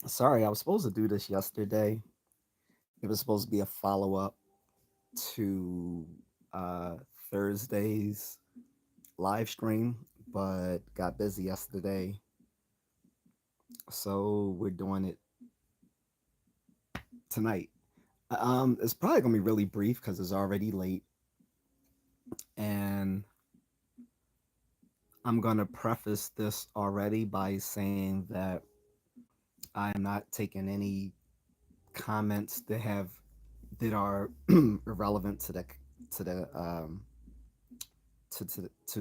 Sorry, I was supposed to do this yesterday. It was supposed to be a follow up to uh, Thursday's live stream, but got busy yesterday. So we're doing it tonight. It's probably gonna be really brief because it's already late, and I'm gonna preface this already by saying that I am not taking any comments that are irrelevant to the to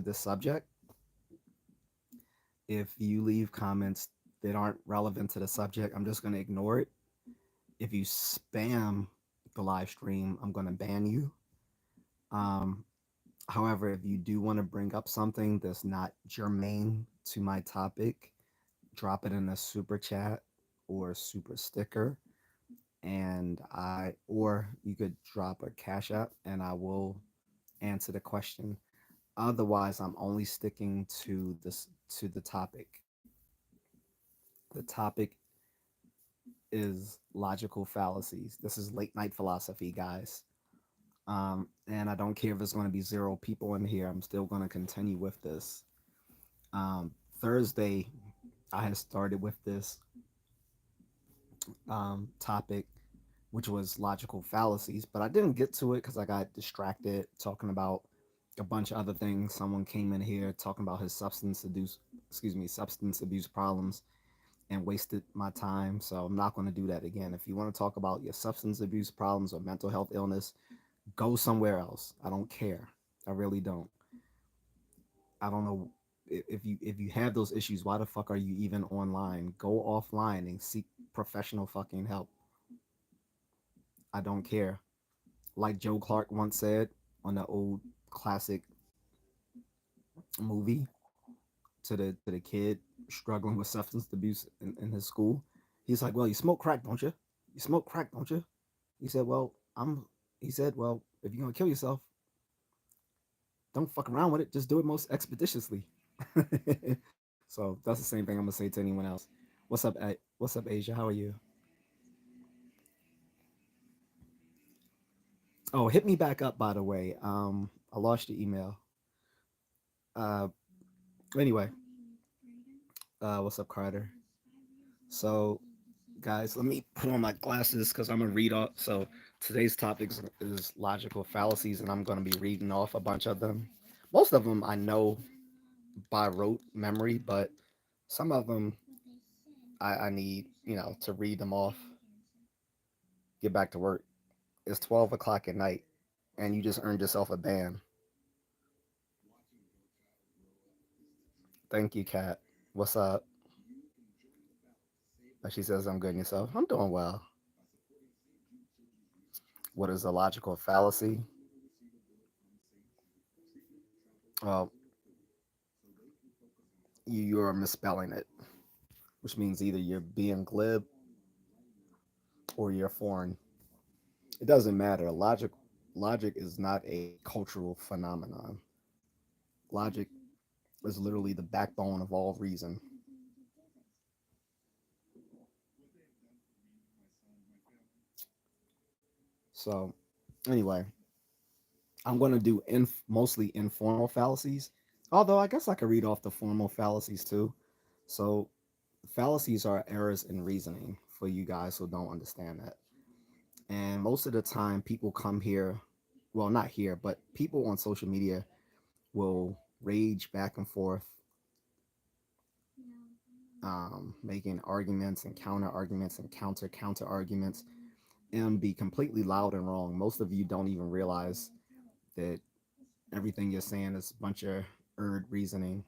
the subject. If you leave comments that aren't relevant to the subject, I'm just gonna ignore it. If you spam the live stream, I'm gonna ban you. Um, However, if you do want to bring up something that's not germane to my topic, drop it in a super chat or super sticker, and or you could drop a cash app, and I will answer the question. Otherwise, I'm only sticking to the topic. The topic is logical fallacies. This is late night philosophy, guys. And I don't care if there's going to be zero people in here. I'm still going to continue with this. Thursday, I had started with this topic, which was logical fallacies, but I didn't get to it because I got distracted talking about a bunch of other things. Someone came in here talking about his substance abuse problems, and wasted my time. So I'm not going to do that again. If you want to talk about your substance abuse problems or mental health illness, go somewhere else. I don't care. I really don't. I don't know if you have those issues. Why the fuck are you even online? Go offline and seek professional fucking help. I don't care. Like Joe Clark once said on the old classic movie to the kid struggling with substance abuse in his school. He's like, "Well, you smoke crack, don't you? You smoke crack, don't you?" He said, "Well, I'm." He said, "Well, if you're gonna kill yourself, don't fuck around with it. Just do it most expeditiously." So that's the same thing I'm gonna say to anyone else. What's up, Asia? How are you? Oh, hit me back up, by the way. I lost your email. Uh, anyway, what's up, Carter? So, guys, let me put on my glasses because I'm gonna read off. So today's topic is logical fallacies, and I'm gonna be reading off a bunch of them. Most of them I know by rote memory, but some of them I need, to read them off, get back to work. It's 12 o'clock at night, and you just earned yourself a ban. Thank you, Kat. What's up? She says, I'm good and yourself. I'm doing well. What is a logical fallacy? Well, you're misspelling it, which means either you're being glib or you're foreign. It doesn't matter. Logic is not a cultural phenomenon. Logic is literally the backbone of all reason. So, anyway, I'm going to do mostly informal fallacies. Although I guess I could read off the formal fallacies too. So, fallacies are errors in reasoning for you guys who don't understand that. And most of the time, people come here, well, not here, but people on social media will rage back and forth, making arguments and counter arguments and counter arguments, and be completely loud and wrong. Most of you don't even realize that everything you're saying is a bunch of reasoning.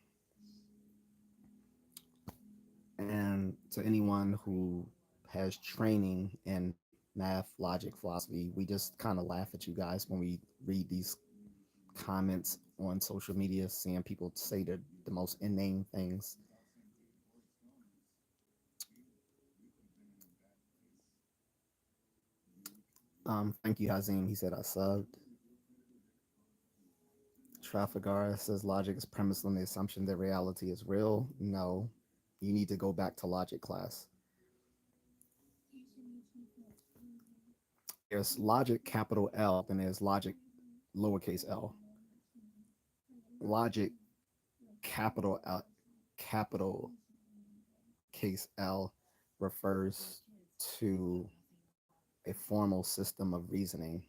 And to anyone who has training in math, logic, philosophy, we just kind of laugh at you guys when we read these comments on social media, seeing people say the most inane things. Thank you, Hazim. He said I subbed. Trafalgar says logic is premised on the assumption that reality is real. No, you need to go back to logic class. There's logic capital L, then there's logic lowercase l. Logic capital L, capital case L refers to a formal system of reasoning.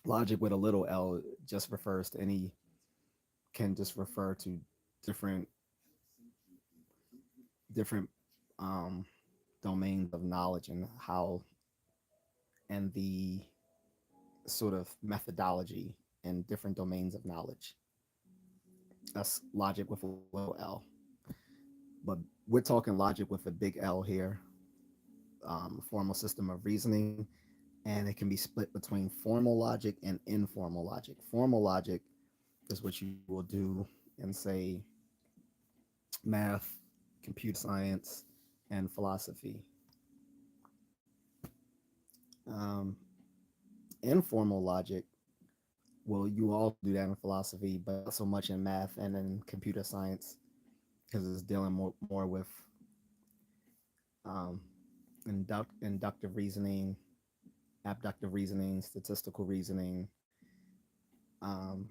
Logic with a little l just refers to any, can just refer to different different um, domains of knowledge and how, and the sort of methodology in different domains of knowledge. That's logic with a little l. But we're talking logic with a big L here, formal system of reasoning, and it can be split between formal logic and informal logic. Formal logic is what you will do in, say, math, computer science, and philosophy. Um, Informal logic, well, you also do that in philosophy, but not so much in math and in computer science because it's dealing more with um, inductive reasoning, abductive reasoning, statistical reasoning, um,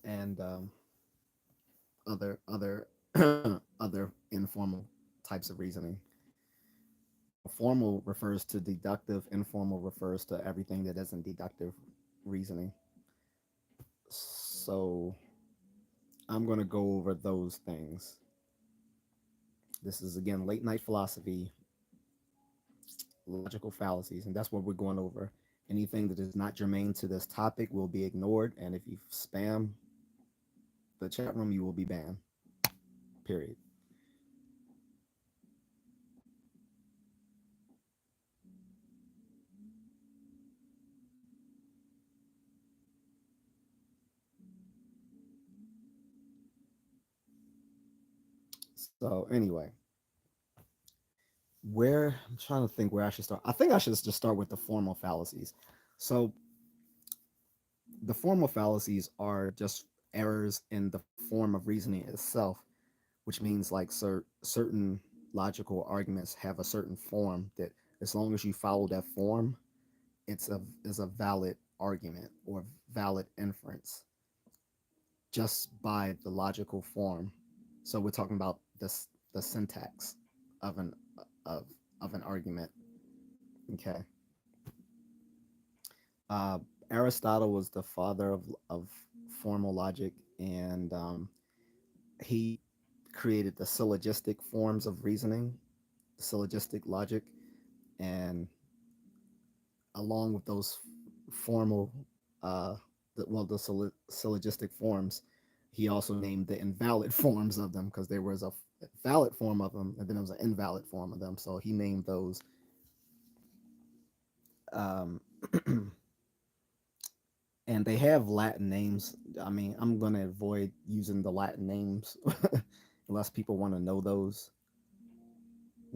and other other informal types of reasoning. Formal refers to deductive. Informal refers to everything that isn't deductive reasoning. So I'm going to go over those things. This is again late night philosophy, logical fallacies, and that's what we're going over. Anything that is not germane to this topic will be ignored, and if you spam the chat room, you will be banned. Period. So anyway, where I'm trying to think where I should start. I think I should just start with the formal fallacies. So the formal fallacies are just errors in the form of reasoning itself, which means like certain logical arguments have a certain form that as long as you follow that form, it's a is a valid argument or valid inference just by the logical form. So we're talking about this the syntax of an of of an argument. Okay. Uh, Aristotle was the father of formal logic, and he created the syllogistic forms of reasoning, syllogistic logic, and along with those formal, uh, the syllogistic forms, he also named the invalid forms of them because there was a valid form of them, and then there was an invalid form of them. So he named those. Um, and they have Latin names. I mean, I'm going to avoid using the Latin names unless people want to know those.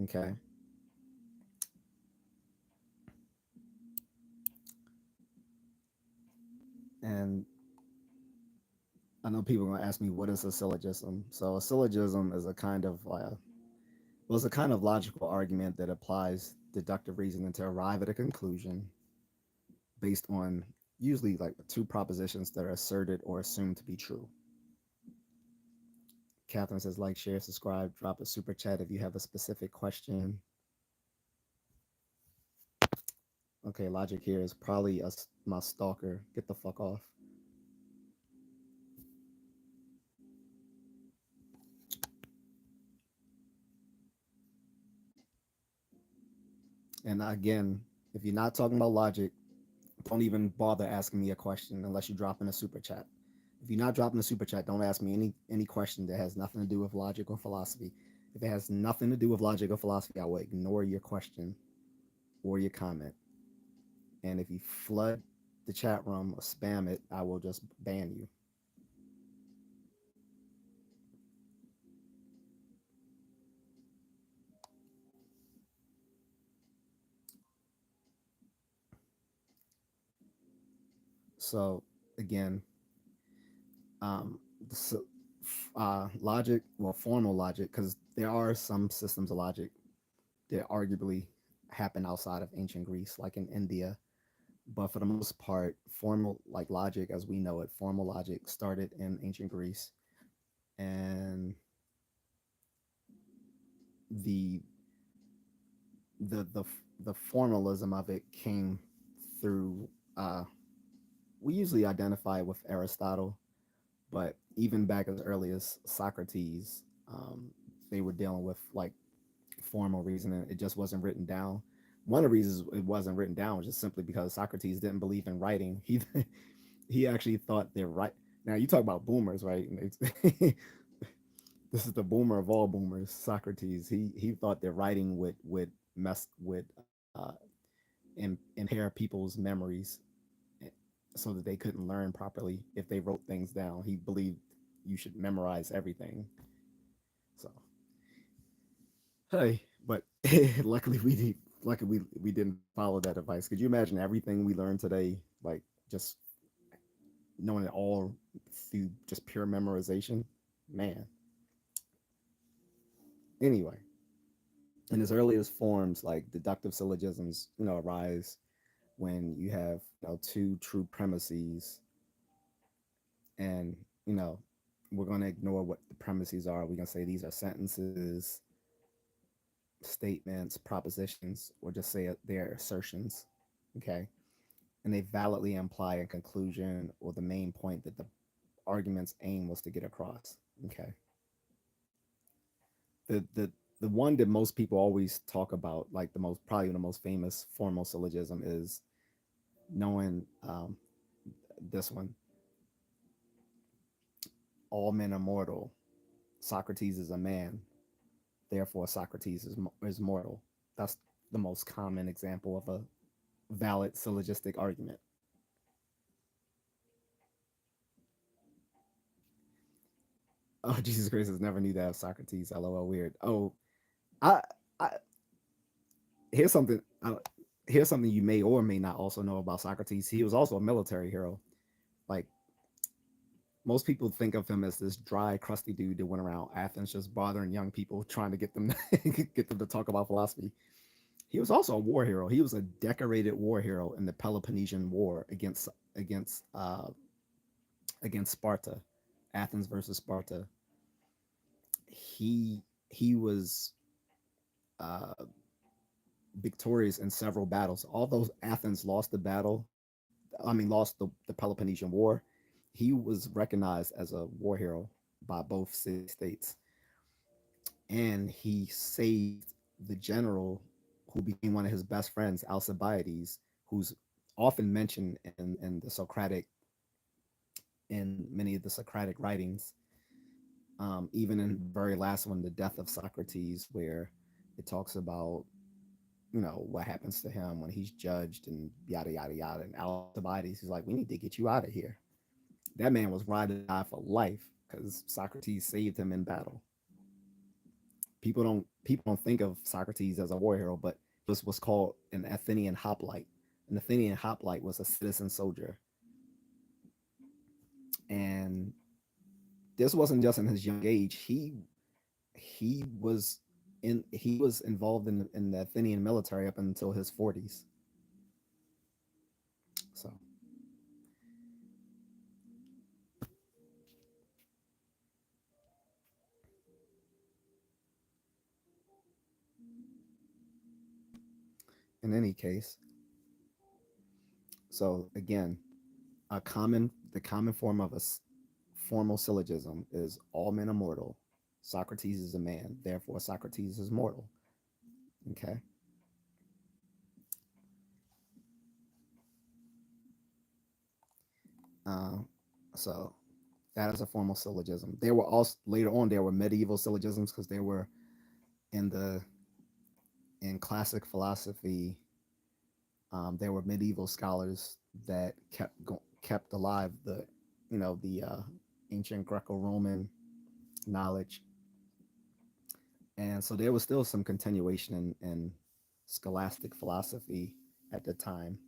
Okay. And I know people are going to ask me, what is a syllogism? So a syllogism is a kind of well, it's a kind of logical argument that applies deductive reasoning to arrive at a conclusion based on usually like two propositions that are asserted or assumed to be true. Catherine says, like, share, subscribe, drop a super chat if you have a specific question. Okay, logic here is probably my stalker. Get the fuck off. And again, if you're not talking about logic, don't even bother asking me a question unless you drop in a super chat. If you're not dropping a super chat, don't ask me any question that has nothing to do with logic or philosophy. If it has nothing to do with logic or philosophy, I will ignore your question or your comment. And if you flood the chat room or spam it, I will just ban you. So again, um, the Logic, well, formal logic, because there are some systems of logic that arguably happen outside of ancient Greece, like in India. But for the most part, formal, like logic as we know it, formal logic started in ancient Greece, and the the the the formalism of it came through. We usually identify with Aristotle, but even back as early as Socrates, they were dealing with like formal reasoning. It just wasn't written down. One of the reasons it wasn't written down was just simply because Socrates didn't believe in writing. He actually thought they're right. Now you talk about boomers, right? This is the boomer of all boomers, Socrates. He thought that writing would mess would impair people's memories so that they couldn't learn properly if they wrote things down. He believed you should memorize everything. So hey, but luckily we didn't follow that advice. Could you imagine everything we learned today, like just knowing it all through just pure memorization? Man. Anyway, in its earliest forms, like deductive syllogisms, arise when you have two true premises, and you know we're going to ignore what the premises are. We're going to say these are sentences, statements, propositions, or just say they're assertions. Okay, and they validly imply a conclusion or the main point that the argument's aim was to get across. Okay, the one that most people always talk about, like the most probably the most famous formal syllogism, is knowing this one: all men are mortal. Socrates is a man, therefore Socrates is mortal. That's the most common example of a valid syllogistic argument. Oh, Jesus Christ, never knew that of Socrates. LOL, weird. Oh, I, I here's something. Here's something you may or may not also know about Socrates. He was also a military hero. Like most people think of him as this dry, crusty dude that went around Athens just bothering young people, trying to get them get them to talk about philosophy. He was also a war hero. He was a decorated war hero in the Peloponnesian War against against Sparta, Athens versus Sparta. He was uh, victorious in several battles. Although Athens lost the battle, lost the Peloponnesian War, he was recognized as a war hero by both city states, and he saved the general who became one of his best friends, Alcibiades, who's often mentioned in many of the Socratic writings. Even in the very last one, the death of Socrates, where it talks about what happens to him when he's judged and yada yada yada. And Alcibiades is like, we need to get you out of here. That man was ride or die for life because Socrates saved him in battle. People don't think of Socrates as a war hero, but he was what's called an Athenian hoplite. An Athenian hoplite was a citizen soldier, and this wasn't just in his young age. He was he was involved in the Athenian military up until his 40s. So in any case, so again, the common form of formal syllogism is all men are mortal. Socrates is a man, therefore Socrates is mortal. Okay. Uh, so that is a formal syllogism. There were also later on there were medieval syllogisms because there were in the in classic philosophy there were medieval scholars that kept alive the ancient Greco-Roman knowledge, and so there was still some continuation in scholastic philosophy at the time,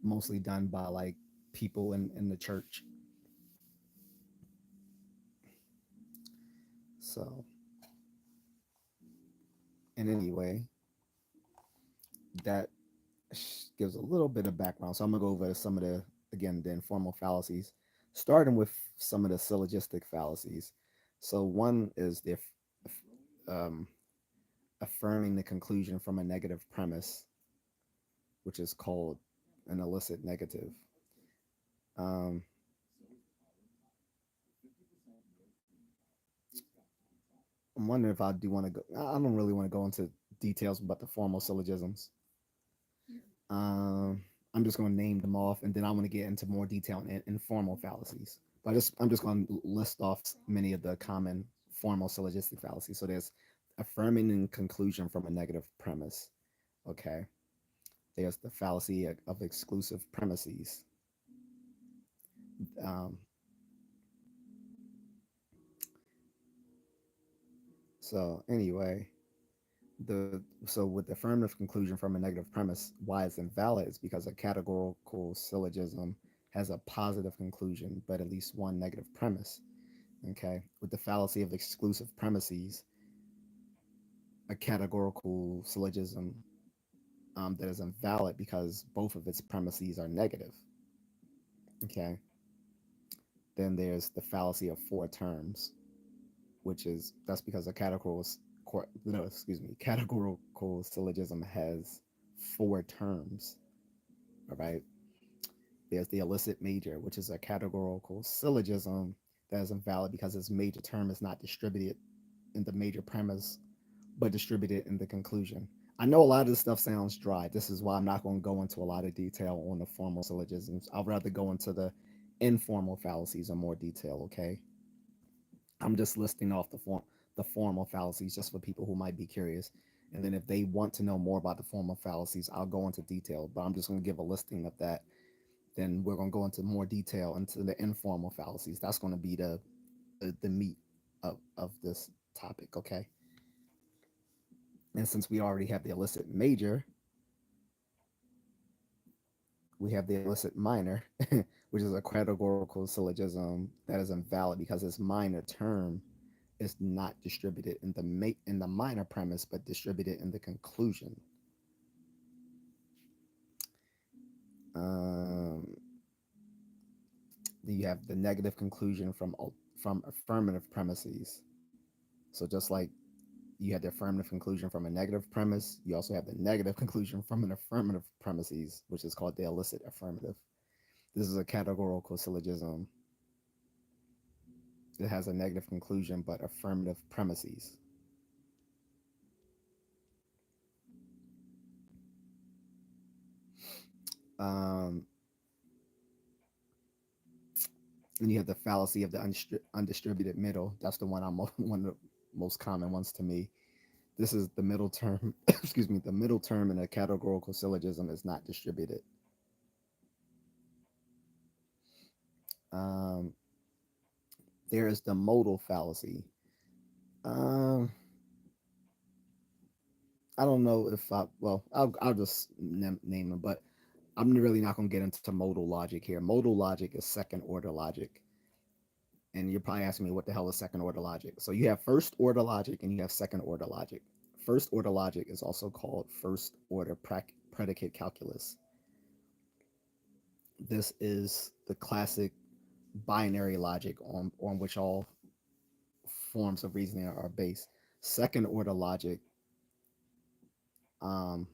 mostly done by like people in the church. So, in any way, that gives a little bit of background. So I'm gonna go over some of the again the informal fallacies, starting with some of the syllogistic fallacies. So one is the um, affirming the conclusion from a negative premise, which is called an illicit negative. Um, I'm wondering if I do want to go. I don't really want to go into details about the formal syllogisms. Um, I'm just going to name them off, and then I want to get into more detail in informal fallacies. But I'm just going to list off many of the common formal syllogistic fallacies. So there's affirming in conclusion from a negative premise. Okay. There's the fallacy of exclusive premises. Um, so anyway, the so with the affirmative conclusion from a negative premise, why it's invalid is because a categorical syllogism has a positive conclusion, but at least one negative premise. Okay, with the fallacy of exclusive premises, a categorical syllogism that is invalid because both of its premises are negative. Okay, then there's the fallacy of four terms, which is that's because a categorical no, excuse me, categorical syllogism has four terms. All right, there's the illicit major, which is a categorical syllogism that is invalid because its major term is not distributed in the major premise but distributed in the conclusion. I know a lot of this stuff sounds dry. This is why I'm not going to go into a lot of detail on the formal syllogisms. I'll rather go into the informal fallacies in more detail, okay? I'm just listing off the formal fallacies just for people who might be curious. And then if they want to know more about the formal fallacies, I'll go into detail. But I'm just going to give a listing of that. Then we're going to go into more detail into the informal fallacies. That's going to be the meat of this topic, okay? And since we already have the illicit major, we have the illicit minor, which is a categorical syllogism that is invalid because its minor term is not distributed in the minor premise, but distributed in the conclusion. Um, then you have the negative conclusion from affirmative premises. So just like you had the affirmative conclusion from a negative premise, you also have the negative conclusion from an affirmative premises, which is called the illicit affirmative. This is a categorical syllogism. It has a negative conclusion but affirmative premises. Um, and you have the fallacy of the undistributed middle. That's the one I'm one of the most common ones to me. This is the middle term. Excuse me. The middle term in a categorical syllogism is not distributed. Um, there is the modal fallacy. Um, I don't know if I well I'll just name them, but I'm really not going to get into modal logic here. Modal logic is second order logic. And you're probably asking me what the hell is second order logic. So you have first order logic and you have second order logic. First order logic is also called first order predicate calculus. This is the classic binary logic on which all forms of reasoning are based. Second order logic um,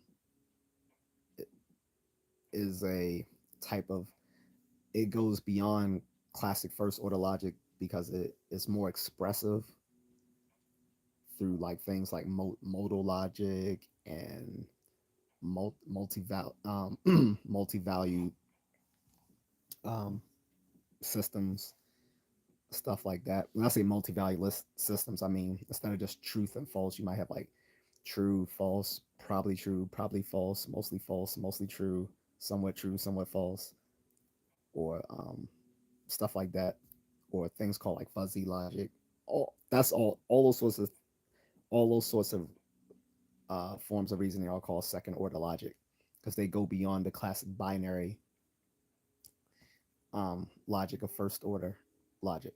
is a type of it goes beyond classic first order logic because it is more expressive through like things like modal logic and multi-value um, systems, stuff like that. When I say multi-value list systems, I mean instead of just truth and false, you might have like true, true, probably false, mostly true, somewhat false, or stuff like that, or things called like fuzzy logic. All those sorts of forms of reasoning are called second order logic because they go beyond the classic binary logic of first order logic.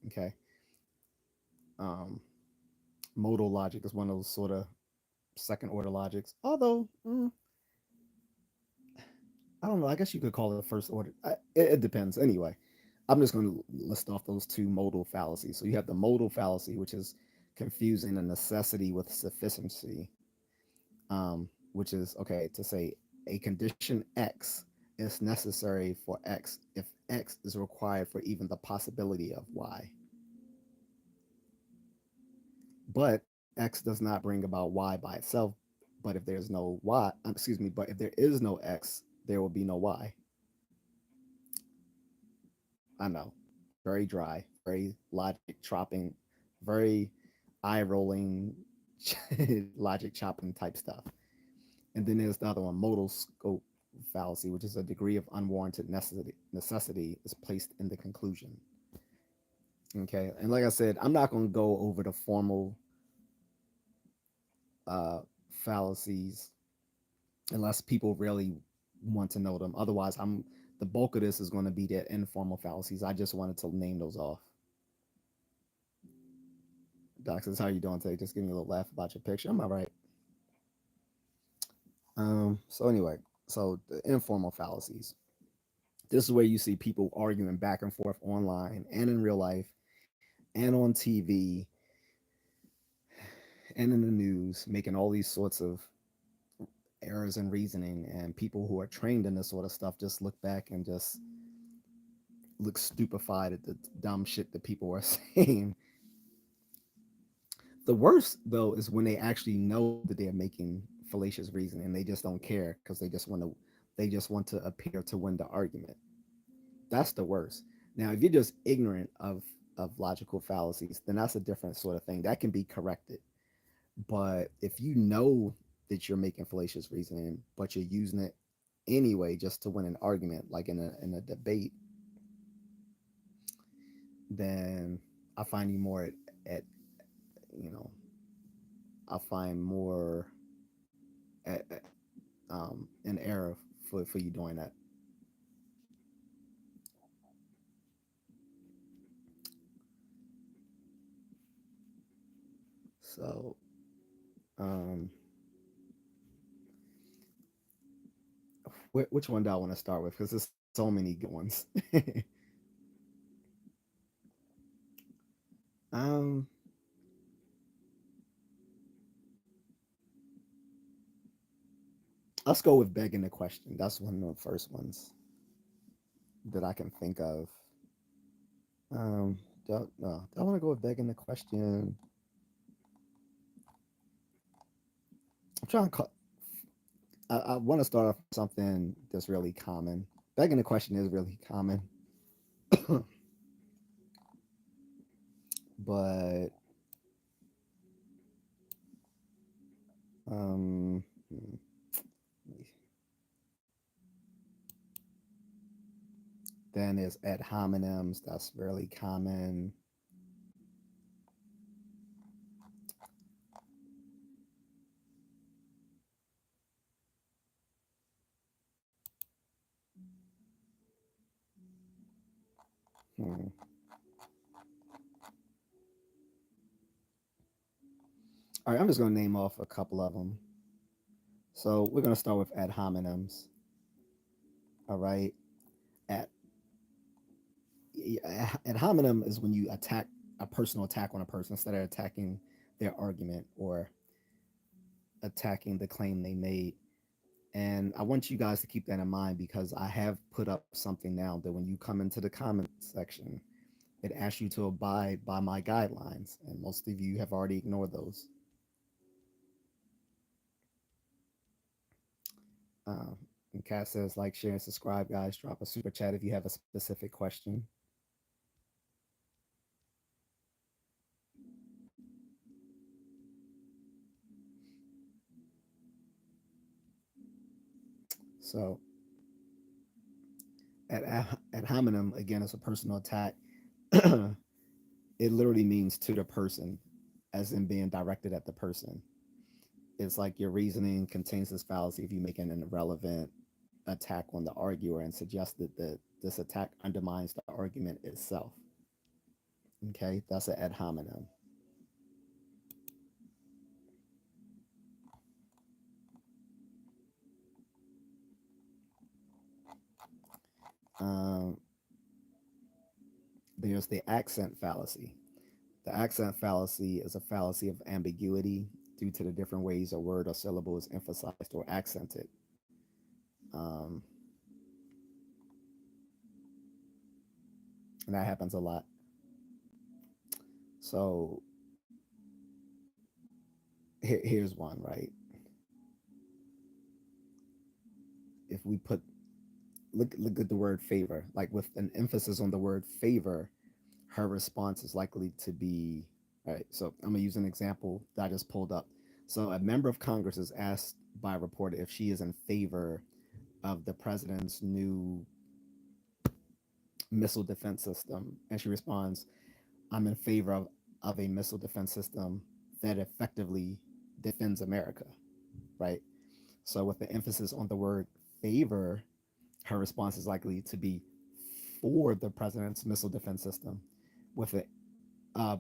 Okay. Um, Modal logic is one of those sort of second order logics. Although, I don't know. I guess you could call it first order. It depends. Anyway, I'm just going to list off those two modal fallacies. So you have the modal fallacy, which is confusing a necessity with sufficiency, which is okay to say a condition X is necessary for X if X is required for even the possibility of Y. But X does not bring about Y by itself. But if there's no Y, excuse me, but if there is no X, there will be no Y. I know, very dry, very logic chopping, very eye rolling, logic chopping type stuff. And then there's the other one, modal scope fallacy, which is a degree of unwarranted necessity is placed in the conclusion. Okay, and like I said, I'm not going to go over the formal uh, fallacies unless people really want to know them. Otherwise, I'm the bulk of this is going to be the informal fallacies. I just wanted to name those off. Doc says, "How you doing today?" Just give me a little laugh about your picture. I'm all right. So anyway, so the informal fallacies. This is where you see people arguing back and forth online and in real life and on TV and in the news, making all these sorts of errors in reasoning. And people who are trained in this sort of stuff just look back and just look stupefied at the dumb shit that people are saying. The worst though is when they actually know that they're making fallacious reasoning and they just don't care because they just want to appear to win the argument. That's the worst. Now, if you're just ignorant of logical fallacies, then that's a different sort of thing that can be corrected. But if you know that you're making fallacious reasoning, but you're using it anyway just to win an argument, like in a debate, then I find you more at you know I find more at an error for you doing that. So um, which one do I want to start with? Because there's so many good ones. um, let's go with begging the question. That's one of the first ones that I can think of. No, I want to go with begging the question. I'm trying to. I want to start off with something that's really common. Begging the question is really common, but um, hmm, then there's ad hominems. That's really common. Hmm. All right, I'm just going to name off a couple of them. So we're going to start with ad hominems. All right. Ad, ad hominem is when you attack a personal attack on a person instead of attacking their argument or attacking the claim they made. And I want you guys to keep that in mind because I have put up something now that when you come into the comment section, it asks you to abide by my guidelines. And most of you have already ignored those. Um, and Kat says, like, share, and subscribe, guys. Drop a super chat if you have a specific question. So, at hominem, again, it's a personal attack. It literally means to the person, as in being directed at the person. It's like your reasoning contains this fallacy if you make an irrelevant attack on the arguer and suggest that this attack undermines the argument itself. Okay, that's an ad hominem. Um, there's the accent fallacy. The accent fallacy is a fallacy of ambiguity due to the different ways a word or syllable is emphasized or accented. Um, and that happens a lot. So here's one, right? If we put look at the word favor, like with an emphasis on the word favor, her response is likely to be all right. So I'm gonna use an example that I just pulled up. So a member of Congress is asked by a reporter if she is in favor of the president's new missile defense system, and she responds, "I'm in favor of a missile defense system that effectively defends America." Right. So with the emphasis on the word favor, her response is likely to be for the president's missile defense system, with it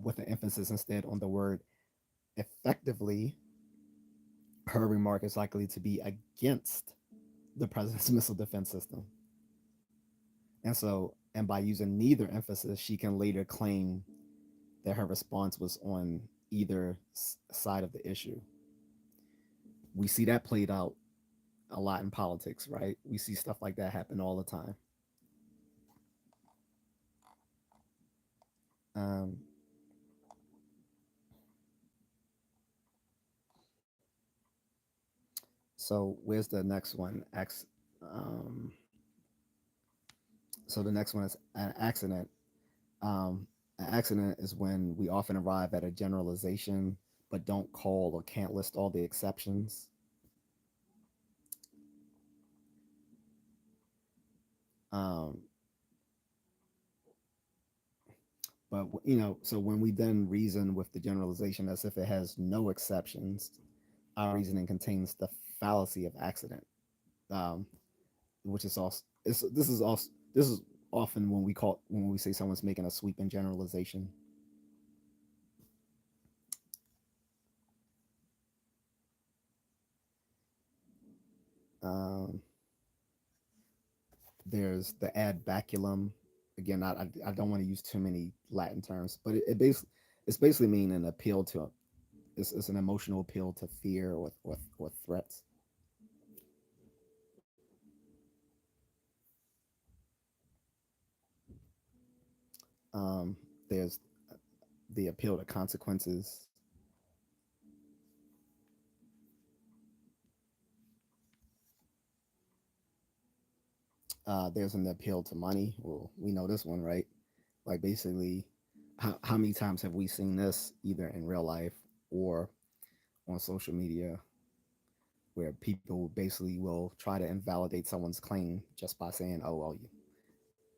with an emphasis instead on the word effectively. Her remark is likely to be against the president's missile defense system. And by using neither emphasis, she can later claim that her response was on either side of the issue. We see that played out a lot in politics, right? We see stuff like that happen all the time. Um, so where's the next one? Um, so the next one is an accident. An accident is when we often arrive at a generalization but don't call or can't list all the exceptions. Um, but so when we then reason with the generalization as if it has no exceptions, our reasoning contains the fallacy of accident, um, which is also this is often when we say someone's making a sweeping generalization. Um, there's the ad baculum. Again, I don't want to use too many Latin terms, but it's basically mean an appeal to it's an emotional appeal to fear or threats. Um, there's the appeal to consequences. There's an appeal to money. Well, we know this one, right? Like basically, how many times have we seen this either in real life or on social media, where people basically will try to invalidate someone's claim just by saying, "Oh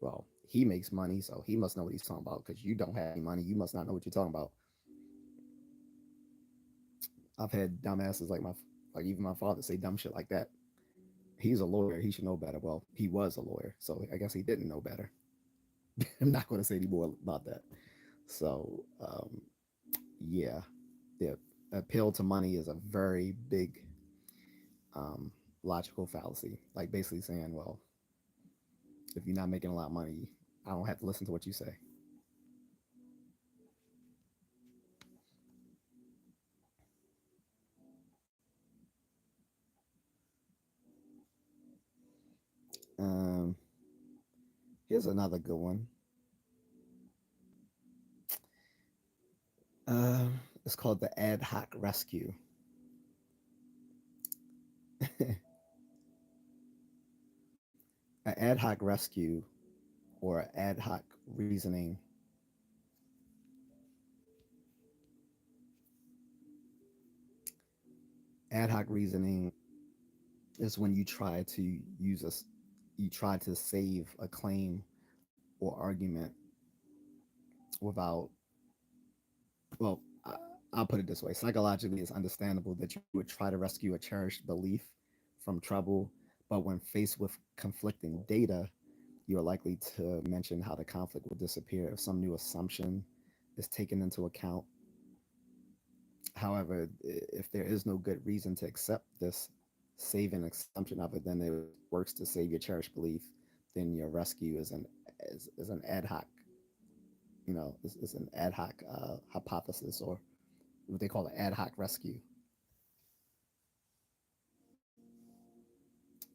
well, he makes money, so he must know what he's talking about. Because you don't have any money, you must not know what you're talking about." I've had dumbasses like even my father say dumb shit like that. He's a lawyer, he should know better. Well, he was a lawyer, so I guess he didn't know better. I'm not going to say any more about that. So yeah, the appeal to money is a very big um, logical fallacy. Like basically saying, well, if you're not making a lot of money, I don't have to listen to what you say. Um, here's another good one. It's called the ad hoc rescue. An ad hoc rescue or ad hoc reasoning. Ad hoc reasoning is when you try to save a claim or argument without, well, I'll put it this way. Psychologically, it's understandable that you would try to rescue a cherished belief from trouble, but when faced with conflicting data, you are likely to mention how the conflict will disappear if some new assumption is taken into account. However, if there is no good reason to accept this saving assumption of it, then it works to save your cherished belief. then your rescue is an ad hoc, is an ad hoc hypothesis, or what they call an ad hoc rescue.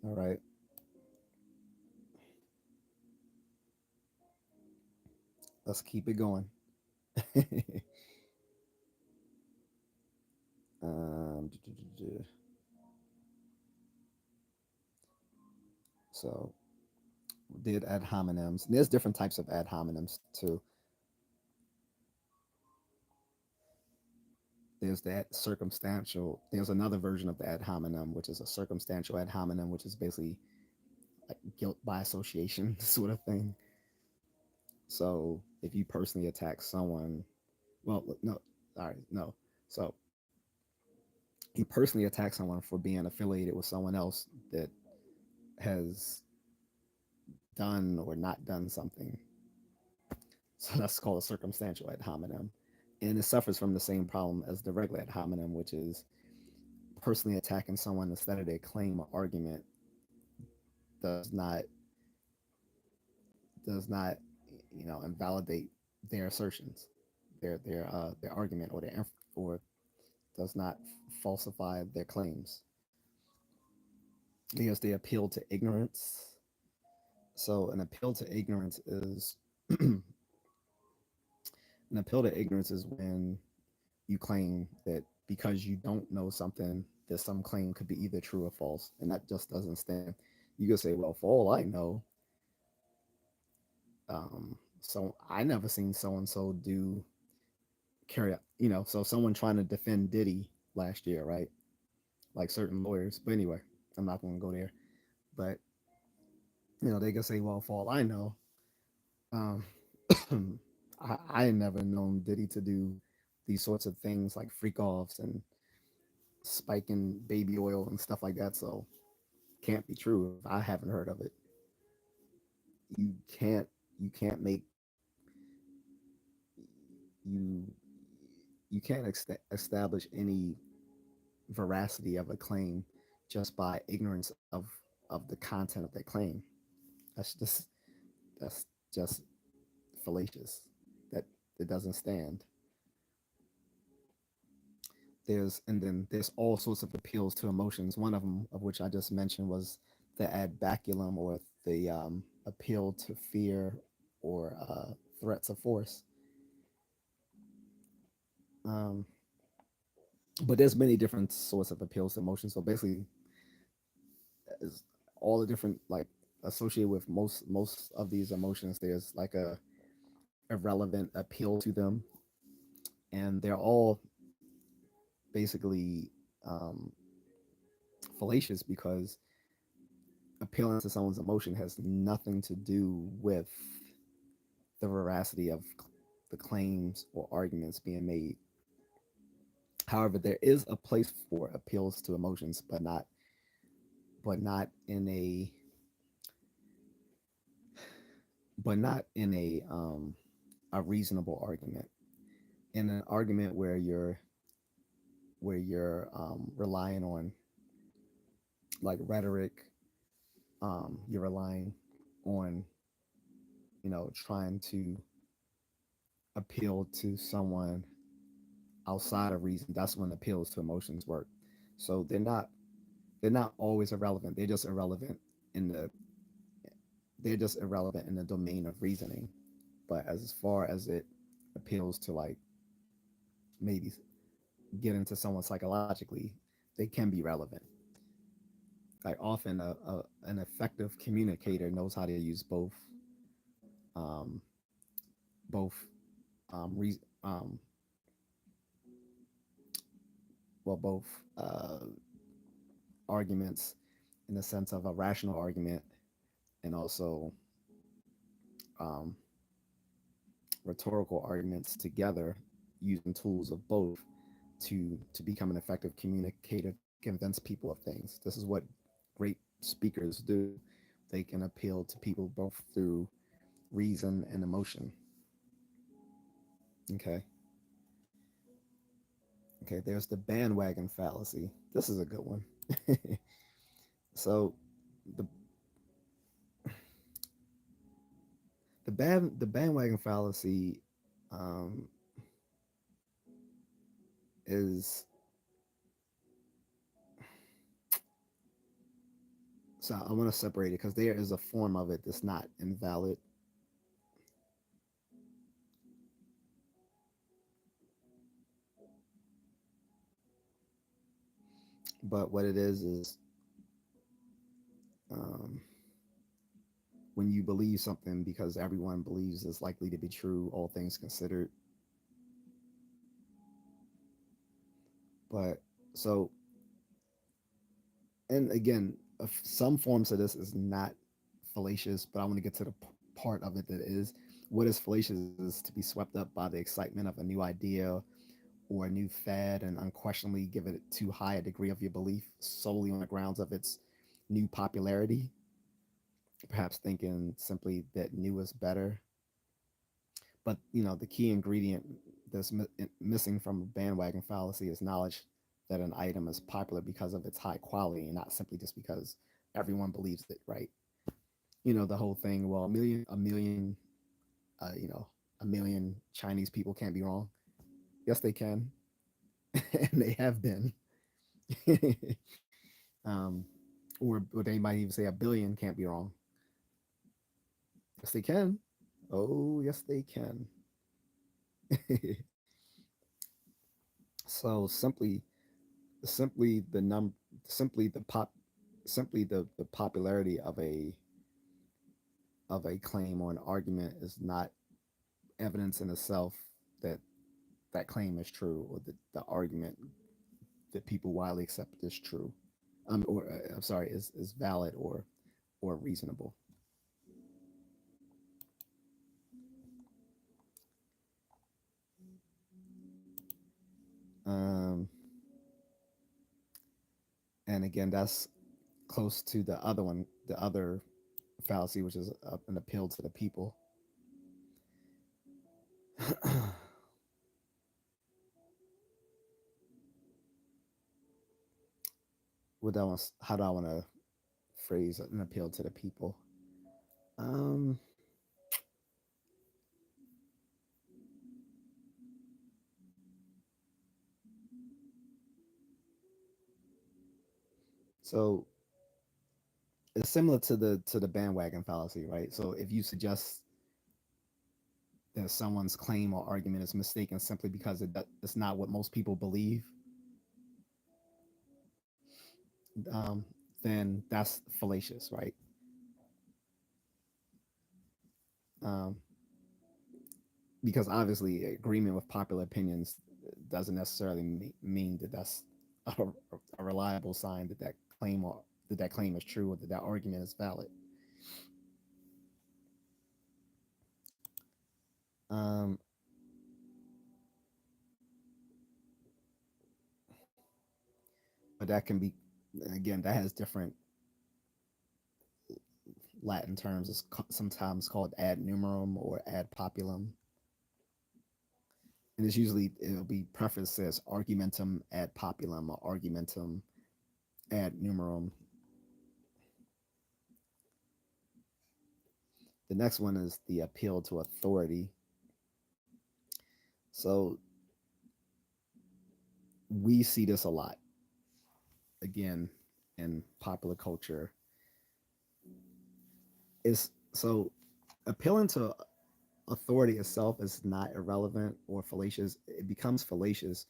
All right. Let's keep it going. um, so did ad hominems. And there's different types of ad hominems too. There's that circumstantial. There's another version of the ad hominem, which is a circumstantial ad hominem, which is basically like guilt by association sort of thing. So if you personally attack someone, well, no, all right, no. So you personally attack someone for being affiliated with someone else that has done or not done something. So that's called a circumstantial ad hominem. And it suffers from the same problem as the regular ad hominem, which is personally attacking someone instead of their claim or argument does not does not invalidate their assertions, their argument, or does not falsify their claims. Because they appeal to ignorance. So an appeal to ignorance is an appeal to ignorance is when you claim that because you don't know something, that some claim could be either true or false, and that just doesn't stand. You could say, well, for all I know, so I never seen so and so do carry out, so someone trying to defend Diddy last year, right? Like certain lawyers. But anyway, I'm not going to go there. But they can say, well, for all I know, um, I never known Diddy to do these sorts of things like freak offs and spiking baby oil and stuff like that. So can't be true if I haven't heard of it. You can't you can't make you you can't establish any veracity of a claim just by ignorance of the content of that claim. That's just that's just fallacious. That it doesn't stand. There's all sorts of appeals to emotions. One of them, of which I just mentioned, was the ad baculum, or the appeal to fear or threats of force. Um, but there's many different sorts of appeals to emotions. So basically, is all the different like associated with most of these emotions. There's like a relevant appeal to them, and they're all basically um, fallacious because appealing to someone's emotion has nothing to do with the veracity of the claims or arguments being made. However, there is a place for appeals to emotions, but not in a but not in a reasonable argument. In an argument where you're relying on like rhetoric, you're relying on trying to appeal to someone outside of reason. That's when appeals to emotions work. So they're not always irrelevant. In the they're just irrelevant in the domain of reasoning. But as far as it appeals to like maybe get into someone psychologically, they can be relevant. Like often an effective communicator knows how to use um, both re- um, both arguments in the sense of a rational argument, and also um, rhetorical arguments together, using tools of both to become an effective communicator to convince people of things. This is what great speakers do. They can appeal to people both through reason and emotion. Okay. Okay, there's the bandwagon fallacy. This is a good one. So the the bandwagon fallacy um, is so I want to separate it because there is a form of it that's not invalid, but what it is um, when you believe something because everyone believes it's likely to be true, all things considered. But so, and again, some forms of this is not fallacious, but I want to get to the part of it that is. What is fallacious is to be swept up by the excitement of a new idea or a new fad and unquestionably give it too high a degree of your belief solely on the grounds of its new popularity, perhaps thinking simply that new is better. But the key ingredient that's missing from a bandwagon fallacy is knowledge that an item is popular because of its high quality and not simply just because everyone believes it, right? The whole thing. Well, uh, you know, a million Chinese people can't be wrong. Yes, they can, and they have been. um, or they might even say a billion can't be wrong. Yes, they can. Oh, yes, they can. So simply the num, simply the pop, simply the popularity of a claim or an argument is not evidence in itself that that claim is true or the argument that people widely accept is true. Or I'm sorry, is valid or reasonable. Um, and again, that's close to the other one, the other fallacy, which is an appeal to the people. How do I want to phrase an appeal to the people? Um, so it's similar to the bandwagon fallacy, right? So if you suggest that someone's claim or argument is mistaken simply because it's not what most people believe, um, then that's fallacious, right? Um, because obviously agreement with popular opinions doesn't necessarily mean that that's a, a reliable sign that that claim is true or that that argument is valid. Um, but that can be again that has different Latin terms. It's sometimes called ad numerum or ad populum, and it'll be prefaced as argumentum ad populum or argumentum ad numerum. The next one is the appeal to authority. So we see this a lot again in popular culture. Is so appealing to authority itself is not irrelevant or fallacious. It becomes fallacious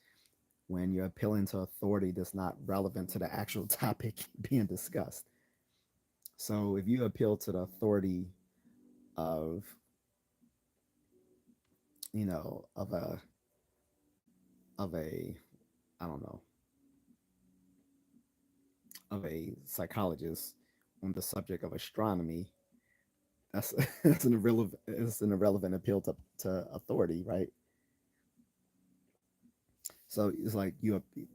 when you're appealing to authority that's not relevant to the actual topic being discussed. So if you appeal to the authority of, of a I don't know, of a psychologist on the subject of astronomy, that's it's an irrelevant appeal to authority, right? So it's like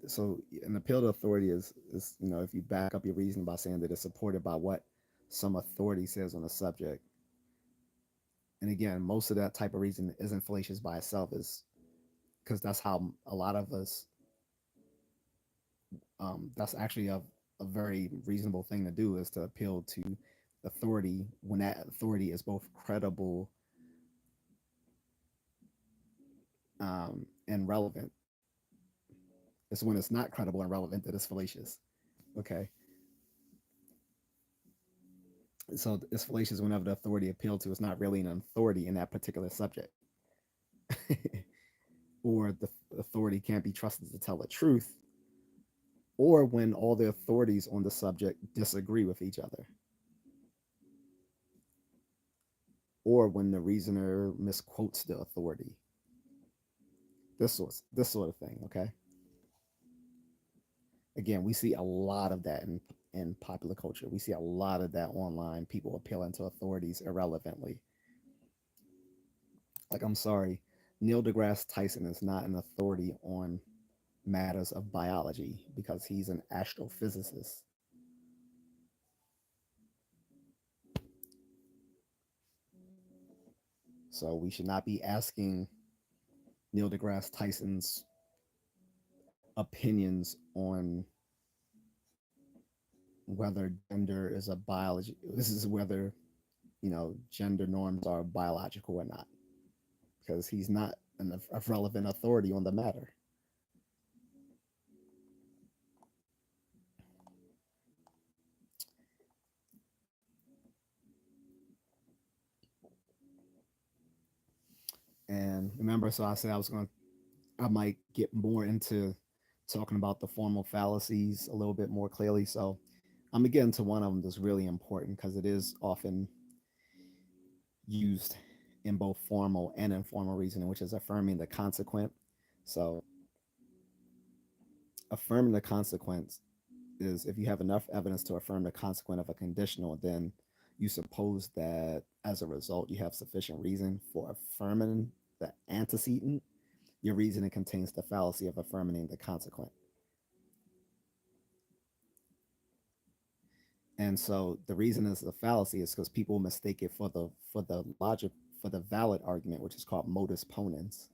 so an appeal to authority is if you back up your reason by saying that it's supported by what some authority says on a subject. And again, most of that type of reason isn't fallacious by itself, is because that's how a lot of us. That's actually a very reasonable thing to do, is to appeal to authority when that authority is both credible and relevant. It's when it's not credible and relevant that it's fallacious. Okay, so it's fallacious whenever the authority appealed to is not really an authority in that particular subject, or the authority can't be trusted to tell the truth, or when all the authorities on the subject disagree with each other, or when the reasoner misquotes the authority. This sort of thing. Okay. Again, we see a lot of that in popular culture. We see a lot of that online. People appealing to authorities irrelevantly. Like, I'm sorry, Neil deGrasse Tyson is not an authority on matters of biology because he's an astrophysicist. So we should not be asking Neil deGrasse Tyson's opinions on whether gender is a biology. This is whether gender norms are biological or not, because he's not a relevant authority on the matter. And remember, so I said I might get more into talking about the formal fallacies a little bit more clearly. So I'm gonna get into one of them that's really important because it is often used in both formal and informal reasoning, which is affirming the consequent. So affirming the consequence is if you have enough evidence to affirm the consequent of a conditional, then you suppose that as a result you have sufficient reason for affirming the antecedent. Your reasoning contains the fallacy of affirming the consequent. And so the reason is the fallacy is because people mistake it for the logic for the valid argument, which is called modus ponens.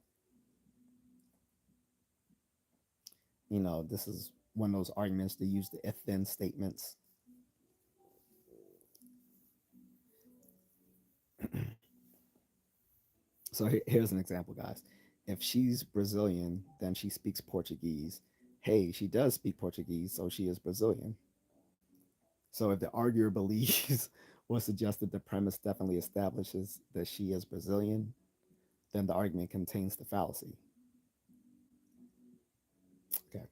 This is one of those arguments to use the if then statements. So here's an example, guys. If she's Brazilian, then she speaks Portuguese. Hey, she does speak Portuguese, so she is Brazilian. So if the arguer believes or suggests that the premise definitely establishes that she is Brazilian, then the argument contains the fallacy. Okay.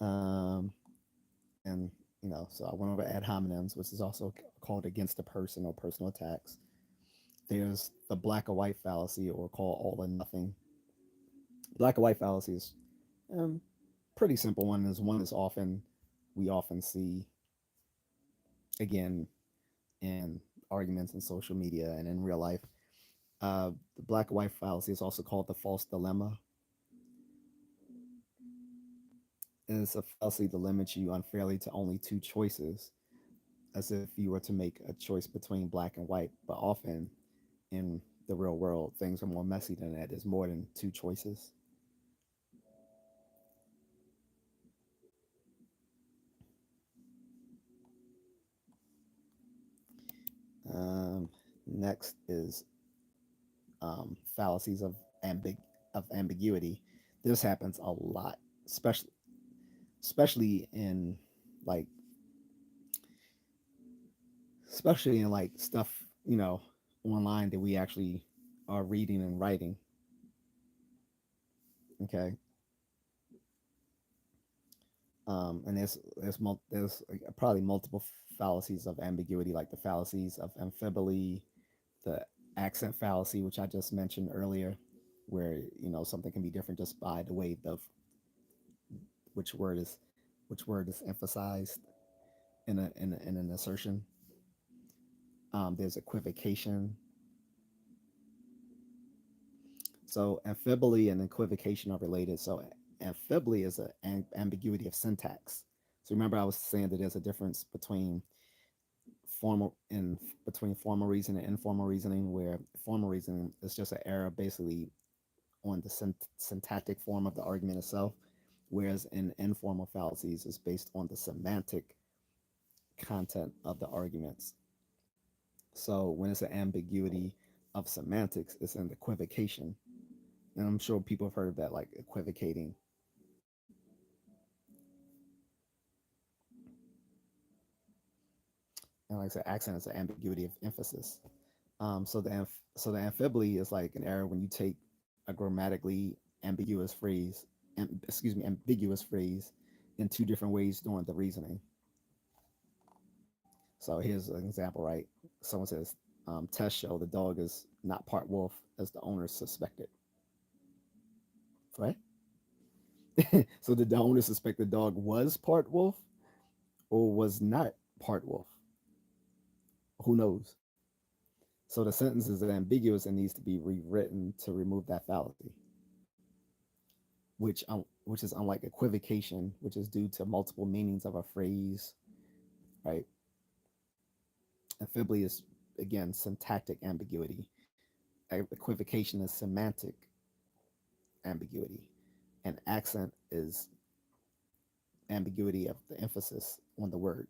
Um, and so I went over ad hominems, which is also called against a person or personal attacks. There's the black or white fallacy, or called all or nothing. Black or white fallacy is um, pretty simple one. Is one is often we often see again in arguments in social media and in real life. The black or white fallacy is also called the false dilemma, and it's a fallacy that limits you unfairly to only two choices, as if you were to make a choice between black and white. But often in the real world, things are more messy than that. There's more than two choices. Um, Next is fallacies of ambiguity. This happens a lot, especially in like especially in like stuff online that we actually are reading and writing. Okay. And there's probably multiple fallacies of ambiguity, like the fallacies of amphibole, the accent fallacy, which I just mentioned earlier, where something can be different just by the way the which word is which word is emphasized in an assertion. There's equivocation. So amphibole and equivocation are related. So amphibole is an ambiguity of syntax. So remember, I was saying that there's a difference between formal reasoning and informal reasoning, where formal reasoning is just an error basically on the syntactic form of the argument itself, whereas in informal fallacies is based on the semantic content of the arguments. So when it's an ambiguity of semantics, it's an equivocation. And I'm sure people have heard of that, like equivocating. And like I said, accent is an ambiguity of emphasis. So the amphibly is like an error when you take a grammatically ambiguous phrase, ambiguous phrase, in two different ways during the reasoning. So here's an example, right? Someone says, "Test show the dog is not part wolf as the owner suspected." Right? So did the owner suspect the dog was part wolf or was not part wolf? Who knows? So the sentence is ambiguous and needs to be rewritten to remove that fallacy, which is unlike equivocation, which is due to multiple meanings of a phrase, right? Amphibly is again syntactic ambiguity. Equivocation is semantic ambiguity, and accent is ambiguity of the emphasis on the word.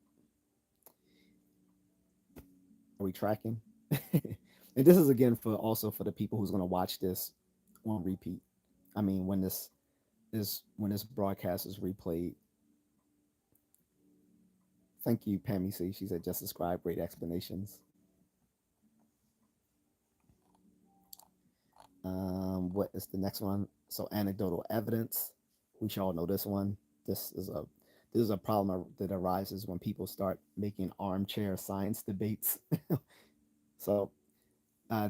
Are we tracking? And this is again for also for the people who's going to watch this on repeat. I mean, when this broadcast is replayed. Thank you, Pammy C. She said just describe great explanations. What is the next one? So anecdotal evidence. We should all know this one. This is a this is a problem that arises when people start making armchair science debates. So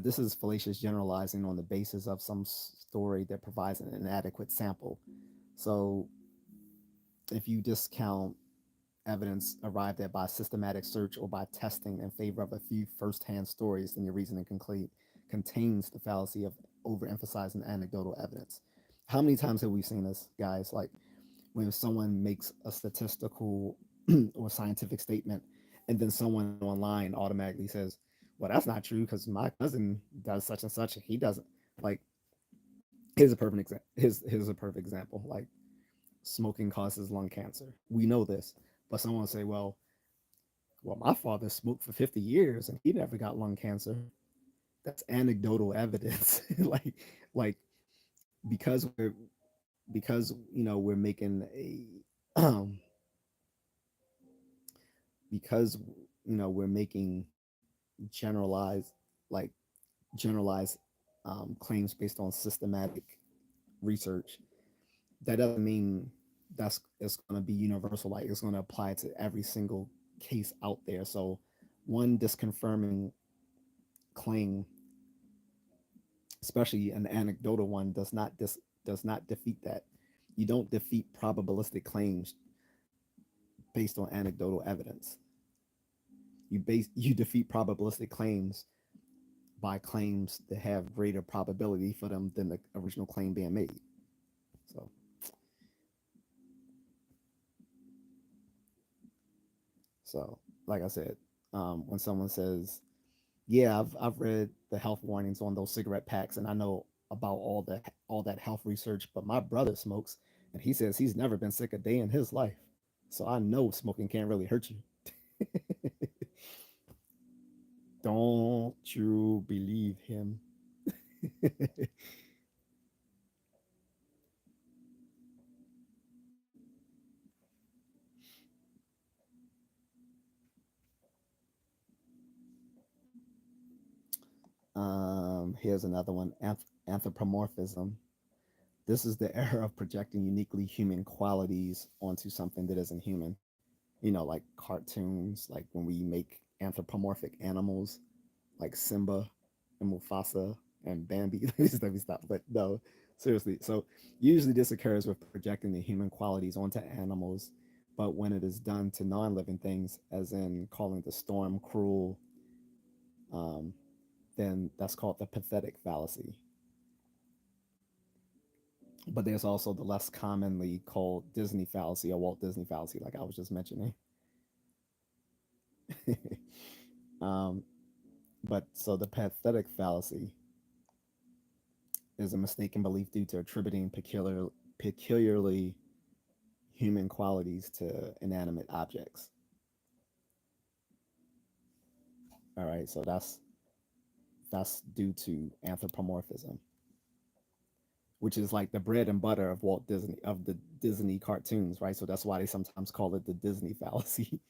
this is fallacious generalizing on the basis of some story that provides an inadequate sample. So if you discount evidence arrived at by systematic search or by testing in favor of a few first-hand stories, then your reasoning contains the fallacy of overemphasizing anecdotal evidence. How many times have we seen this, guys? Like when someone makes a statistical or scientific statement, and then someone online automatically says, "Well, that's not true because my cousin does such and such, and he doesn't." Like, here's a perfect example. Here's a perfect example. Like, smoking causes lung cancer. We know this, but someone will say, "Well, my father smoked for 50 years and he never got lung cancer." That's anecdotal evidence. Like because we're because we're making a because we're making generalized like generalized claims based on systematic research. That doesn't mean that's it's going to be universal. Like it's going to apply to every single case out there. So one disconfirming claim, especially an anecdotal one, does not defeat that. You don't defeat probabilistic claims based on anecdotal evidence. You defeat probabilistic claims by claims that have greater probability for them than the original claim being made. So so like I said, when someone says, "Yeah, I've read the health warnings on those cigarette packs, and I know about all that health research, but my brother smokes, and he says he's never been sick a day in his life, so I know smoking can't really hurt you." Don't you believe him? Here's another one: anthropomorphism. This is the era of projecting uniquely human qualities onto something that isn't human. Like cartoons, like when we make anthropomorphic animals, like Simba and Mufasa and Bambi. Let me stop. But no, seriously. So usually this occurs with projecting the human qualities onto animals, but when it is done to non-living things, as in calling the storm cruel, um, then that's called the pathetic fallacy. But there's also the less commonly called Disney fallacy or Walt Disney fallacy, like I was just mentioning. um, but so the pathetic fallacy is a mistaken belief due to attributing peculiarly human qualities to inanimate objects. All right, so that's due to anthropomorphism, which is like the bread and butter of Walt Disney of the Disney cartoons, right? So that's why they sometimes call it the Disney fallacy.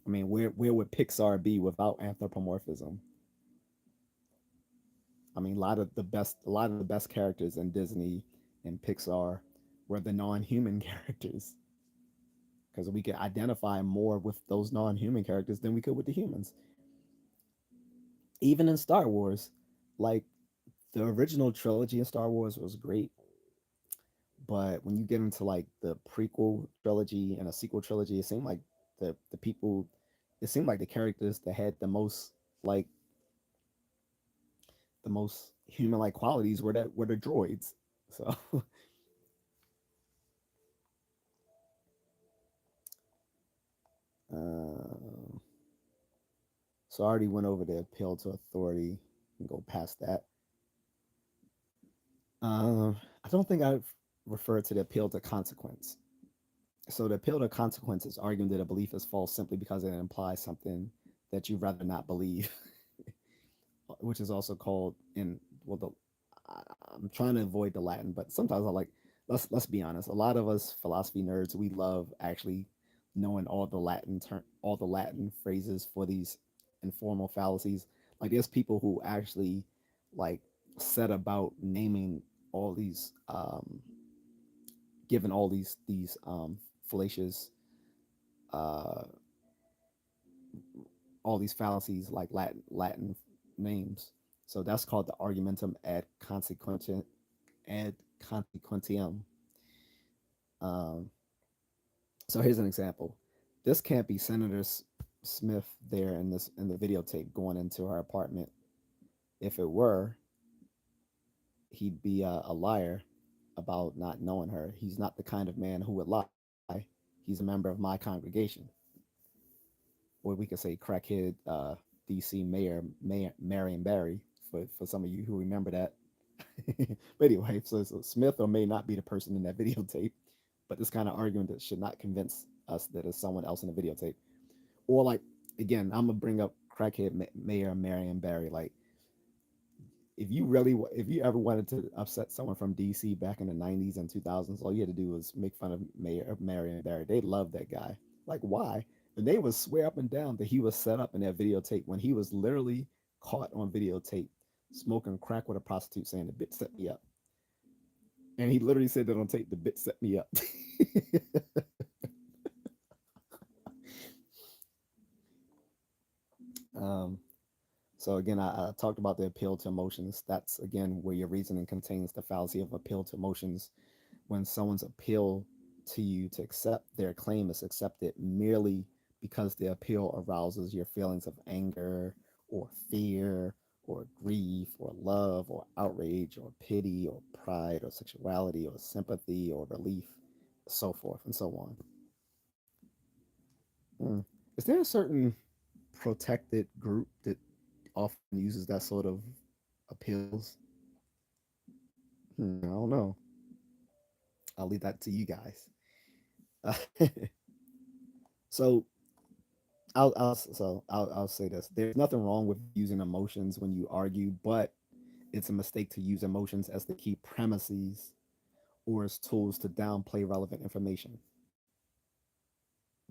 I mean, where would Pixar be without anthropomorphism? I mean, a lot of the best characters in Disney and Pixar were the non-human characters because we could identify more with those non-human characters than we could with the humans. Even in Star Wars, like the original trilogy in Star Wars was great, but when you get into like the prequel trilogy and a sequel trilogy, it seemed like the people, it seemed like the characters that had like the most human like qualities were the droids. So uh, so I already went over the appeal to authority and go past that. I don't think I've referred to the appeal to consequence. So the appeal to consequence is arguing that a belief is false simply because it implies something that you'd rather not believe, which is also called in well the I, I'm trying to avoid the Latin, but sometimes I like let's be honest. A lot of us philosophy nerds we love actually knowing all the Latin phrases for these informal fallacies. Like there's people who actually like set about naming all these given all these fallacious uh all these fallacies like Latin names. So that's called the argumentum ad consequentiam. Um, so here's an example. This can't be Senator Smith there in the videotape going into her apartment. If it were, he'd be a liar about not knowing her. He's not the kind of man who would lie. He's a member of my congregation, or we could say crackhead D.C. Mayor Marion Barry for some of you who remember that. But anyway, so Smith or may not be the person in that videotape, but this kind of argument that should not convince us that it's someone else in the videotape. Or like again, I'm gonna bring up crackhead Mayor Marion Barry. Like if you ever wanted to upset someone from DC back in the 90s and 2000s, all you had to do was make fun of Mayor Marion Barry. They loved that guy. Like why? And they would swear up and down that he was set up in that videotape when he was literally caught on videotape smoking crack with a prostitute saying the bitch set me up. And he literally said that on tape, the bitch set me up. um, so again, I talked about the appeal to emotions. That's again where your reasoning contains the fallacy of appeal to emotions. When someone's appeal to you to accept their claim is accepted merely because the appeal arouses your feelings of anger or fear or grief or love or outrage or pity or pride or sexuality or sympathy or relief, so forth and so on. Mm. Is there a certain protected group that often uses that sort of appeals? I don't know. I'll leave that to you guys. Uh, so I'll say this. There's nothing wrong with using emotions when you argue, but it's a mistake to use emotions as the key premises or as tools to downplay relevant information.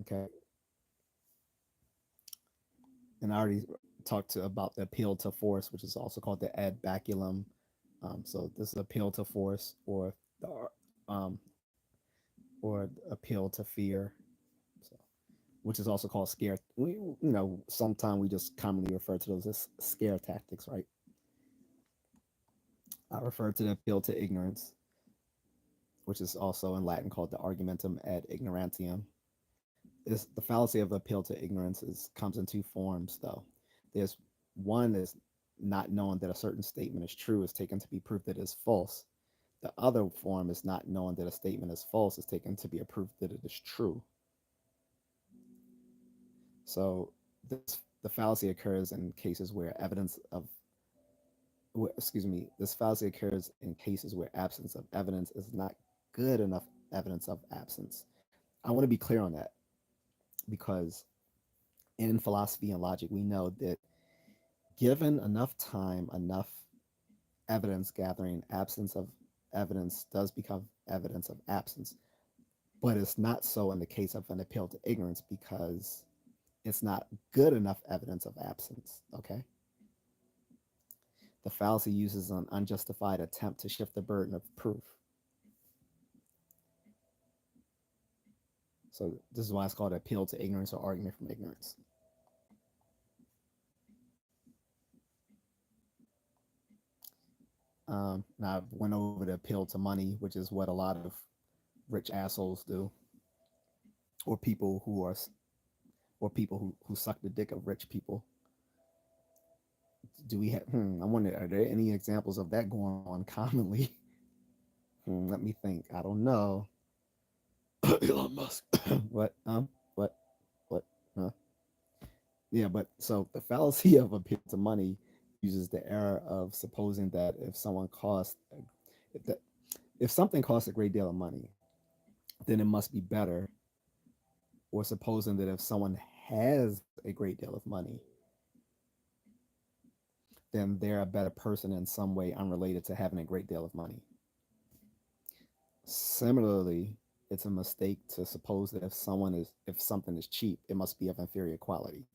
Okay, and I already talked about the appeal to force, which is also called the ad baculum. So this is appeal to force the um, or appeal to fear, so, which is also called scare. Sometimes we just commonly refer to those as scare tactics, right? I refer to the appeal to ignorance, which is also in Latin called the argumentum ad ignorantium. Is the fallacy of appeal to ignorance comes in two forms, though. There's one is not knowing that a certain statement is true is taken to be proof that it is false. The other form is not knowing that a statement is false is taken to be a proof that it is true. So the fallacy occurs in cases where this fallacy occurs in cases where absence of evidence is not good enough evidence of absence. I want to be clear on that because in philosophy and logic, we know that given enough time, enough evidence gathering, absence of evidence does become evidence of absence. But it's not so in the case of an appeal to ignorance because it's not good enough evidence of absence. Okay. The fallacy uses an unjustified attempt to shift the burden of proof. So this is why it's called appeal to ignorance or argument from ignorance. Now I went over the appeal to money, which is what a lot of rich assholes do, or people who are, or people who suck the dick of rich people. Do we have? I wonder, are there any examples of that going on commonly? Let me think. I don't know. Elon Musk. What? What? What? Huh? Yeah, but so the fallacy of appeal to money uses the error of supposing that if, that, if something costs a great deal of money, then it must be better, or supposing that if someone has a great deal of money, then they're a better person in some way unrelated to having a great deal of money. Similarly, it's a mistake to suppose that if something is cheap, it must be of inferior quality,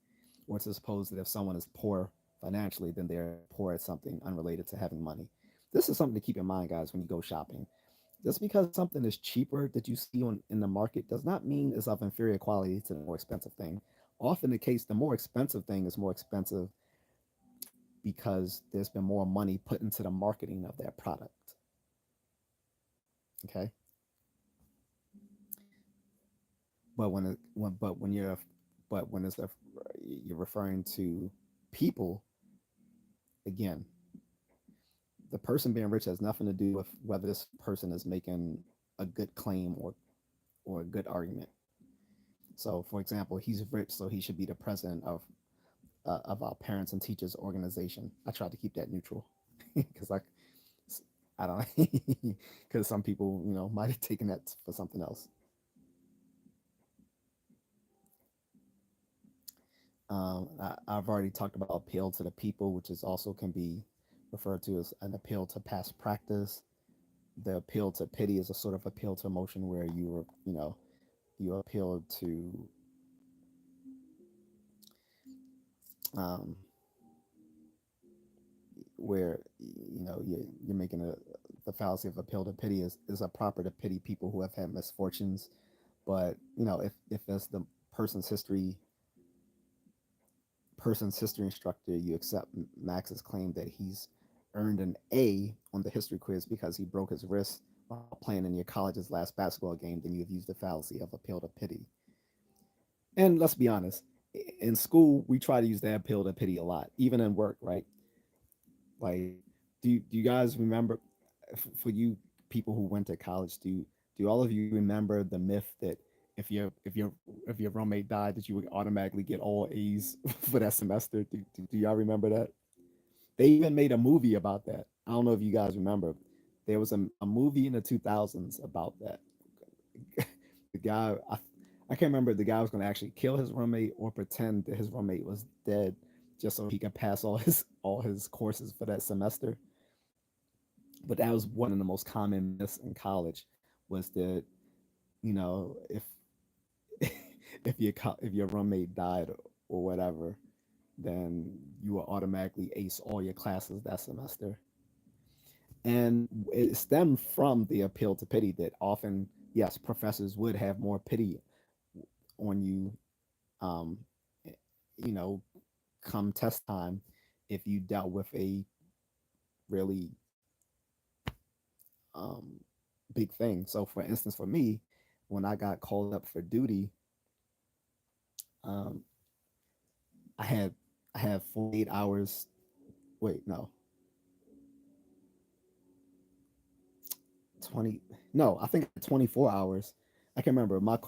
or to suppose that if someone is poor financially, then they're poor at something unrelated to having money. This is something to keep in mind, guys, when you go shopping. Just because something is cheaper that you see on in the market does not mean it's of inferior quality to the more expensive thing. Often the case, the more expensive thing is more expensive because there's been more money put into the marketing of that product. Okay, but when it's you're referring to people again, the person being rich has nothing to do with whether this person is making a good claim or a good argument. So, for example, he's rich, so he should be the president of our parents and teachers organization. I tried to keep that neutral because I don't because some people might have taken that for something else. I've already talked about appeal to the people, which is also can be referred to as an appeal to past practice. The appeal to pity is a sort of appeal to emotion where you appeal to um, where you're making the fallacy of appeal to pity is a proper to pity people who have had misfortunes, but if as the person's history person's history instructor, you accept Max's claim that he's earned an A on the history quiz because he broke his wrist while playing in your college's last basketball game, then you've used the fallacy of appeal to pity. And let's be honest, in school we try to use that appeal to pity a lot, even in work, right? Like, do you guys remember, for you people who went to college, do all of you remember the myth that if your roommate died, that you would automatically get all A's for that semester? Do y'all remember that? They even made a movie about that. I don't know if you guys remember. There was a movie in the 2000s about that. The guy, I can't remember if the guy was going to actually kill his roommate or pretend that his roommate was dead just so he could pass all his courses for that semester. But that was one of the most common myths in college, was that if if your roommate died or whatever, then you will automatically ace all your classes that semester. And it stemmed from the appeal to pity that often, yes, professors would have more pity on you, um, you know, come test time if you dealt with a really um, big thing. So, for instance, for me, when I got called up for duty, um, I had I had 48 hours. Wait, no, 20. No, I think 24 hours. I can't remember. My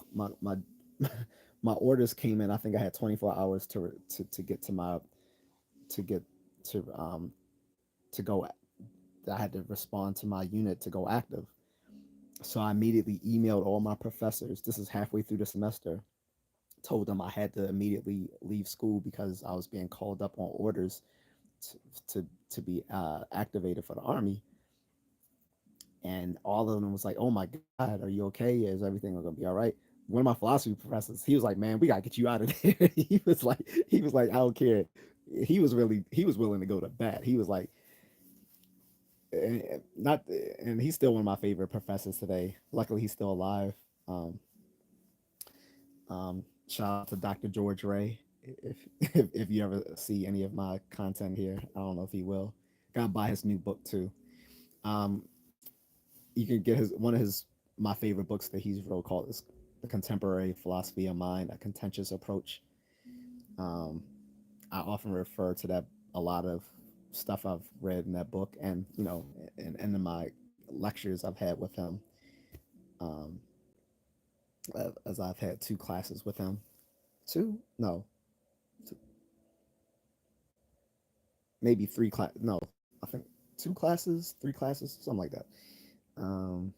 my orders came in. I think I had 24 hours to get to get to to go. I had to respond to my unit to go active. So I immediately emailed all my professors. This is halfway through the semester, told them I had to immediately leave school because I was being called up on orders to to be activated for the army. And all of them was like, "Oh my God, are you okay? Is everything gonna be all right?" One of my philosophy professors, he was like, "Man, we gotta get you out of there." He was like, "I don't care." He was willing to go to bat. He was like, not, and he's still one of my favorite professors today. Luckily, he's still alive. Um, Shout out to Dr. George Ray. If, if you ever see any of my content here, I don't know if he will. Gotta buy his new book too. Um, you can get his one of his my favorite books that he's wrote called is The Contemporary Philosophy of Mind, a contentious approach. Um, I often refer to that a lot of stuff I've read in that book, and and in my lectures I've had with him, um, as I've had two classes with him. Two? No, two, maybe three class. No, I think two classes, three classes, something like that. Um,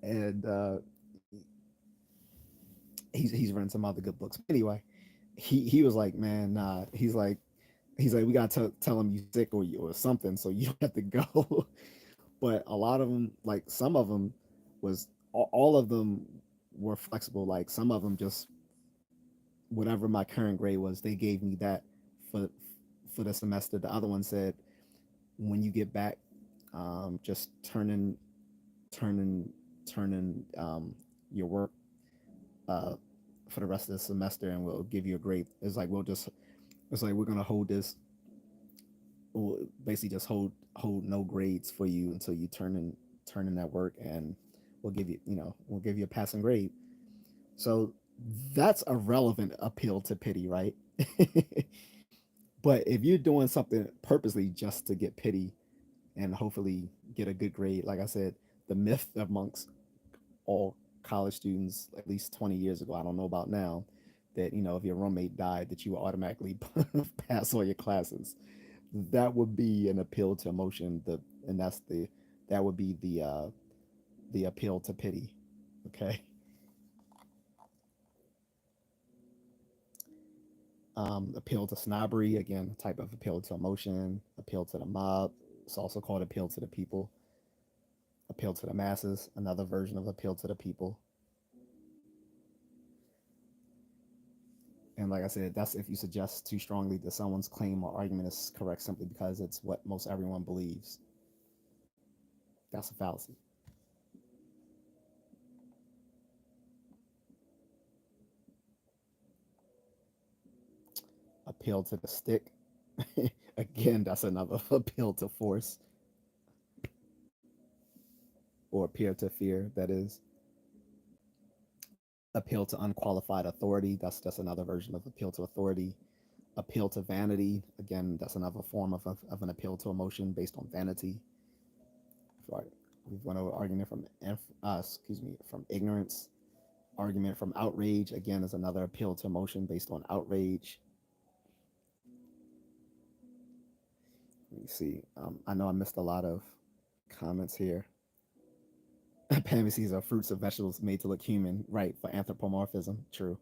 and he's written some other good books. But anyway, he was like, man, nah. He's like, we gotta tell him you sick or something, so you don't have to go. But a lot of them, like some of them, was all of them were flexible. Like some of them just whatever my current grade was, they gave me that for for the semester. The other one said, when you get back, just turn in your work uh, for the rest of the semester, and we'll give you a grade. It's like we're gonna hold this, we'll basically just hold no grades for you until you turn in that work, and we'll give you a passing grade. So that's a relevant appeal to pity, right? But if you're doing something purposely just to get pity and hopefully get a good grade, like I said, the myth amongst all college students at least 20 years ago, I don't know about now, that if your roommate died that you would automatically pass all your classes. That would be an appeal to emotion, and that would be the appeal to pity. Okay. Appeal to snobbery, again, type of appeal to emotion. Appeal to the mob, it's also called appeal to the people. Appeal to the masses, another version of appeal to the people. And like I said, that's if you suggest too strongly that someone's claim or argument is correct simply because it's what most everyone believes. That's a fallacy. Appeal to the stick. Again, that's another appeal to force or appeal to fear. That is appeal to unqualified authority. That's another version of appeal to authority. Appeal to vanity. Again, that's another form of an appeal to emotion based on vanity. Right. We've went over argument from ignorance. Argument from outrage. Again, is another appeal to emotion based on outrage. Let me see. I know I missed a lot of comments here. Pansies are fruits of vegetables made to look human. Right, for anthropomorphism. True.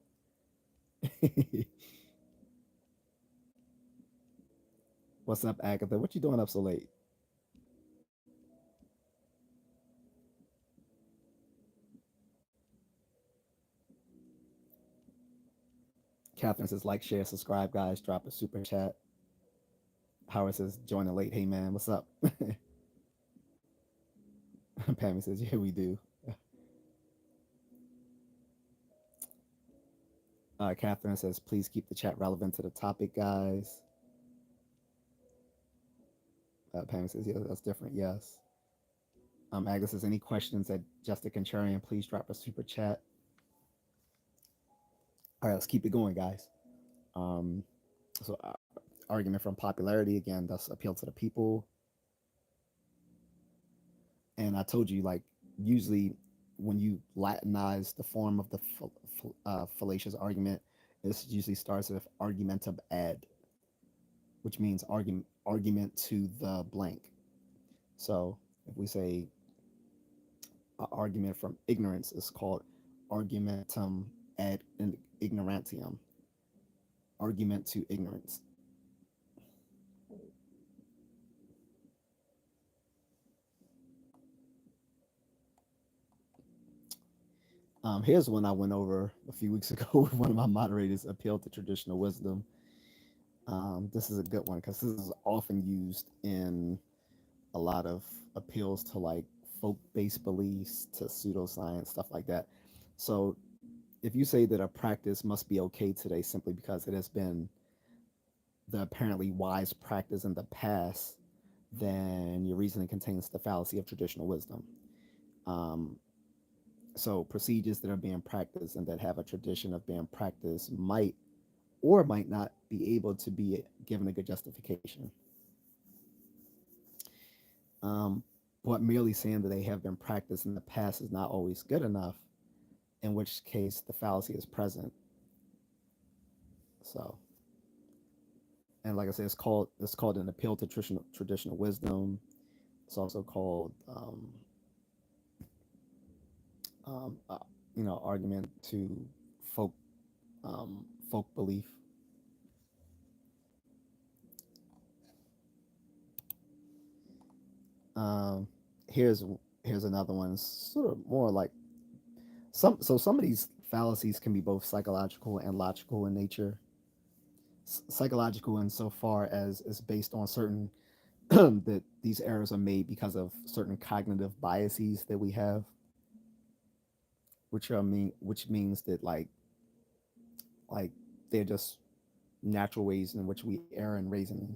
What's up, Agatha? What you doing up so late? Catherine says, like, share, subscribe, guys. Drop a super chat. Howard says, joining late. Hey, man, what's up? Pammy says, yeah, we do. Catherine says, please keep the chat relevant to the topic, guys. Pammy says, yeah, that's different. Yes. Agnes says, any questions at Just A Contrarian, please drop a super chat. All right, let's keep it going, guys. Um, so, argument from popularity, again, that's appeal to the people. And I told you, like, usually when you Latinize the form of the fallacious argument, this usually starts with argumentum ad, which means argument to the blank. So if we say argument from ignorance is called argumentum ad ignorantium, argument to ignorance. Here's one I went over a few weeks ago with one of my moderators, appeal to traditional wisdom. This is a good one because this is often used in a lot of appeals to like folk-based beliefs, to pseudoscience, stuff like that. So if you say that a practice must be okay today simply because it has been the apparently wise practice in the past, then your reasoning contains the fallacy of traditional wisdom. Um, so procedures that are being practiced and that have a tradition of being practiced might or might not be able to be given a good justification. Um, but merely saying that they have been practiced in the past is not always good enough, in which case the fallacy is present. So, and like I said, it's called an appeal to traditional wisdom. It's also called um, uh, argument to folk folk belief. Um, here's here's another one. It's sort of more like some of these fallacies can be both psychological and logical in nature. Psychological insofar as it's based on certain that these errors are made because of certain cognitive biases that we have, which means that like they're just natural ways in which we err in reasoning.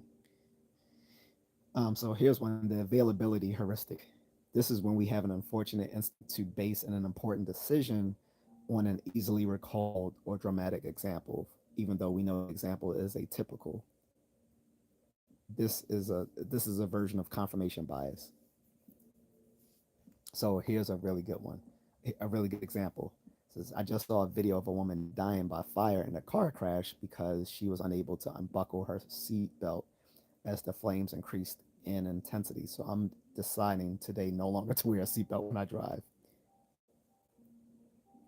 So here's one: the availability heuristic. This is when we have an unfortunate instinct to base an important decision on an easily recalled or dramatic example, even though we know the example is atypical. This is a version of confirmation bias. So here's a really good one, a really good example. It says, I just saw a video of a woman dying by fire in a car crash because she was unable to unbuckle her seat belt as the flames increased in intensity. So I'm deciding today no longer to wear a seatbelt when I drive.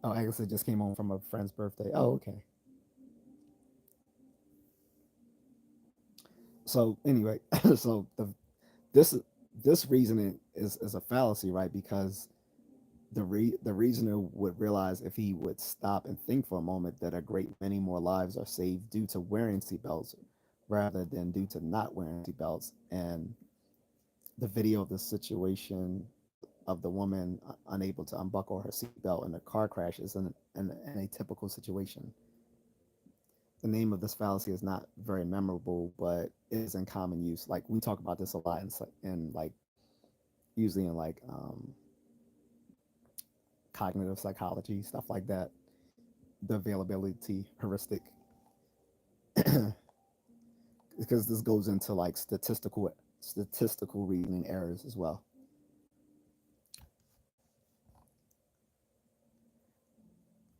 Oh, I guess it just came home from a friend's birthday. Oh, okay. So anyway, so this this reasoning is a fallacy, right? Because the reasoner would realize if he would stop and think for a moment that a great many more lives are saved due to wearing seatbelts rather than due to not wearing seatbelts. And the video of the situation of the woman unable to unbuckle her seatbelt in a car crash is in a typical situation. The name of this fallacy is not very memorable, but it is in common use. Like we talk about this a lot in like usually in like cognitive psychology stuff like that. The availability heuristic, because this goes into like statistical reasoning errors as well.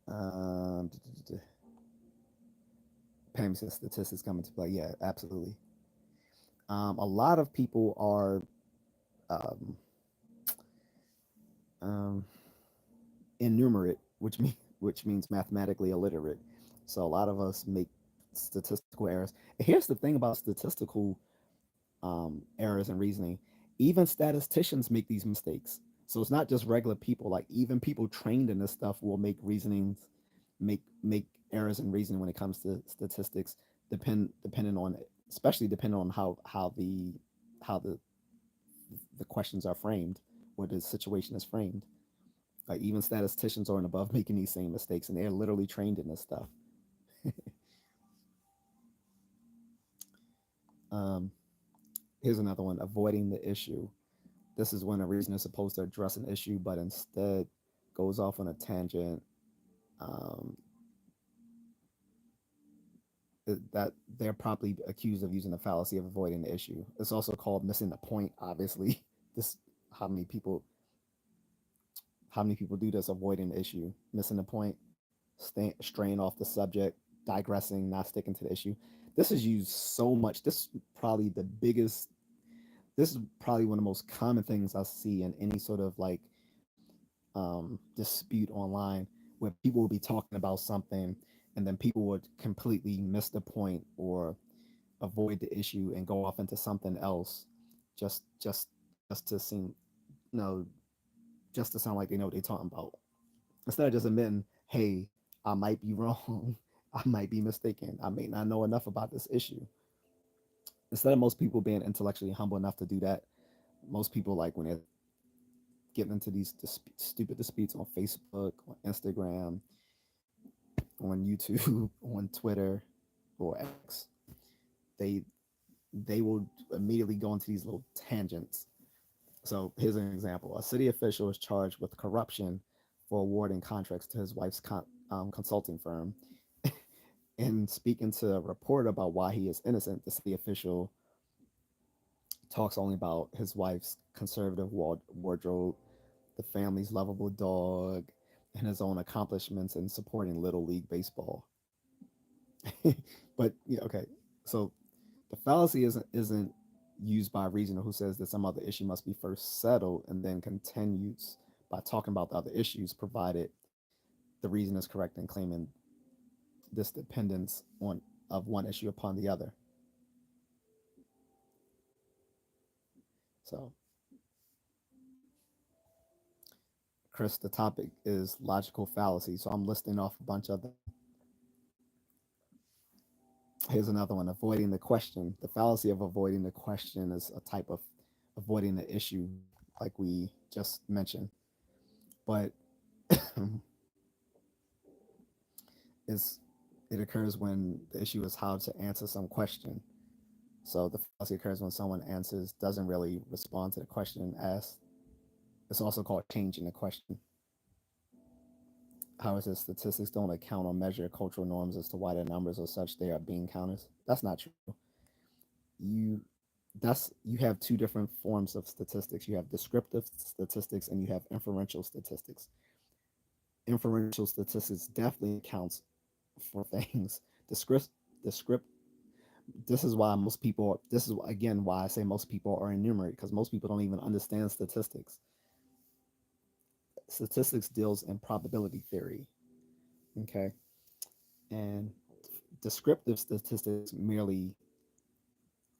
Um, Pam says statistics come into play. Yeah, absolutely. A lot of people are um, um, innumerate, which means mathematically illiterate. So a lot of us make statistical errors. And here's the thing about statistical errors in reasoning. Even statisticians make these mistakes. So it's not just regular people. Like even people trained in this stuff will make reasonings, make errors in reasoning when it comes to statistics. Depending on, especially depending on how the questions are framed or the situation is framed. Like even statisticians aren't above making these same mistakes, and they're literally trained in this stuff. Um, Here's another one: avoiding the issue. This is when a reason is supposed to address an issue, but instead goes off on a tangent. Um, that they're probably accused of using the fallacy of avoiding the issue. It's also called missing the point. Obviously, this how many people how many people do this, avoiding the issue, missing the point, straying off the subject, digressing, not sticking to the issue. This is used so much. This is probably one of the most common things I see in any sort of like dispute online, where people would be talking about something and then people would completely miss the point or avoid the issue and go off into something else just to seem no just to sound like they know what they're talking about. Instead of just admitting, hey, I might be wrong, I might be mistaken, I may not know enough about this issue. Instead of most people being intellectually humble enough to do that, most people like when they're getting into these stupid disputes on Facebook, on Instagram, on YouTube, on Twitter, or X, they they will immediately go into these little tangents. So here's an example: a city official is charged with corruption for awarding contracts to his wife's consulting firm. In speaking to a reporter about why he is innocent, the city official talks only about his wife's conservative wardrobe, the family's lovable dog, and his own accomplishments in supporting Little League Baseball. But yeah, okay. So the fallacy isn't used by a reasoner who says that some other issue must be first settled and then continues by talking about the other issues, provided the reason is correct in claiming this dependence on of one issue upon the other. So, Chris, the topic is logical fallacy. So I'm listing off a bunch of them. Here's another one: avoiding the question. The fallacy of avoiding the question is a type of avoiding the issue, like we just mentioned. But is it occurs when the issue is how to answer some question. So the fallacy occurs when someone answers doesn't really respond to the question asked. It's also called changing the question. How is it statistics don't account or measure cultural norms as to why the numbers are such they are bean counters? That's not true. You you have two different forms of statistics. You have descriptive statistics and you have inferential statistics. Inferential statistics definitely accounts for things. Descript descript this is why most people this is again why I say most people are enumerate because most people don't even understand statistics. Statistics deals in probability theory. Okay. And descriptive statistics merely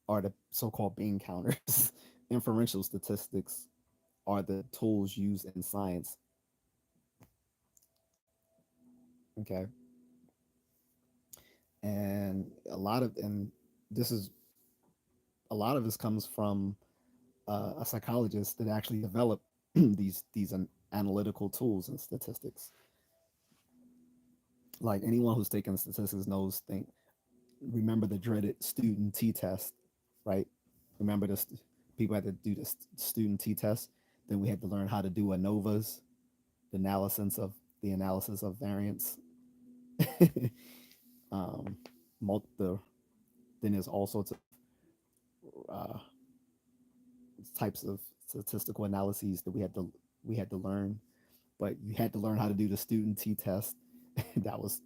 are the so-called bean counters. Inferential statistics are the tools used in science. Okay. And this is a lot of this comes from a psychologist that actually developed these analytical tools in statistics. Like anyone who's taken statistics knows, think remember the dreaded student t-test, right? Remember this, people had to do this student t-test, then we had to learn how to do ANOVAs, the analysis of variance. um, the, then there's all sorts of uh, types of statistical analyses that we had to learn, but you had to learn how to do the student t-test. That was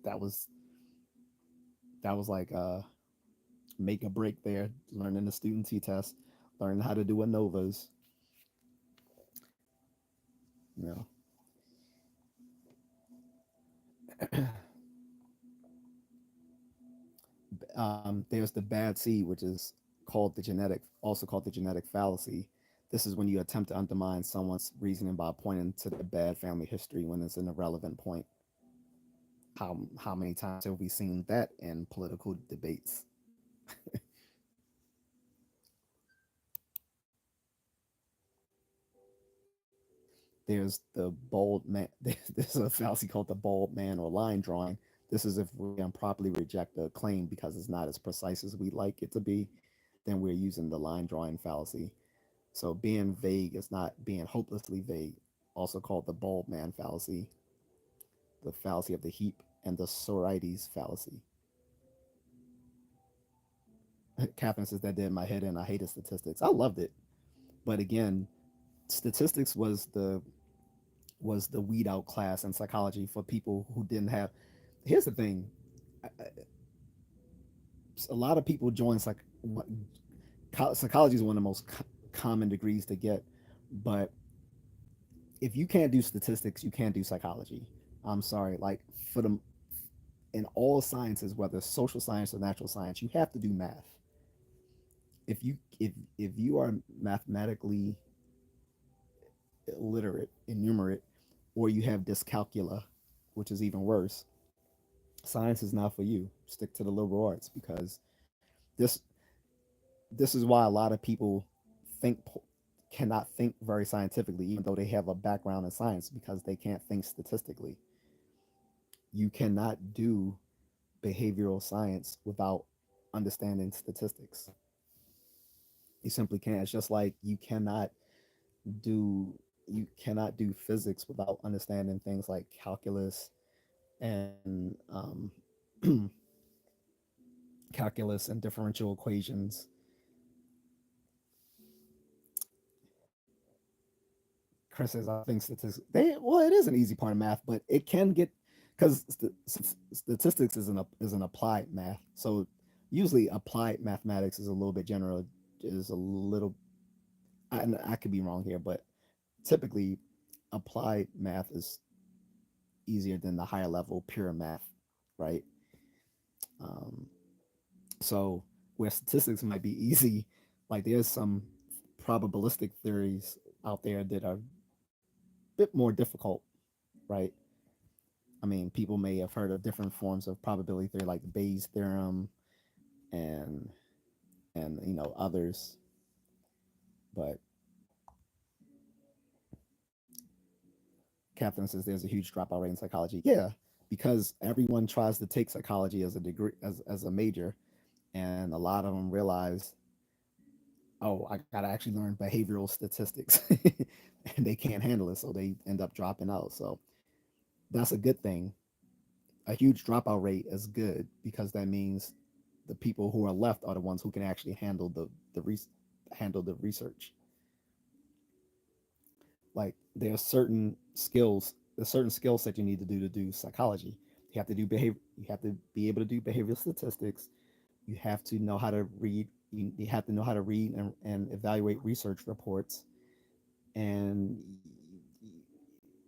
like make a break there, learning the student t-test, learning how to do ANOVAs. You know, there's the bad seed, which is also called the genetic fallacy. This is when you attempt to undermine someone's reasoning by pointing to the bad family history when it's an irrelevant point. How many times have we seen that in political debates? There's the bald man. There's a fallacy called the bald man or line drawing. This is if we improperly reject a claim because it's not as precise as we'd like it to be, then we're using the line drawing fallacy. So being vague is not being hopelessly vague, also called the bald man fallacy, the fallacy of the heap, and the Sorites fallacy. Catherine says that did my head in. I hated statistics. I loved it, but again, statistics was the weed out class in psychology for people who didn't have. Here's the thing: a lot of people join psychology is one of the most common degrees to get, but if you can't do statistics, you can't do psychology. I'm sorry, like for the in all sciences, whether social science or natural science, you have to do math. If you are mathematically illiterate, enumerate, or you have dyscalculia, which is even worse, science is not for you. Stick to the liberal arts because this this is why a lot of people think cannot think very scientifically, even though they have a background in science, because they can't think statistically. You cannot do behavioral science without understanding statistics. You simply can't. It's just like do you cannot do physics without understanding things like calculus and calculus and differential equations. Chris says, I think statistics. Well, it is an easy part of math, but it can get because statistics is an applied math. So usually applied mathematics is a little bit general. Is a little. And I could be wrong here, but typically applied math is easier than the higher level pure math, right? Um, so where statistics might be easy, like there's some probabilistic theories out there that are a bit more difficult, right? I mean, people may have heard of different forms of probability theory, like the Bayes theorem and others. But Catherine says there's a huge dropout rate in psychology. Yeah, because everyone tries to take psychology as a degree as a major, and a lot of them realize, oh, I gotta actually learn behavioral statistics, and they can't handle it, so they end up dropping out. So that's a good thing. A huge dropout rate is good because that means the people who are left are the ones who can actually handle handle the research. Like there's certain skills that you need to do psychology. You have to be able to do behavioral statistics. You have to know how to read. You have to know how to read and evaluate research reports. And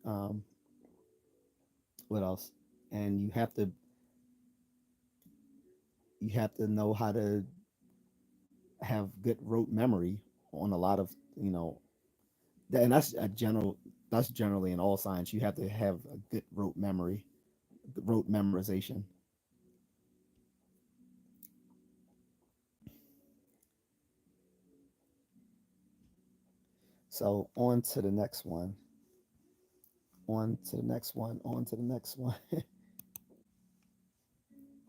um, what else? And you have to know how to have good rote memory on a lot of you know and that's generally in all science. You have to have a good rote memory, rote memorization. So on to the next one. On to the next one. On to the next one.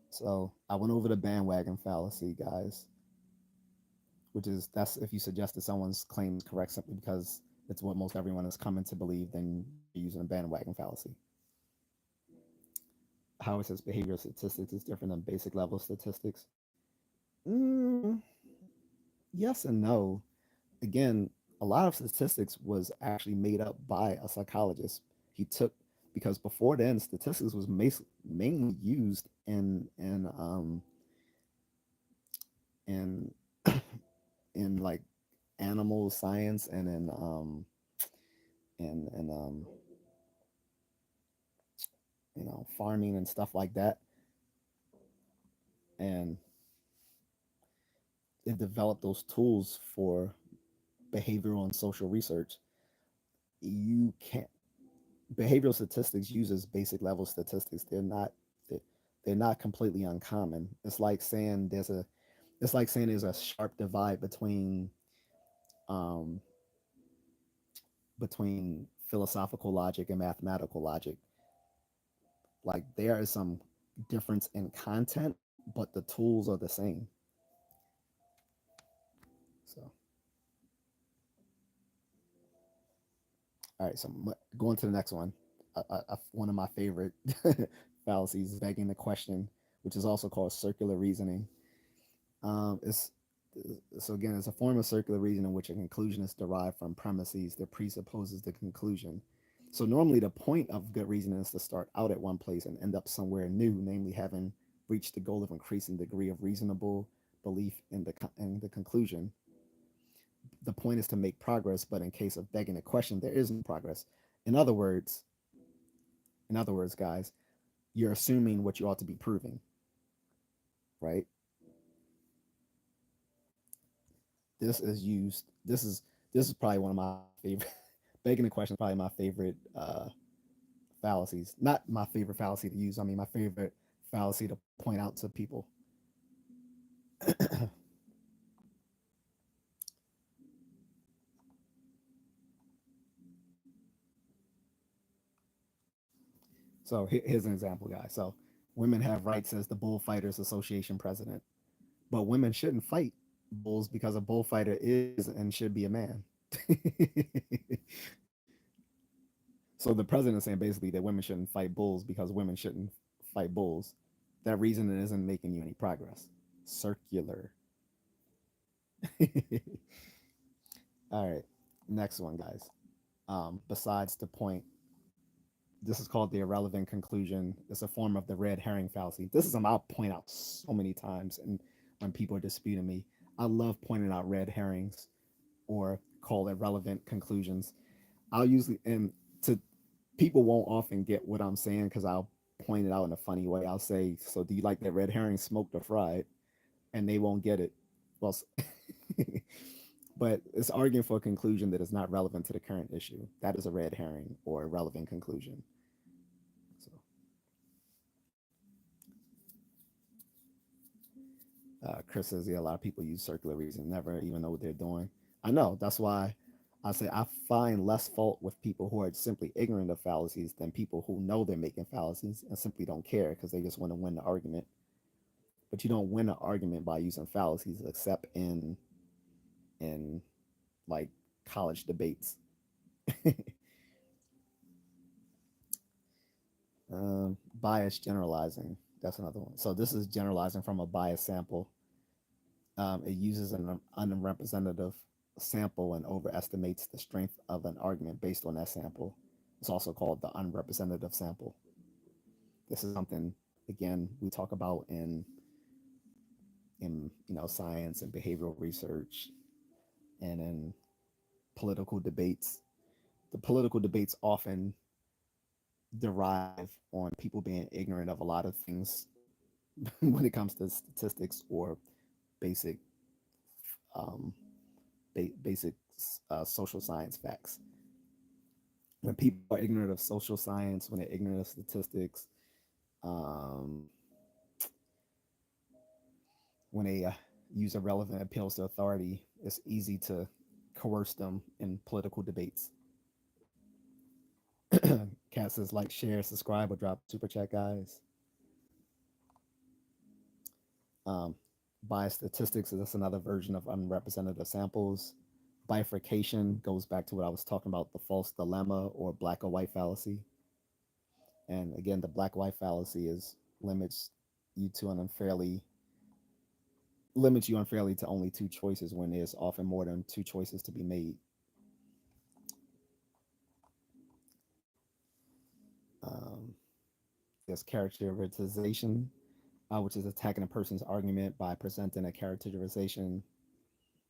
So I went over the bandwagon fallacy, guys, which is that's if you suggest that someone's claim is correct simply because it's what most everyone is coming to believe, then you're using a bandwagon fallacy. How it says behavioral statistics is different than basic level statistics. Mm, yes and no. Again, a lot of statistics was actually made up by a psychologist. He took because before then statistics was mainly used in in like animal science and in farming and stuff like that. And it developed those tools for behavioral and social research. You can't behavioral statistics uses basic level statistics. They're, they're not completely uncommon. It's like saying there's a sharp divide um, between philosophical logic and mathematical logic. Like there is some difference in content, but the tools are the same. So, all right. So going to the next one. One of my favorite fallacies is begging the question, which is also called circular reasoning. It's so again, it's a form of circular reasoning in which a conclusion is derived from premises that presupposes the conclusion. So normally the point of good reasoning is to start out at one place and end up somewhere new, namely having reached the goal of increasing the degree of reasonable belief in the conclusion. The point is to make progress, but in case of begging a question, there is no progress. In other words, In other words, guys, you're assuming what you ought to be proving, right? This is used. This is probably one of my favorite. Begging the question is probably my favorite fallacies. Not my favorite fallacy to use. I mean, my favorite fallacy to point out to people. So here's an example, guys. So women have rights as the Bullfighters Association president, but women shouldn't fight bulls because a bullfighter is and should be a man. So the president is saying basically that women shouldn't fight bulls because women shouldn't fight bulls. That reasoning isn't making you any progress. Circular. All right, next one, guys. Besides the point, this is called the irrelevant conclusion. It's a form of the red herring fallacy. This is something I'll point out so many times, and when people are disputing me, I love pointing out red herrings or call irrelevant conclusions. I'll usually and to people won't often get what I'm saying because I'll point it out in a funny way. I'll say, "So do you like that red herring smoked or fried?" And they won't get it. Well, but it's arguing for a conclusion that is not relevant to the current issue. That is a red herring or irrelevant conclusion. So, Chris says, yeah, a lot of people use circular reason, never even know what they're doing. I know. That's why I say I find less fault with people who are simply ignorant of fallacies than people who know they're making fallacies and simply don't care because they just want to win the argument. But you don't win an argument by using fallacies except in like college debates. Bias generalizing. That's another one. So this is generalizing from a bias sample. It uses an unrepresentative sample and overestimates the strength of an argument based on that sample. It's also called the unrepresentative sample. This is something again we talk about in science and behavioral research and in political debates. The political debates often derive on people being ignorant of a lot of things when it comes to statistics or basic um, basic social science facts. When people are ignorant of social science, when they're ignorant of statistics, um, when they use irrelevant appeals to authority, it's easy to coerce them in political debates. Cat says like, share, subscribe, or drop super chat, guys. Um, Bias statistics is just another version of unrepresentative samples. Bifurcation goes back to what I was talking about, the false dilemma or black or white fallacy. And again, the black white fallacy is limits you to an unfairly limits you unfairly to only two choices when there's often more than two choices to be made. Um, there's characterization, which is attacking a person's argument by presenting a characterization.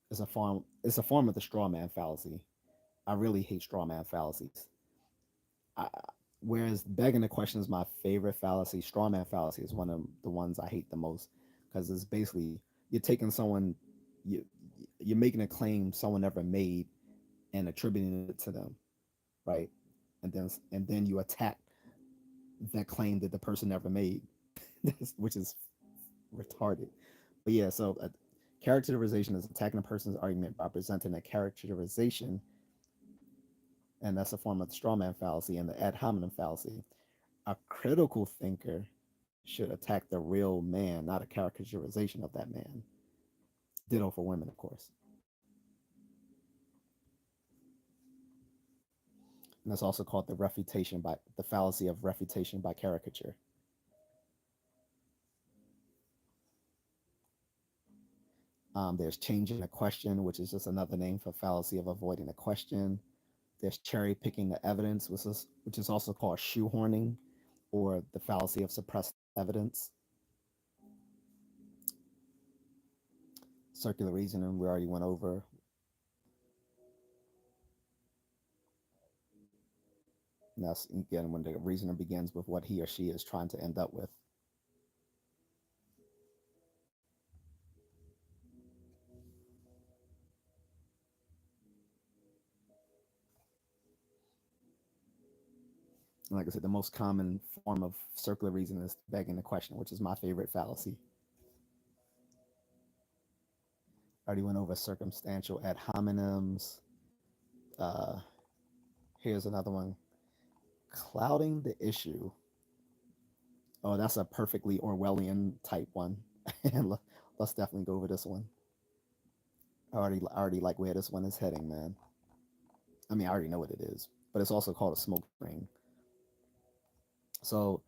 It's a form of the straw man fallacy. I really hate straw man fallacies. I, Whereas begging the question is my favorite fallacy, straw man fallacy is one of the ones I hate the most because it's basically you're taking someone you you're making a claim someone never made and attributing it to them, right? And then you attack that claim that the person never made, which is retarded. But yeah, so characterization is attacking a person's argument by presenting a characterization, and that's a form of the straw man fallacy and the ad hominem fallacy. A critical thinker should attack the real man, not a characterization of that man. Ditto for women, of course. And that's also called the fallacy of refutation by caricature. There's changing a question, which is just another name for fallacy of avoiding a question. There's cherry picking the evidence, which is also called shoehorning, or the fallacy of suppressed evidence. Circular reasoning, we already went over. And that's again when the reasoner begins with what he or she is trying to end up with. And like I said, the most common form of circular reasoning is begging the question, which is my favorite fallacy. I already went over circumstantial ad hominems. Uh, Here's another one: clouding the issue. Oh, that's a perfectly Orwellian type one. And let's definitely go over this one. I already like where this one is heading, man. I mean, I already know what it is, but it's also called a smoke screen. So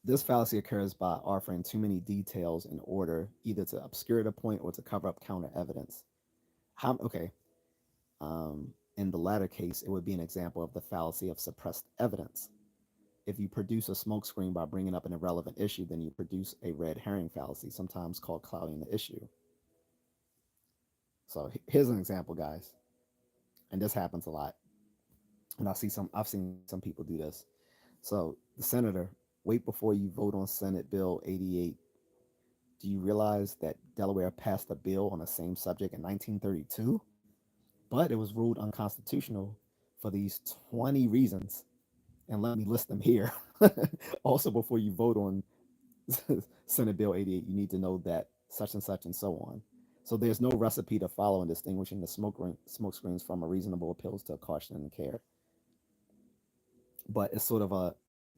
this fallacy occurs by offering too many details in order either to obscure the point or to cover up counter evidence. Okay, in the latter case, it would be an example of the fallacy of suppressed evidence. If you produce a smokescreen by bringing up an irrelevant issue, then you produce a red herring fallacy, sometimes called clouding the issue. So here's an example, guys, and this happens a lot. And I've seen some people do this. So the senator, wait before you vote on Senate Bill 88. Do you realize that Delaware passed a bill on the same subject in 1932, but it was ruled unconstitutional for these 20 reasons? And let me list them here. Also, before you vote on Senate Bill 88, you need to know that such and such and so on. So there's no recipe to follow in distinguishing the smoke screens from a reasonable appeals to caution and care. But it's sort of a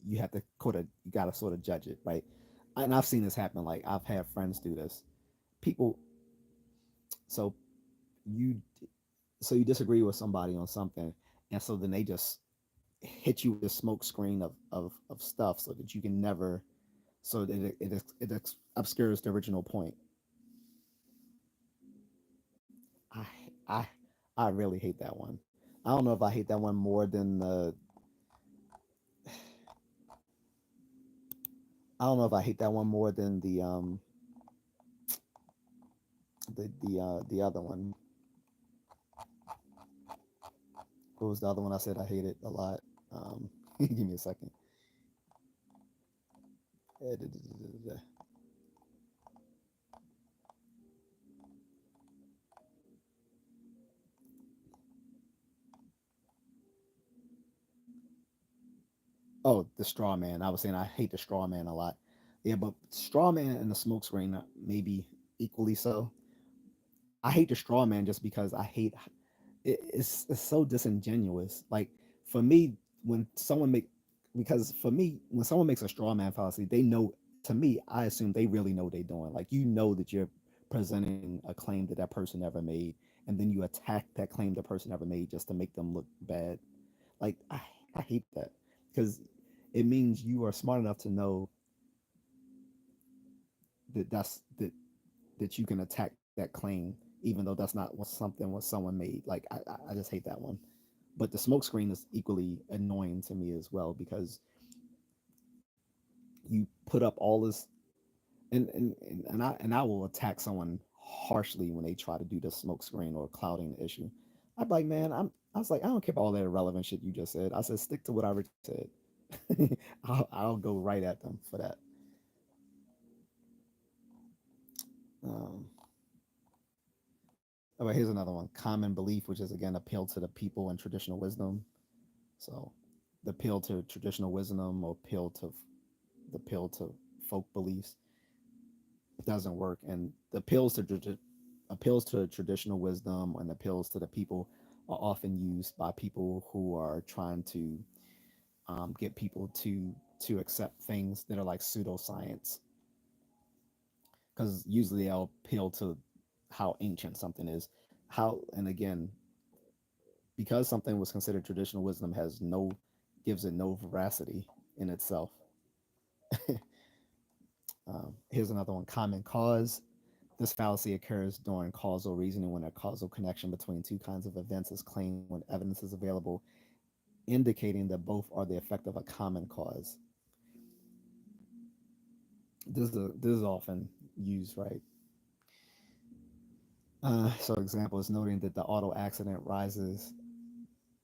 you have to you got to sort of judge it, right? And I've seen this happen. Like I've had friends do this. People, so you you disagree with somebody on something, and so then they just hit you with a smoke screen of stuff so that you can never so that it obscures the original point. I I I really hate that one. I don't know if I hate that one more than the. I don't know if I hate that one more than the other one. What was the other one I said I hated a lot? Give me a second. Oh, the straw man. I was saying I hate the straw man a lot. Yeah, but straw man and the smoke screen maybe equally so. I hate the straw man just because I hate it's so disingenuous. Like for me, when someone make because for me, when someone makes a straw man fallacy, they know. To me, I assume they really know what they're doing. Like you know that you're presenting a claim that that person never made, and then you attack that claim the person never made just to make them look bad. Like I hate that because it means you are smart enough to know that you can attack that claim even though that's not what something what someone made. Like I just hate that one. But the smoke screen is equally annoying to me as well because you put up all this and I will attack someone harshly when they try to do the smoke screen or clouding the issue. I'd be like, man, I was like, I don't care about all that irrelevant shit you just said. I said, stick to what I already said. I'll go right at them for that. Um, oh, here's another one: common belief, which is again appeal to the people and traditional wisdom. So, the appeal to traditional wisdom or appeal to folk beliefs doesn't work, and the appeals to traditional wisdom and appeals to the people are often used by people who are trying to get people to accept things that are like pseudoscience, because usually they'll appeal to how ancient something is, how and again because something was considered traditional wisdom has no gives it no veracity in itself. Here's another one: common cause. This fallacy occurs during causal reasoning when a causal connection between two kinds of events is claimed when evidence is available, indicating that both are the effect of a common cause. This is often used, right? So, example is noting that the auto accident rises.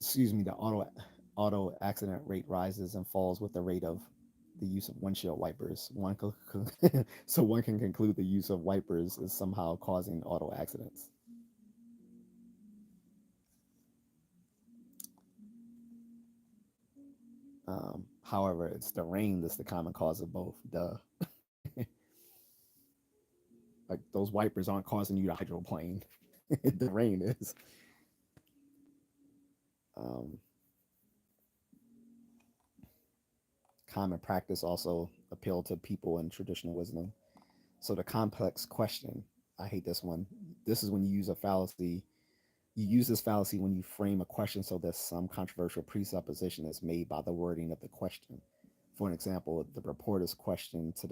Excuse me, the auto. auto accident rate rises and falls with the rate of the use of windshield wipers. So one can conclude the use of wipers is somehow causing auto accidents. However, it's the rain that's the common cause of both. Duh. Like those wipers aren't causing you to hydroplane. The rain is. Um, Common practice also appeal to people in traditional wisdom. So the complex question, I hate this one. This is when you use a fallacy. You use this fallacy when you frame a question so that some controversial presupposition is made by the wording of the question. For an example, the reporter's question to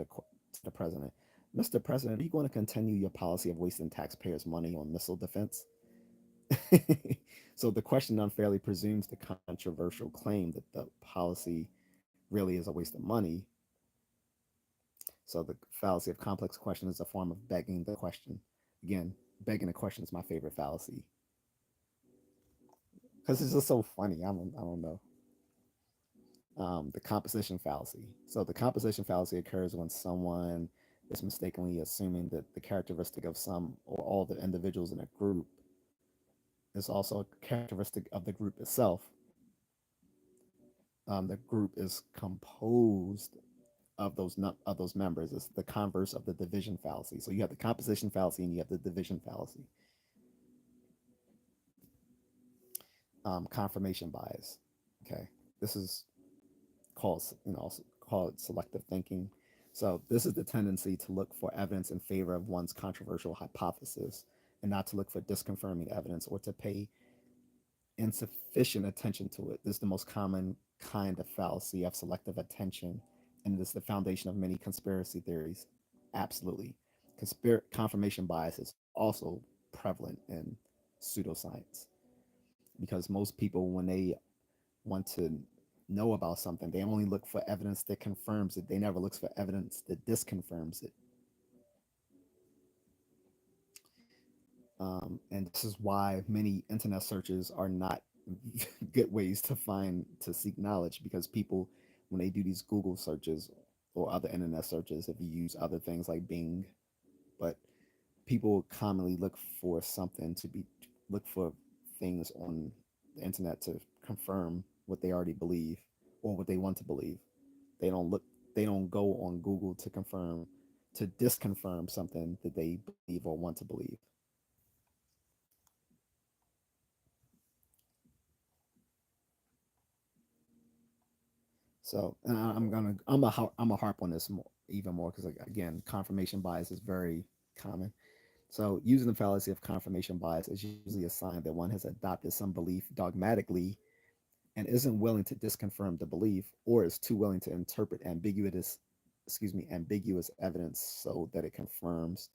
the president: Mr. President, are you going to continue your policy of wasting taxpayers' money on missile defense? So the question unfairly presumes the controversial claim that the policy really is a waste of money. So the fallacy of complex question is a form of begging the question. Again, begging the question is my favorite fallacy because it's just so funny. I don't know. The composition fallacy. So the composition fallacy occurs when someone is mistakenly assuming that the characteristic of some or all the individuals in a group is also a characteristic of the group itself. The group is composed of those members. It's the converse of the division fallacy. So you have the composition fallacy and you have the division fallacy. Confirmation bias. Okay, this is called called selective thinking. So this is the tendency to look for evidence in favor of one's controversial hypothesis and not to look for disconfirming evidence or to pay insufficient attention to it. This is the most common kind of fallacy of selective attention, and it is the foundation of many conspiracy theories. Absolutely. Confirmation bias is also prevalent in pseudoscience because most people, when they want to know about something, they only look for evidence that confirms it. They never look for evidence that disconfirms it. And this is why many internet searches are not good ways to seek knowledge because people, when they do these Google searches or other internet searches, if you use other things like Bing, but people commonly look for something to be look for things on the internet to confirm what they already believe or what they want to believe. They don't look they don't go on Google to confirm to disconfirm something that they believe or want to believe. So and I'm a harp on this more, even more because like, again, confirmation bias is very common. So using the fallacy of confirmation bias is usually a sign that one has adopted some belief dogmatically and isn't willing to disconfirm the belief or is too willing to interpret ambiguous evidence so that it confirms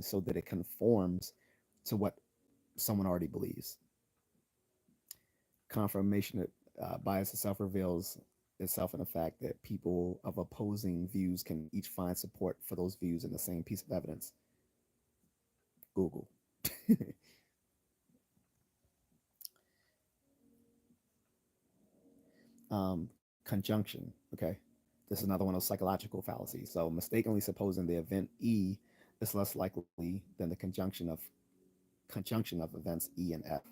so that it conforms to what someone already believes. Confirmation bias itself reveals itself in the fact that people of opposing views can each find support for those views in the same piece of evidence. Google. Conjunction. Okay. This is another one of those psychological fallacies. So, mistakenly supposing the event E is less likely than the conjunction of events E and F.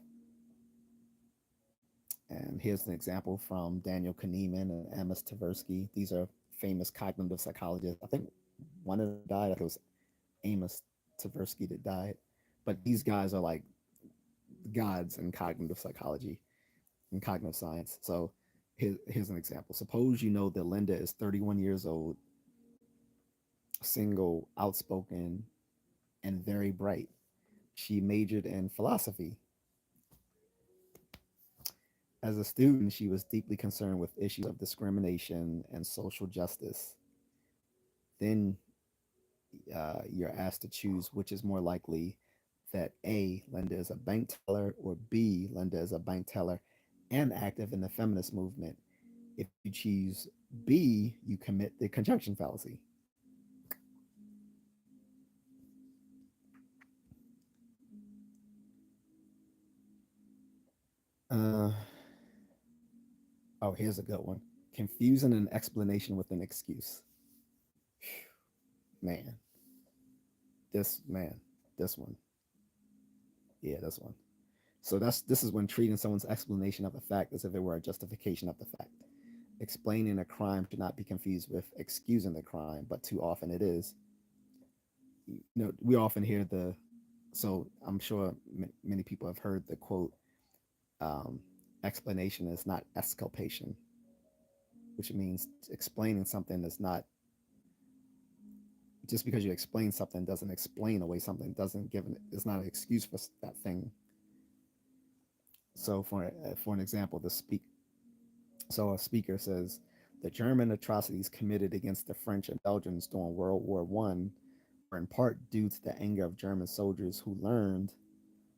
And here's an example from Daniel Kahneman and Amos Tversky. These are famous cognitive psychologists. I think one of them died. I think it was Amos Tversky that died. But these guys are like gods in cognitive psychology and cognitive science. So here's an example. Suppose you know that Linda is 31 years old, single, outspoken, and very bright. She majored in philosophy. As a student, she was deeply concerned with issues of discrimination and social justice. Then you're asked to choose which is more likely that A, Linda is a bank teller, or B, Linda is a bank teller and active in the feminist movement. If you choose B, you commit the conjunction fallacy. Uh, Oh, here's a good one. Confusing an explanation with an excuse. Man, man, this one. Yeah, this one. So this is when treating someone's explanation of a fact as if it were a justification of the fact. Explaining a crime should not be confused with excusing the crime, but too often it is. We often hear the, so I'm sure many people have heard the quote, um, explanation is not exculpation, which means explaining something is not, just because you explain something doesn't explain away something, doesn't give an, it's not an excuse for that thing. So for an example, so a speaker says the German atrocities committed against the French and Belgians during World War I were in part due to the anger of German soldiers who learned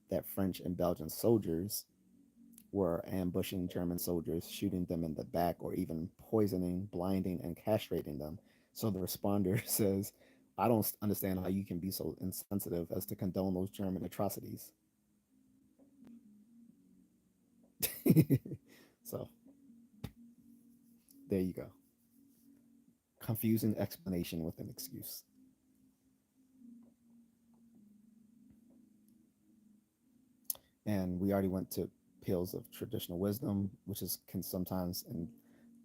that French and Belgian soldiers were ambushing German soldiers, shooting them in the back, or even poisoning, blinding, and castrating them. So the responder says, I don't understand how you can be so insensitive as to condone those German atrocities. So there you go. Confusing explanation with an excuse. And we already went to pills of traditional wisdom, which is can sometimes in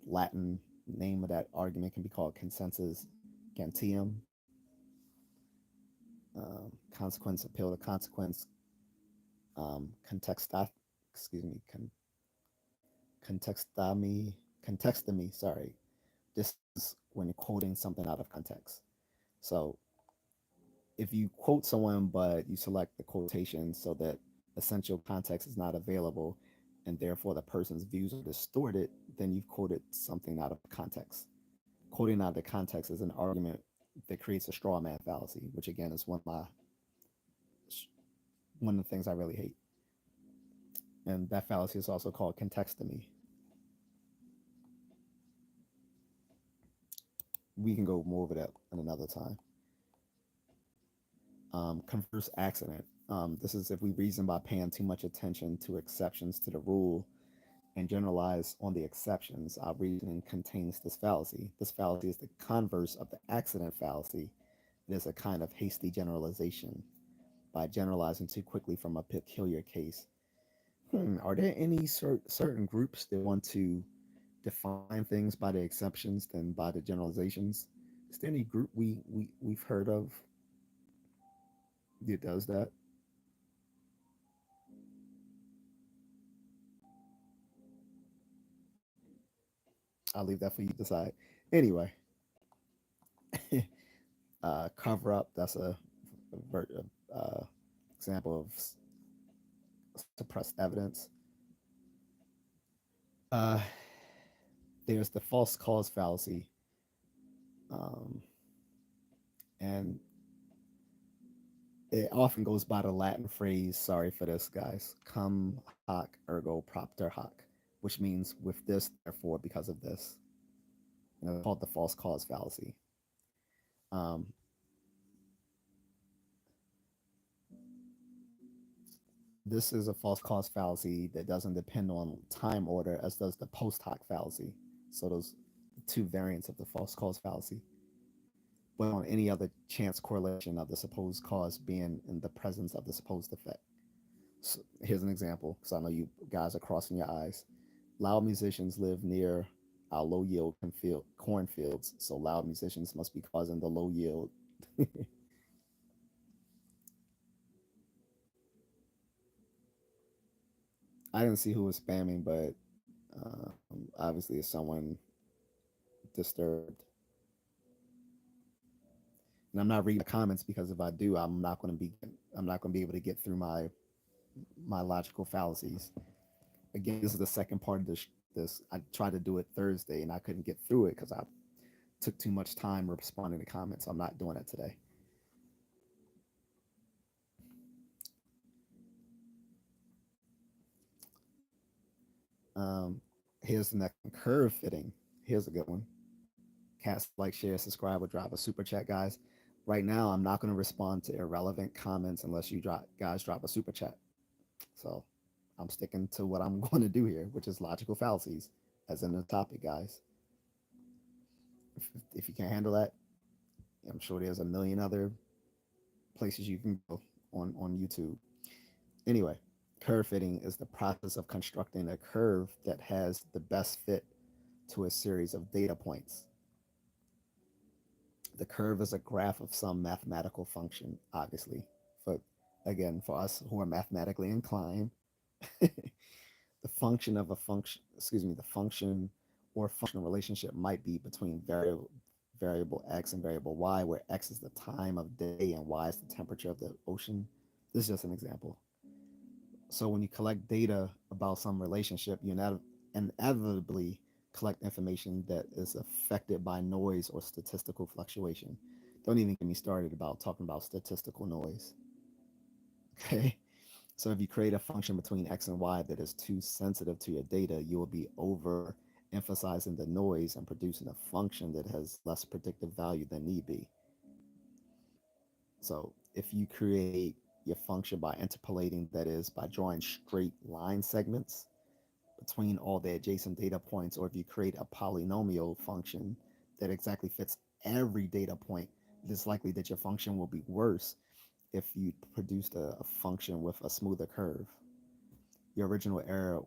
Latin name of that argument can be called consensus gentium. Consequence appeal to consequence. Contexta, excuse me, contextami, contextami. Sorry, this is when you're quoting something out of context. So if you quote someone but you select the quotation so that essential context is not available and therefore the person's views are distorted, then you've quoted something out of context. Quoting out of the context is an argument that creates a straw man fallacy, which again is one of the things I really hate. And that fallacy is also called contextomy. We can go more over that in another time. Converse accident. This is if we reason by paying too much attention to exceptions to the rule and generalize on the exceptions. Our reasoning contains this fallacy. This fallacy is the converse of the accident fallacy. It is a kind of hasty generalization. By generalizing too quickly from a peculiar case, are there any certain groups that want to define things by the exceptions than by the generalizations? Is there any group we've heard of that does that? I'll leave that for you to decide. Anyway, cover up. That's uh, example of suppressed evidence. Uh, there's the false cause fallacy, um, and it often goes by the Latin phrase. Sorry for this, guys. Cum hoc ergo propter hoc, which means with this, therefore, because of this. And it's called the false cause fallacy. Um, this is a false cause fallacy that doesn't depend on time order as does the post hoc fallacy. So those two variants of the false cause fallacy, but on any other chance correlation of the supposed cause being in the presence of the supposed effect. So here's an example, because I know you guys are crossing your eyes. Loud musicians live near our low yield cornfields, so loud musicians must be causing the low yield. I didn't see who was spamming, but obviously it's someone disturbed. And I'm not reading the comments because if I do, I'm not going to be able to get through my logical fallacies. Again, this is the second part of this. I tried to do it Thursday and I couldn't get through it because I took too much time responding to comments. I'm not doing it today. Um, here's the next one. Curve fitting. Here's a good one. Cast, like, share, subscribe, or drop a super chat, guys. Right now, I'm not going to respond to irrelevant comments unless you guys drop a super chat. So I'm sticking to what I'm going to do here, which is logical fallacies. as in the topic, guys. If you can't handle that, I'm sure there's a million other places you can go on YouTube. Anyway, curve fitting is the process of constructing a curve that has the best fit to a series of data points. The curve is a graph of some mathematical function, obviously. But again, for us who are mathematically inclined, the function of a function, excuse me, the function or functional relationship might be between variable x and variable y, where x is the time of day and y is the temperature of the ocean. This is just an example. So when you collect data about some relationship, you inevitably collect information that is affected by noise or statistical fluctuation. Don't even get me started about talking about statistical noise. Okay. So if you create a function between x and y that is too sensitive to your data, you will be over emphasizing the noise and producing a function that has less predictive value than need be. So if you create your function by interpolating, that is, by drawing straight line segments between all the adjacent data points, or if you create a polynomial function that exactly fits every data point, it is likely that your function will be worse if you produced a function with a smoother curve. The original error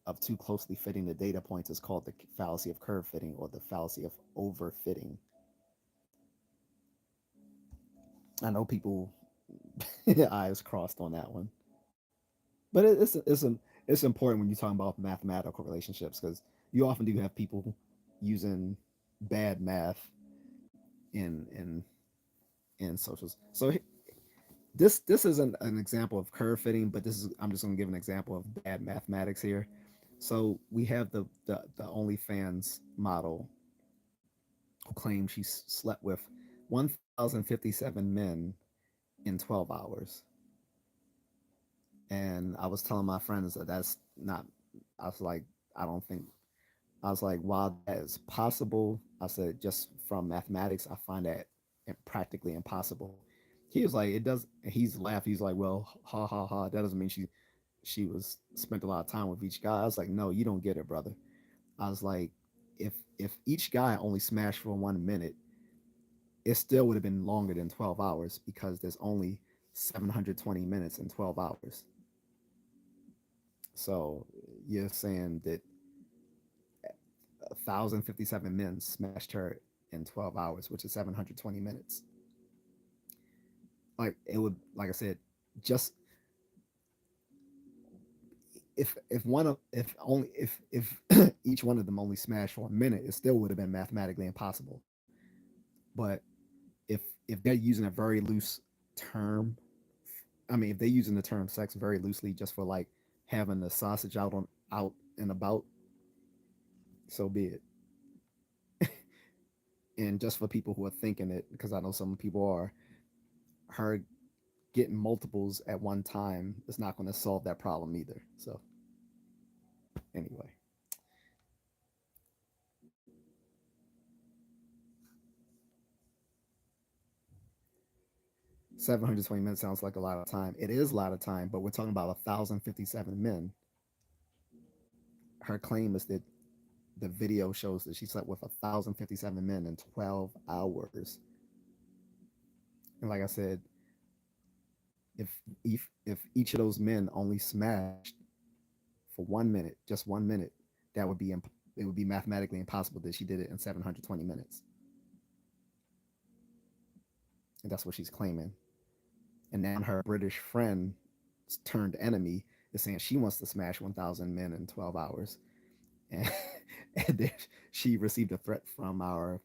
of too closely fitting the data points is called the fallacy of curve fitting or the fallacy of overfitting. I know people eyes crossed on that one, but it's important when you're talking about mathematical relationships because you often do have people using bad math in socials. So this isn't an example of curve fitting, but this is I'm just going to give an example of bad mathematics here. So we have the OnlyFans model who claims she slept with 1,057 men in 12 hours. And I was telling my friends that that's not, I was like, I don't think, I was like, while that is possible, I said, just from mathematics, I find that practically impossible. He was like, it does, he's laughed. He's like, well, ha ha ha. That doesn't mean she was spent a lot of time with each guy. I was like, no, you don't get it, brother. I was like, if each guy only smashed for 1 minute, it still would have been longer than 12 hours because there's only 720 minutes in 12 hours. So you're saying that 1,057 men smashed her in 12 hours, which is 720 minutes. Like it would, like I said, just if one of if only if each one of them only smashed for a minute, it still would have been mathematically impossible. But if if they're using a very loose term, I mean, if they're using the term sex very loosely just for like having the sausage out and about, so be it. And just for people who are thinking it, because I know some people are, her getting multiples at one time is not going to solve that problem either. So anyway, 720 minutes sounds like a lot of time. It is a lot of time, but we're talking about 1,057 men. Her claim is that the video shows that she slept with 1,057 men in 12 hours. And like I said, if each of those men only smashed for 1 minute, just 1 minute, that would be it would be mathematically impossible that she did it in 720 minutes. And that's what she's claiming. And now her British friend turned enemy is saying she wants to smash 1,000 men in 12 hours. And, and then she received a threat from our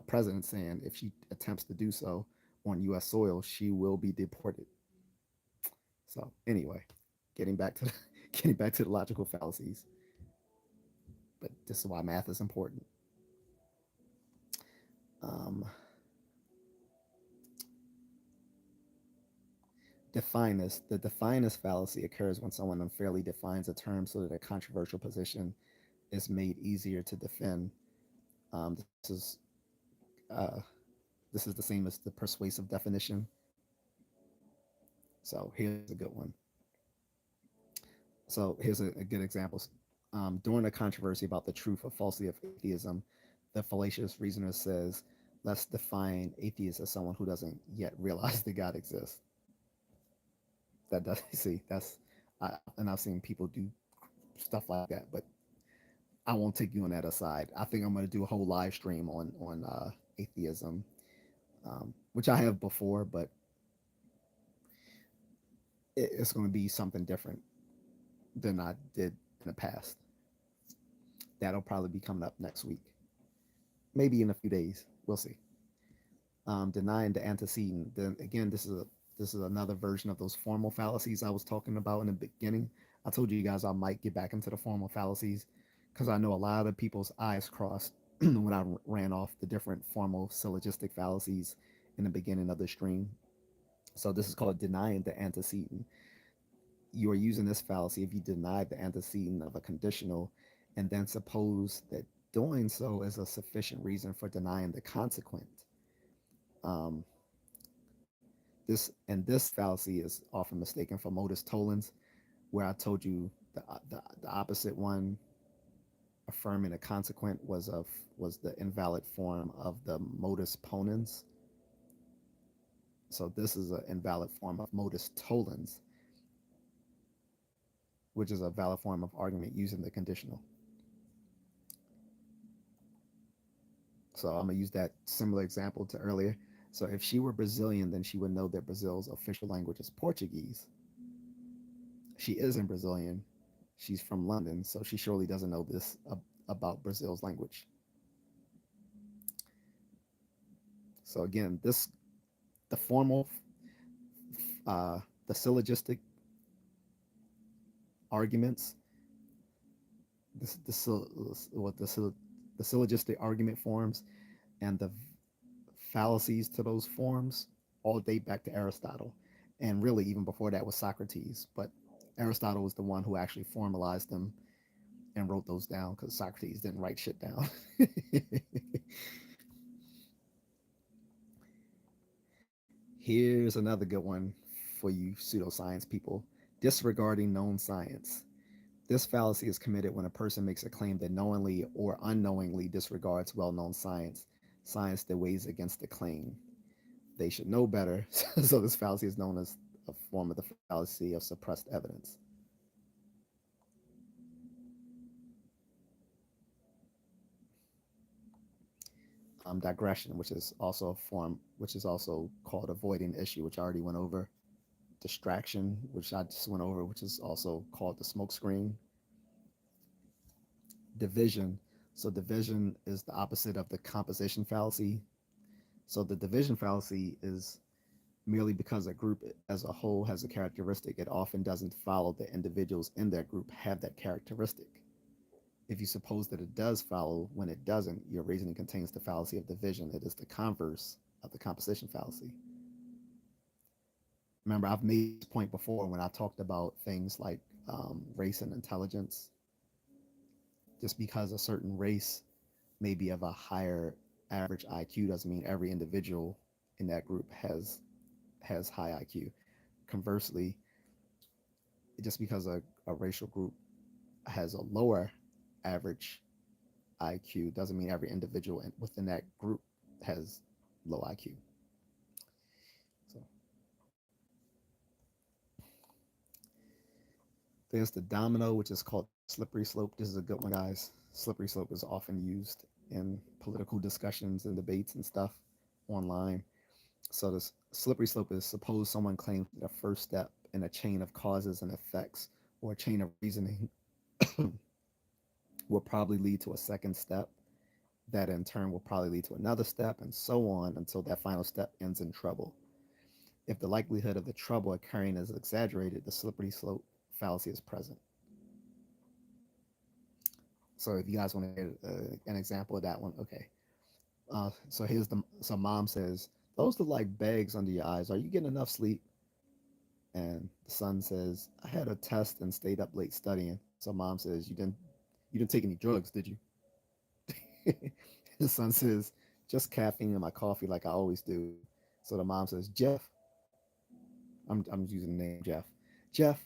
president saying if she attempts to do so on U.S. soil, she will be deported. So anyway, getting back to the, getting back to the logical fallacies, but this is why math is important. Um, Defineness. The defineness fallacy occurs when someone unfairly defines a term so that a controversial position is made easier to defend. Um, this is uh, this is the same as the persuasive definition. So here's a good one. So here's a good example. During a controversy about the truth or falsity of atheism, the fallacious reasoner says, let's define atheist as someone who doesn't yet realize that God exists. That does see and I've seen people do stuff like that, but I won't take you on that aside. I think I'm going to do a whole live stream on atheism, which I have before, but it's going to be something different than I did in the past. That'll probably be coming up next week, maybe in a few days. We'll see. Denying the antecedent. Then again, this is another version of those formal fallacies I was talking about in the beginning. I told you guys I might get back into the formal fallacies because I know a lot of people's eyes crossed when I ran off the different formal syllogistic fallacies in the beginning of the stream. So this is called denying the antecedent. You are using this fallacy if you deny the antecedent of a conditional and then suppose that doing so is a sufficient reason for denying the consequent. Um, this fallacy is often mistaken for modus tollens, where I told you the opposite one, affirming a consequent, was the invalid form of the modus ponens. So this is an invalid form of modus tollens, which is a valid form of argument using the conditional. So I'm gonna use that similar example to earlier. So if she were Brazilian, then she would know that Brazil's official language is Portuguese. She isn't Brazilian. She's from London, so she surely doesn't know this about Brazil's language. So again, this the formal, the syllogistic arguments, what the syllogistic argument forms, and the fallacies to those forms all date back to Aristotle, and really even before that was Socrates. But Aristotle was the one who actually formalized them and wrote those down because Socrates didn't write shit down. Here's another good one for you pseudoscience people: disregarding known science. This fallacy is committed when a person makes a claim that knowingly or unknowingly disregards well known science that weighs against the claim. They should know better. So, this fallacy is known as a form of the fallacy of suppressed evidence. Digression, which is also called avoiding issue, which I already went over. Distraction, which I just went over, which is also called the smoke screen. Division. So division is the opposite of the composition fallacy. So the division fallacy is merely because a group as a whole has a characteristic, it often doesn't follow that individuals in that group have that characteristic. If you suppose that it does follow when it doesn't, your reasoning contains the fallacy of division. It is the converse of the composition fallacy. Remember, I've made this point before when I talked about things like race and intelligence. Just because a certain race may be of a higher average IQ doesn't mean every individual in that group has high IQ. Conversely, just because a racial group has a lower average IQ doesn't mean every individual within that group has low IQ. So there's the domino, which is called the slippery slope. This is a good one, guys. Slippery slope is often used in political discussions and debates and stuff online. So this slippery slope is: suppose someone claims that a first step in a chain of causes and effects or a chain of reasoning will probably lead to a second step. That in turn will probably lead to another step, and so on until that final step ends in trouble. If the likelihood of the trouble occurring is exaggerated, the slippery slope fallacy is present. So if you guys want to get an example of that one, okay. So mom says, "Those look like bags under your eyes. Are you getting enough sleep?" And the son says, "I had a test and stayed up late studying." So mom says, "You didn't take any drugs, did you?" The son says, "Just caffeine in my coffee like I always do." So the mom says, "Jeff," I'm using the name Jeff. "Jeff,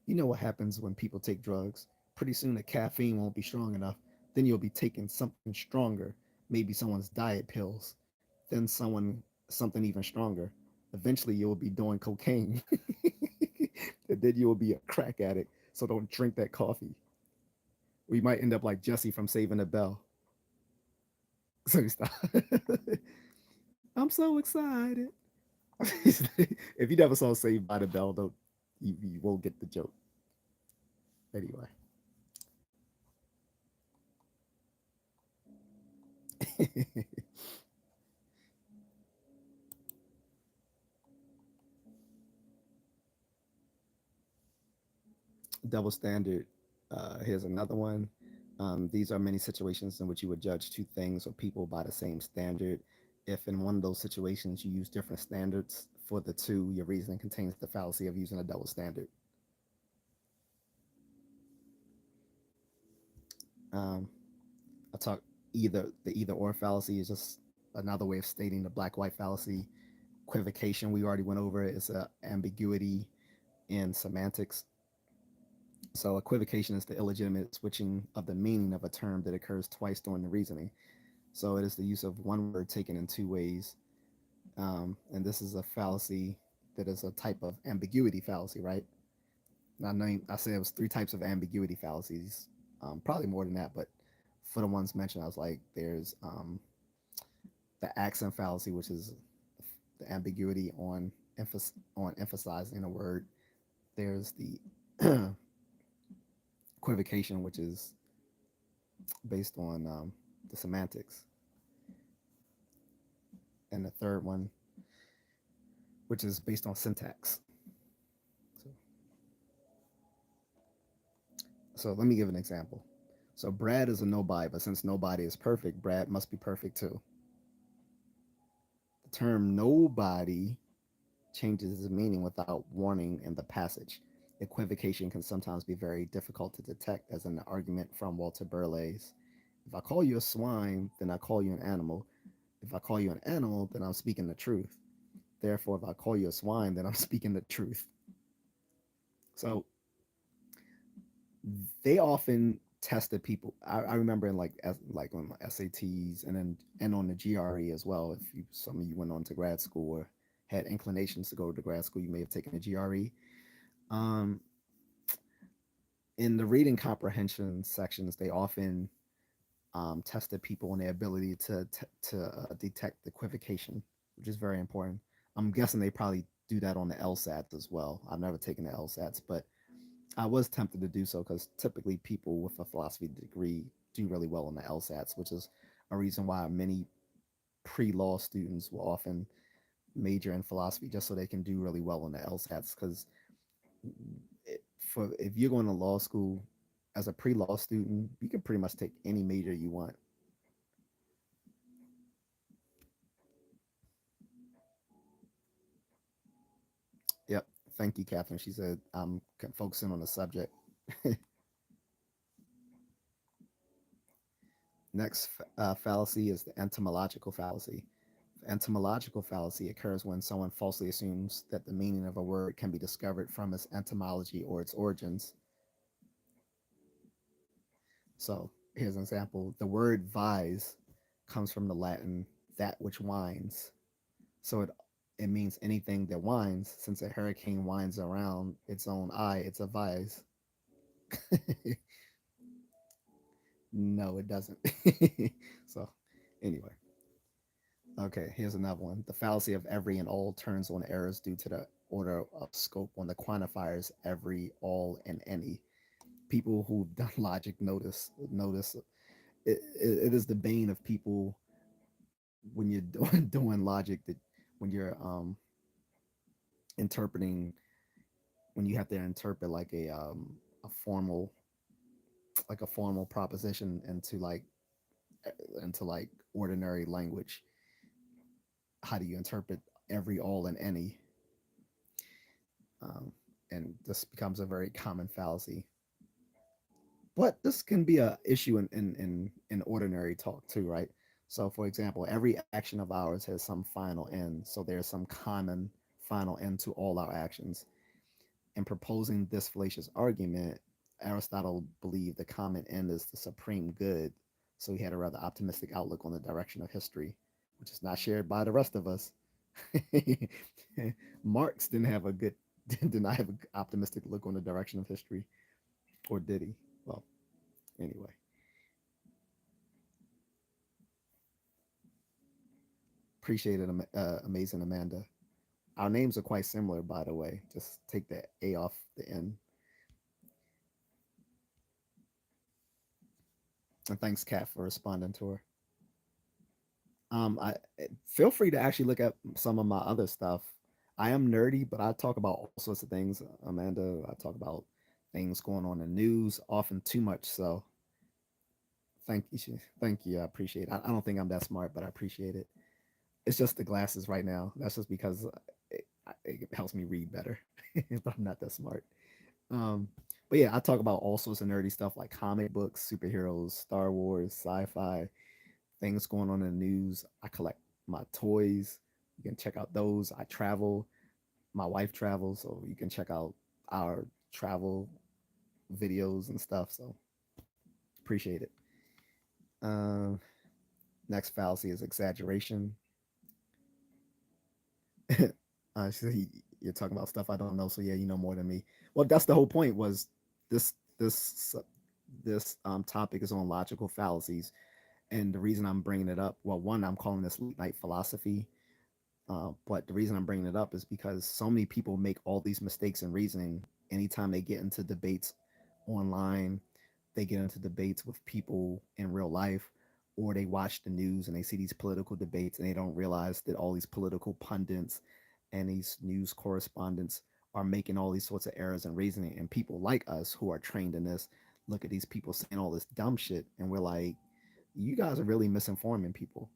you know what happens when people take drugs? Pretty soon the caffeine won't be strong enough. Then you'll be taking something stronger, maybe someone's diet pills, then something even stronger. Eventually you'll be doing cocaine. And then you'll be a crack addict. So don't drink that coffee. We might end up like Jesse from Saving the Bell. So you stop. I'm so excited. If you never saw Saved by the Bell, don't you won't get the joke. Anyway. Double standard. Here's another one. These are many situations in which you would judge two things or people by the same standard. If in one of those situations you use different standards for the two, your reasoning contains the fallacy of using a double standard. Um, I talk either or fallacy is just another way of stating the black white fallacy. Equivocation, we already went over it, is a ambiguity in semantics. So equivocation is the illegitimate switching of the meaning of a term that occurs twice during the reasoning. So it is the use of one word taken in two ways. And this is a fallacy that is a type of ambiguity fallacy, right? I said it was three types of ambiguity fallacies, probably more than that, but for the ones mentioned, I was like, there's the accent fallacy, which is the ambiguity on emphasizing a word. There's the equivocation, which is based on the semantics, and the third one, which is based on syntax. So, so let me give an example. So Brad is a nobody, but since nobody is perfect, Brad must be perfect too. The term nobody changes its meaning without warning in the passage. Equivocation can sometimes be very difficult to detect, as in the argument from Walter Burley's. If I call you a swine, then I call you an animal. If I call you an animal, then I'm speaking the truth. Therefore, if I call you a swine, then I'm speaking the truth. So they often tested people. I remember in like on my SATs and on the GRE as well. If you some of you went on to grad school or had inclinations to go to grad school, you may have taken the GRE. Um, in the reading comprehension sections, they often tested people on their ability to detect equivocation, which is very important. I'm guessing they probably do that on the LSATs as well. I've never taken the LSATs, but I was tempted to do so because typically people with a philosophy degree do really well on the LSATs, which is a reason why many pre-law students will often major in philosophy just so they can do really well on the LSATs. Because for if you're going to law school as a pre-law student, you can pretty much take any major you want. Yep. Thank you, Catherine. She said I'm focusing on the subject. Next fallacy is the etymological fallacy. Etymological fallacy occurs when someone falsely assumes that the meaning of a word can be discovered from its etymology or its origins. So here's an example. The word vise comes from the Latin that which winds. So it means anything that winds. Since a hurricane winds around its own eye, it's a vise. No, it doesn't. So anyway, okay, here's another one. The fallacy of every and all turns on errors due to the order of scope on the quantifiers every, all, and any. People who've done logic notice it is the bane of people when you're doing logic that when you're interpreting when you have to interpret a formal like a formal proposition into like ordinary language. How do you interpret every, all, and any? Um, and this becomes a very common fallacy. But this can be a issue in ordinary talk too, right? So, for example, every action of ours has some final end. So there's some common final end to all our actions. In proposing this fallacious argument, Aristotle believed the common end is the supreme good, so he had a rather optimistic outlook on the direction of history, which is not shared by the rest of us. Marx didn't have a good, did not have an optimistic look on the direction of history, or did he? Well, anyway, appreciate it, amazing Amanda. Our names are quite similar, by the way. Just take the A off the N. And thanks, Kat, for responding to her. I feel free to actually look at some of my other stuff. I am nerdy, but I talk about all sorts of things. Amanda, I talk about things going on in the news, often too much. So thank you, thank you. I appreciate it. I don't think I'm that smart, but I appreciate it. It's just the glasses right now. That's just because it helps me read better, but I'm not that smart. Um, but yeah, I talk about all sorts of nerdy stuff like comic books, superheroes, Star Wars, sci-fi, things going on in the news. I collect my toys. You can check out those. I travel. My wife travels, so you can check out our travel videos and stuff. So appreciate it. Um, Next fallacy is exaggeration. So you're talking about stuff I don't know, so yeah, you know more than me. Well, that's the whole point. Was this this this topic is on logical fallacies, and the reason I'm bringing it up, well, one, I'm calling this late night philosophy. But the reason I'm bringing it up is because so many people make all these mistakes in reasoning anytime they get into debates online, they get into debates with people in real life, or they watch the news and they see these political debates and they don't realize that all these political pundits and these news correspondents are making all these sorts of errors in reasoning. And people like us who are trained in this look at these people saying all this dumb shit and we're like, you guys are really misinforming people.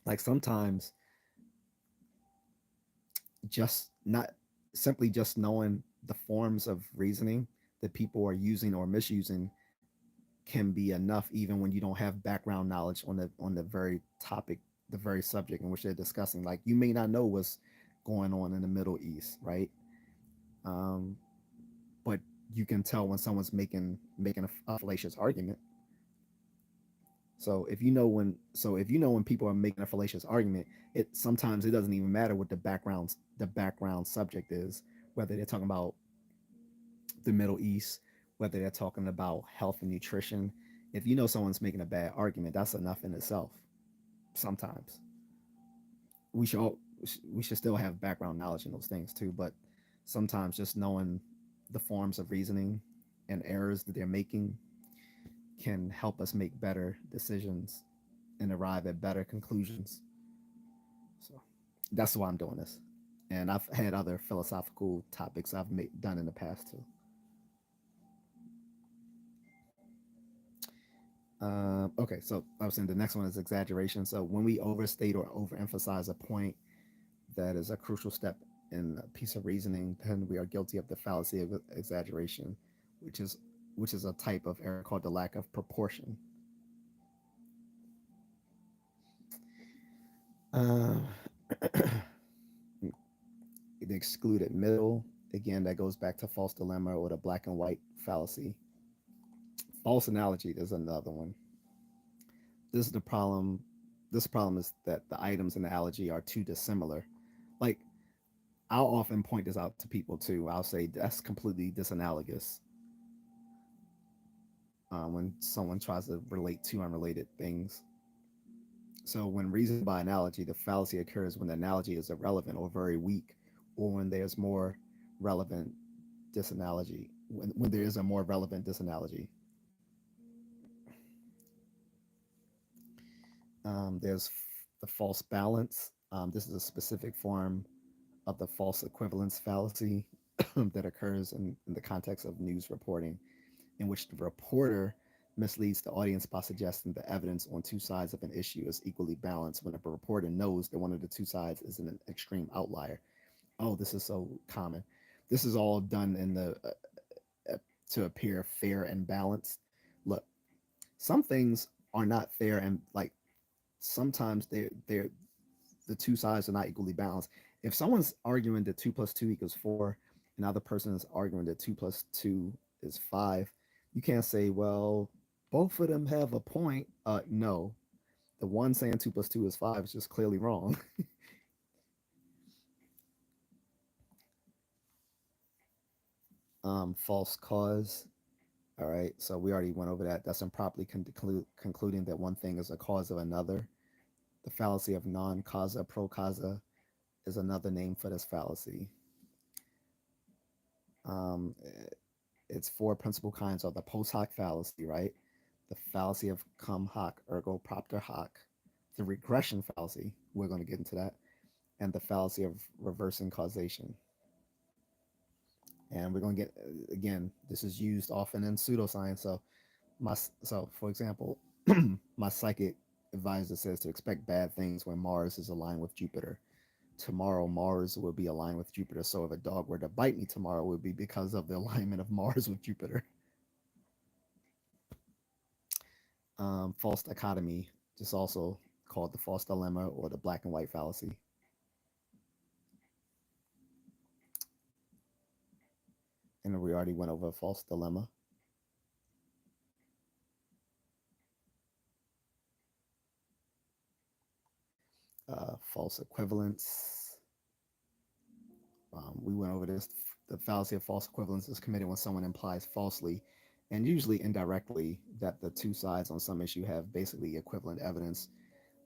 Like sometimes just not simply just knowing the forms of reasoning that people are using or misusing can be enough even when you don't have background knowledge on the very topic, the very subject in which they're discussing. Like you may not know what's going on in the Middle East, right? um, but you can tell when someone's making a fallacious argument. So if you know when people are making a fallacious argument, it sometimes it doesn't even matter what the background subject is, whether they're talking about the Middle East, whether they're talking about health and nutrition. If you know someone's making a bad argument, that's enough in itself. Sometimes we should all, we should still have background knowledge in those things too, but sometimes just knowing the forms of reasoning and errors that they're making can help us make better decisions and arrive at better conclusions. So that's why I'm doing this. And I've had other philosophical topics done in the past too. Okay, so I was saying the next one is exaggeration. So when we overstate or overemphasize a point that is a crucial step in a piece of reasoning, then we are guilty of the fallacy of exaggeration, which is which is a type of error called the lack of proportion. Uh, the excluded middle, again, that goes back to false dilemma or the black and white fallacy. False analogy is another one. This is the problem. This problem is that the items in the analogy are too dissimilar. Like I'll often point this out to people too. I'll say that's completely disanalogous when someone tries to relate two unrelated things. So when reasoning by analogy, the fallacy occurs when the analogy is irrelevant or very weak, or when there's more relevant disanalogy. When there is a more relevant disanalogy, there's the false balance. This is a specific form of the false equivalence fallacy that occurs in the context of news reporting, in which the reporter misleads the audience by suggesting the evidence on two sides of an issue is equally balanced when a reporter knows that one of the two sides is an extreme outlier. Oh, this is so common. This is all done in the to appear fair and balanced. Look, some things are not fair and like sometimes they're the two sides are not equally balanced. If someone's arguing that 2 plus 2 equals 4, another person is arguing that 2 plus 2 is 5. You can't say, well, both of them have a point. No. The one saying 2 plus 2 is 5 is just clearly wrong. False cause. All right. So we already went over that. That's improperly concluding that one thing is a cause of another. The fallacy of non causa pro causa is another name for this fallacy. Um, its four principal kinds are the post hoc fallacy, right? The fallacy of cum hoc ergo propter hoc, the regression fallacy, we're going to get into that, and the fallacy of reversing causation. And we're going to get, again, this is used often in pseudoscience. So for example, my psychic advisor says to expect bad things when Mars is aligned with Jupiter. Tomorrow Mars will be aligned with Jupiter. So if a dog were to bite me tomorrow, it would be because of the alignment of Mars with Jupiter. False dichotomy, just also called the false dilemma or the black and white fallacy. And we already went over false dilemma. False equivalence. We went over this. The fallacy of false equivalence is committed when someone implies falsely and usually indirectly that the two sides on some issue have basically equivalent evidence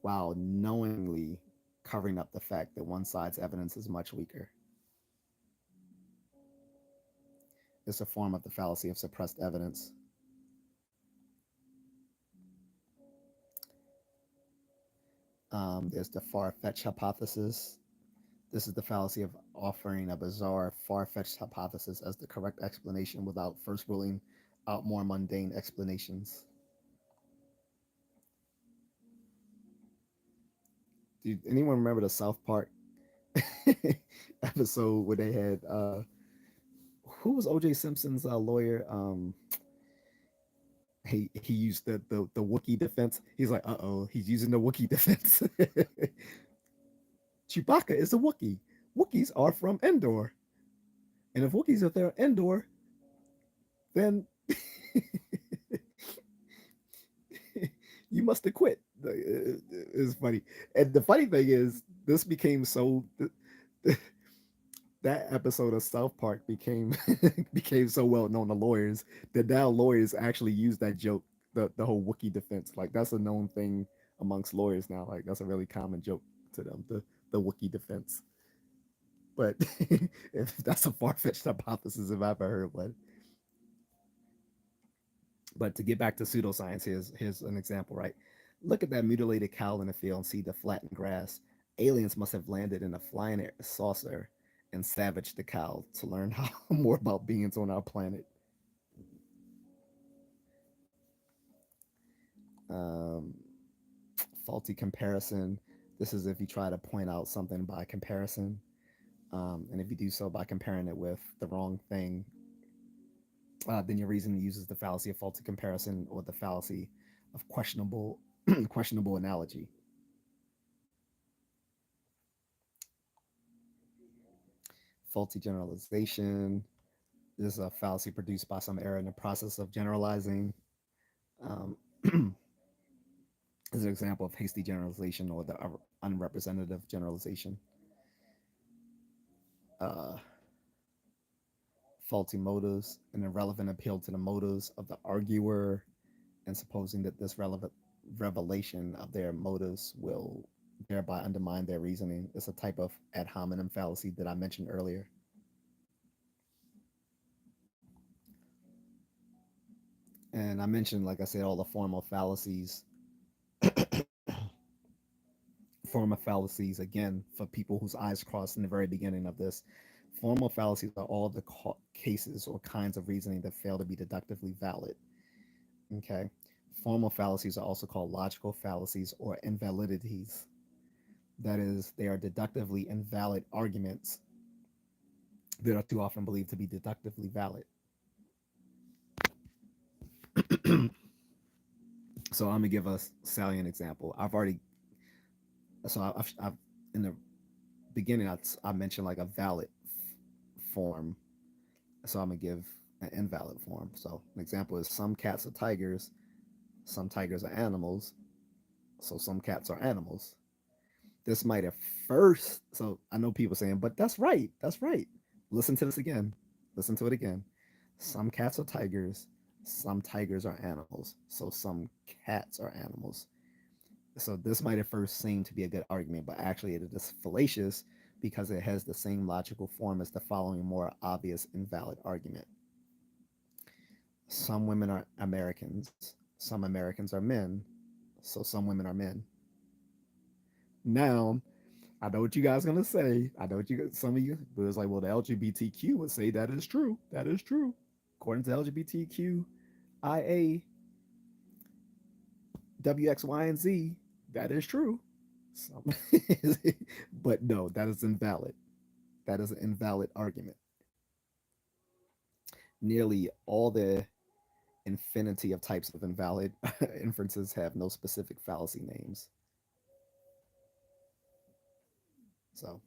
while knowingly covering up the fact that one side's evidence is much weaker. It's a form of the fallacy of suppressed evidence. There's the far fetched hypothesis. This is the fallacy of offering a bizarre, far fetched hypothesis as the correct explanation without first ruling out more mundane explanations. Do anyone remember the South Park episode where they had who was OJ Simpson's lawyer? He used the Wookiee defense. He's like, he's using the Wookiee defense. Chewbacca is a Wookiee. Wookiees are from Endor, and if Wookiees are there Endor, then you must have quit. It's funny, and the funny thing is, this became so. That episode of South Park became became so well known to lawyers that now lawyers actually use that joke, the whole Wookiee defense. Like that's a known thing amongst lawyers now. Like that's a really common joke to them, the Wookiee defense. But if that's a far fetched hypothesis if I've ever heard one. But to get back to pseudoscience, here's an example, right? Look at that mutilated cow in the field and see the flattened grass. Aliens must have landed in a flying saucer and savaged the cow to learn how more about beings on our planet. Um, Faulty comparison. This is if you try to point out something by comparison, and if you do so by comparing it with the wrong thing, then your reason uses the fallacy of faulty comparison or the fallacy of questionable questionable analogy. Faulty generalization. This is a fallacy produced by some error in the process of generalizing. Um, is an example of hasty generalization or the unrepresentative generalization. Uh, Faulty motives, an irrelevant appeal to the motives of the arguer, and supposing that this relevant revelation of their motives will thereby undermine their reasoning. It's a type of ad hominem fallacy that I mentioned earlier. And I mentioned, like I said, all the formal fallacies. Formal fallacies, again, for people whose eyes crossed in the very beginning of this. Formal fallacies are all the cases or kinds of reasoning that fail to be deductively valid. Okay. Formal fallacies are also called logical fallacies or invalidities. That is, they are deductively invalid arguments that are too often believed to be deductively valid. So I'm gonna give a salient example. I've in the beginning I mentioned like a valid form. So I'm gonna give an invalid form. So an example is some cats are tigers, some tigers are animals, so some cats are animals. This might at first, so I know people saying, but that's right, that's right. Listen to this again. Listen to it again. Some cats are tigers, some tigers are animals, so some cats are animals. So this might at first seem to be a good argument, but actually it is fallacious because it has the same logical form as the following more obvious invalid argument. Some women are Americans, some Americans are men, so some women are men. Now, I know what you guys are gonna say. I know what some of you, but it's like, well, the LGBTQ would say that is true. That is true. According to LGBTQIA, WX, Y, and Z, that is true. So, but no, that is invalid. That is an invalid argument. Nearly all the infinity of types of invalid inferences have no specific fallacy names. So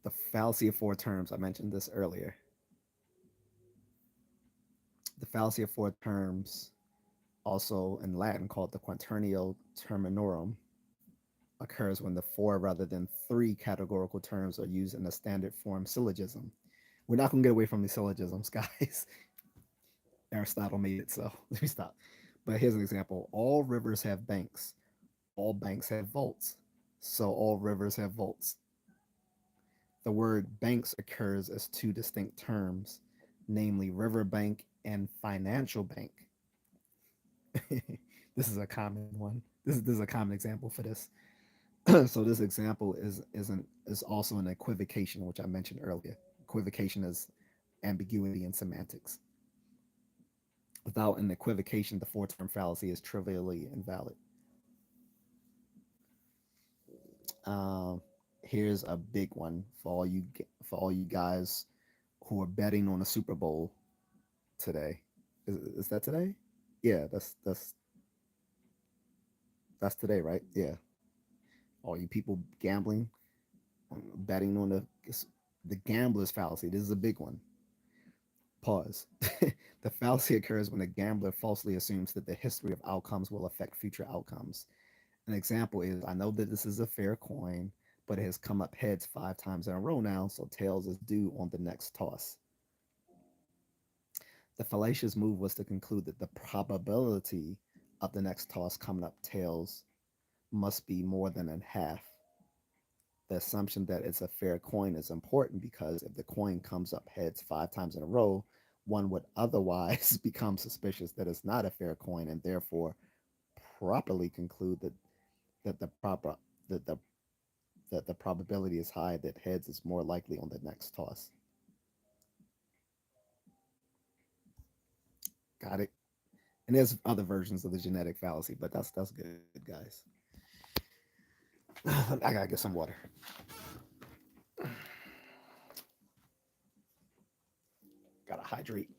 the fallacy of four terms, I mentioned this earlier. The fallacy of four terms, also in Latin called the quaternio terminorum, occurs when the four rather than three categorical terms are used in a standard form syllogism. We're not going to get away from the syllogisms, guys. Aristotle made it, so let me stop. But here's an example: all rivers have banks, all banks have vaults, so all rivers have vaults. The word banks occurs as two distinct terms, namely river bank and financial bank. This is a common one. This is a common example for this. So this example is also an equivocation, which I mentioned earlier. Equivocation is ambiguity in semantics. Without an equivocation, the four-term fallacy is trivially invalid. Um, Here's a big one for all you guys who are betting on the Super Bowl today. Is that today? Yeah, that's today, right? Yeah. All you people gambling, betting on the gambler's fallacy. This is a big one. Pause. The fallacy occurs when a gambler falsely assumes that the history of outcomes will affect future outcomes. An example is I know that this is a fair coin, but it has come up heads 5 times in a row now, so tails is due on the next toss. The fallacious move was to conclude that the probability of the next toss coming up tails must be more than in half. The assumption that it's a fair coin is important because if the coin comes up heads 5 times in a row, one would otherwise become suspicious that it's not a fair coin and therefore properly conclude that the proper that the probability is high that heads is more likely on the next toss. Got it? And there's other versions of the genetic fallacy, but that's good, guys. I gotta get some water. Gotta hydrate.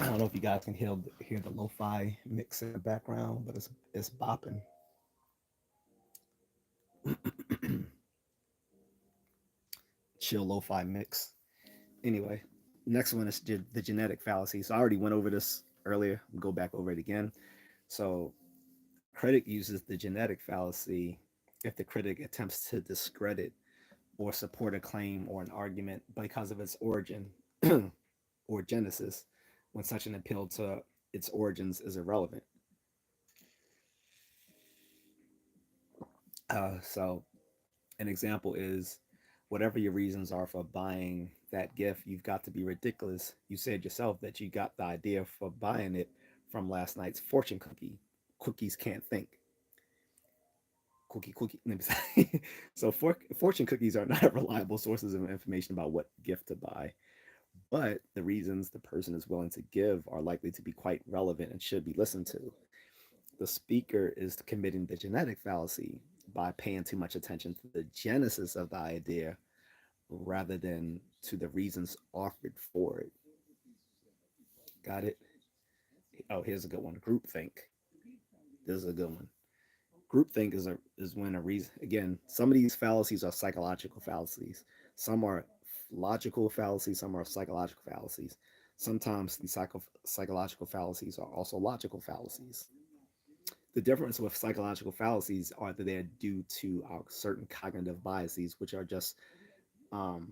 I don't know if you guys can hear the lo-fi mix in the background, but it's bopping. Chill lo-fi mix. Anyway, next one is the genetic fallacy. So I already went over this earlier. I'll go back over it again. So a critic uses the genetic fallacy if the critic attempts to discredit or support a claim or an argument because of its origin or genesis, when such an appeal to its origins is irrelevant. So an example is whatever your reasons are for buying that gift, you've got to be ridiculous. You said yourself that you got the idea for buying it from last night's fortune cookie. Cookies can't think. Cookie. Let me say. So fortune cookies are not reliable sources of information about what gift to buy, but the reasons the person is willing to give are likely to be quite relevant and should be listened to. The speaker is committing the genetic fallacy by paying too much attention to the genesis of the idea rather than to the reasons offered for it. Got it? Oh, here's a good one. Groupthink. This is a good one. groupthink is when a reason, again, some of these fallacies are psychological fallacies. Some are logical fallacies, some are psychological fallacies. Sometimes these psychological fallacies are also logical fallacies. The difference with psychological fallacies are that they're due to our certain cognitive biases, which are just um,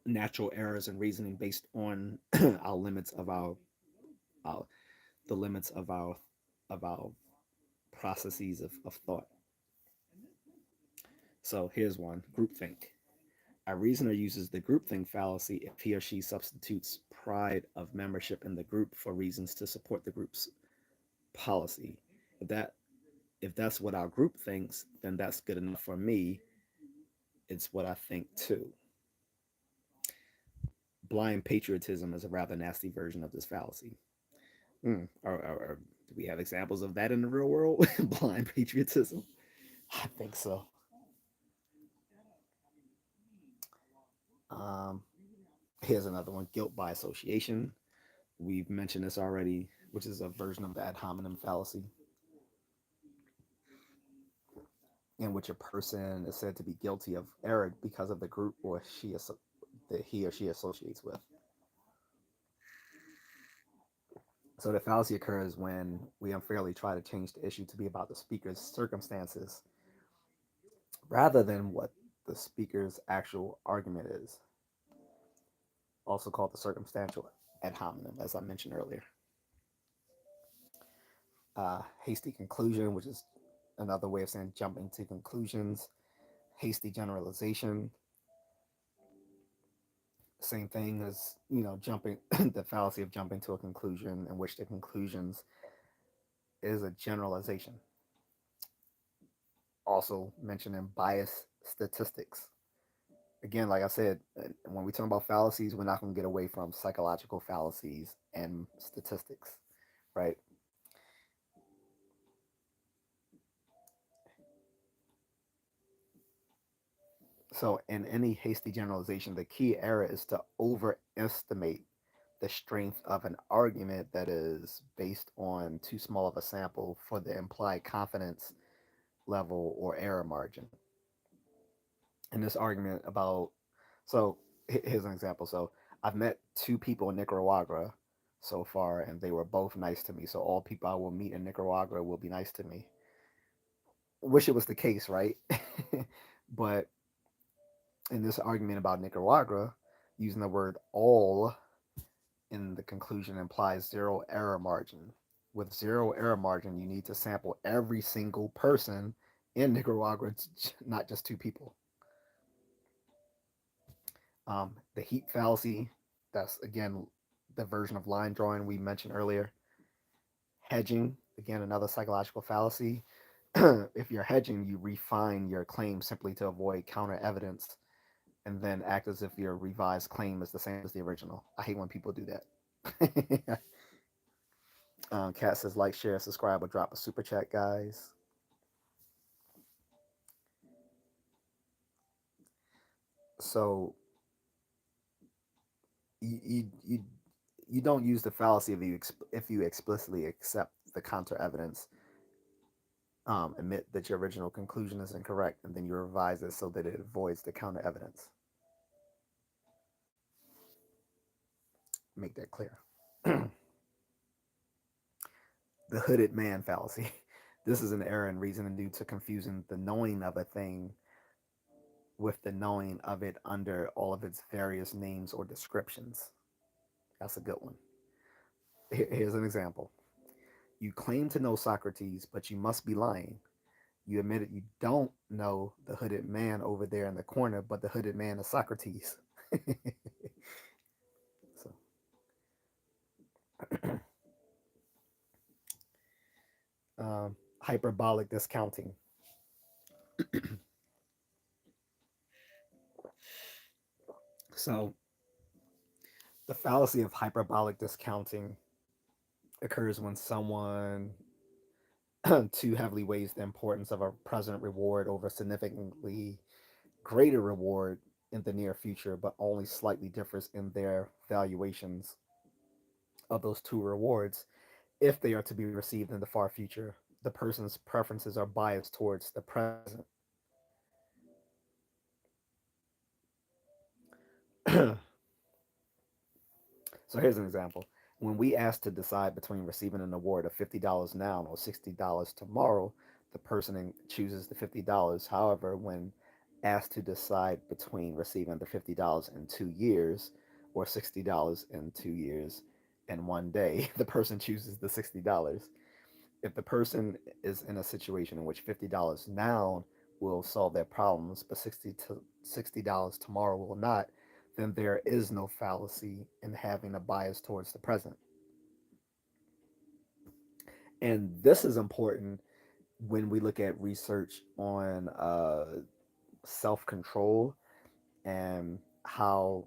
natural errors in reasoning based on our limits of our the limits of our processes of thought. So here's one: groupthink. A reasoner uses the groupthink fallacy if he or she substitutes pride of membership in the group for reasons to support the group's policy. If that if that's what our group thinks, then that's good enough for me. It's what I think too. Blind patriotism is a rather nasty version of this fallacy. Do we have examples of that in the real world? Blind patriotism? I think so. Um, Here's another one: guilt by association. We've mentioned this already, which is a version of the ad hominem fallacy, in which a person is said to be guilty of error because of the group or that he or she associates with. So the fallacy occurs when we unfairly try to change the issue to be about the speaker's circumstances rather than what the speaker's actual argument is, also called the circumstantial ad hominem, as I mentioned earlier. Hasty conclusion, which is another way of saying jumping to conclusions. Hasty generalization, same thing as jumping the fallacy of jumping to a conclusion in which the conclusions is a generalization. Also mentioning bias statistics. Again, like I said, when we talk about fallacies, we're not going to get away from psychological fallacies and statistics, right? So, in any hasty generalization, the key error is to overestimate the strength of an argument that is based on too small of a sample for the implied confidence level or error margin. In this argument about, so here's an example. So, I've met two people in Nicaragua so far, and they were both nice to me. So, all people I will meet in Nicaragua will be nice to me. Wish it was the case, right? But in this argument about Nicaragua, using the word all in the conclusion implies zero error margin. With zero error margin, you need to sample every single person in Nicaragua, not just two people. The heat fallacy, that's again the version of line drawing we mentioned earlier. Hedging, again, another psychological fallacy. If you're hedging, you refine your claim simply to avoid counter evidence and then act as if your revised claim is the same as the original. I hate when people do that. Kat says, like, share, subscribe, or drop a super chat, guys. So you you don't use the fallacy if you explicitly accept the counter evidence, admit that your original conclusion is incorrect, and then you revise it so that it avoids the counter evidence. Make that clear. The hooded man fallacy. This is an error in reasoning due to confusing the knowing of a thing with the knowing of it under all of its various names or descriptions. That's a good one. Here's an example. You claim to know Socrates, but you must be lying. You admitted you don't know the hooded man over there in the corner, but the hooded man is Socrates. So, hyperbolic discounting. So, the fallacy of hyperbolic discounting occurs when someone too heavily weighs the importance of a present reward over significantly greater reward in the near future, but only slightly differs in their valuations of those two rewards if they are to be received in the far future. the person's preferences are biased towards the present. So here's an example. When we ask to decide between receiving an award of $50 now or $60 tomorrow, the person chooses the $50. However, when asked to decide between receiving the $50 in 2 years or $60 in 2 years and one day, the person chooses the $60. If the person is in a situation in which $50 now will solve their problems, but $60 tomorrow will not, then there is no fallacy in having a bias towards the present. And this is important when we look at research on self control and how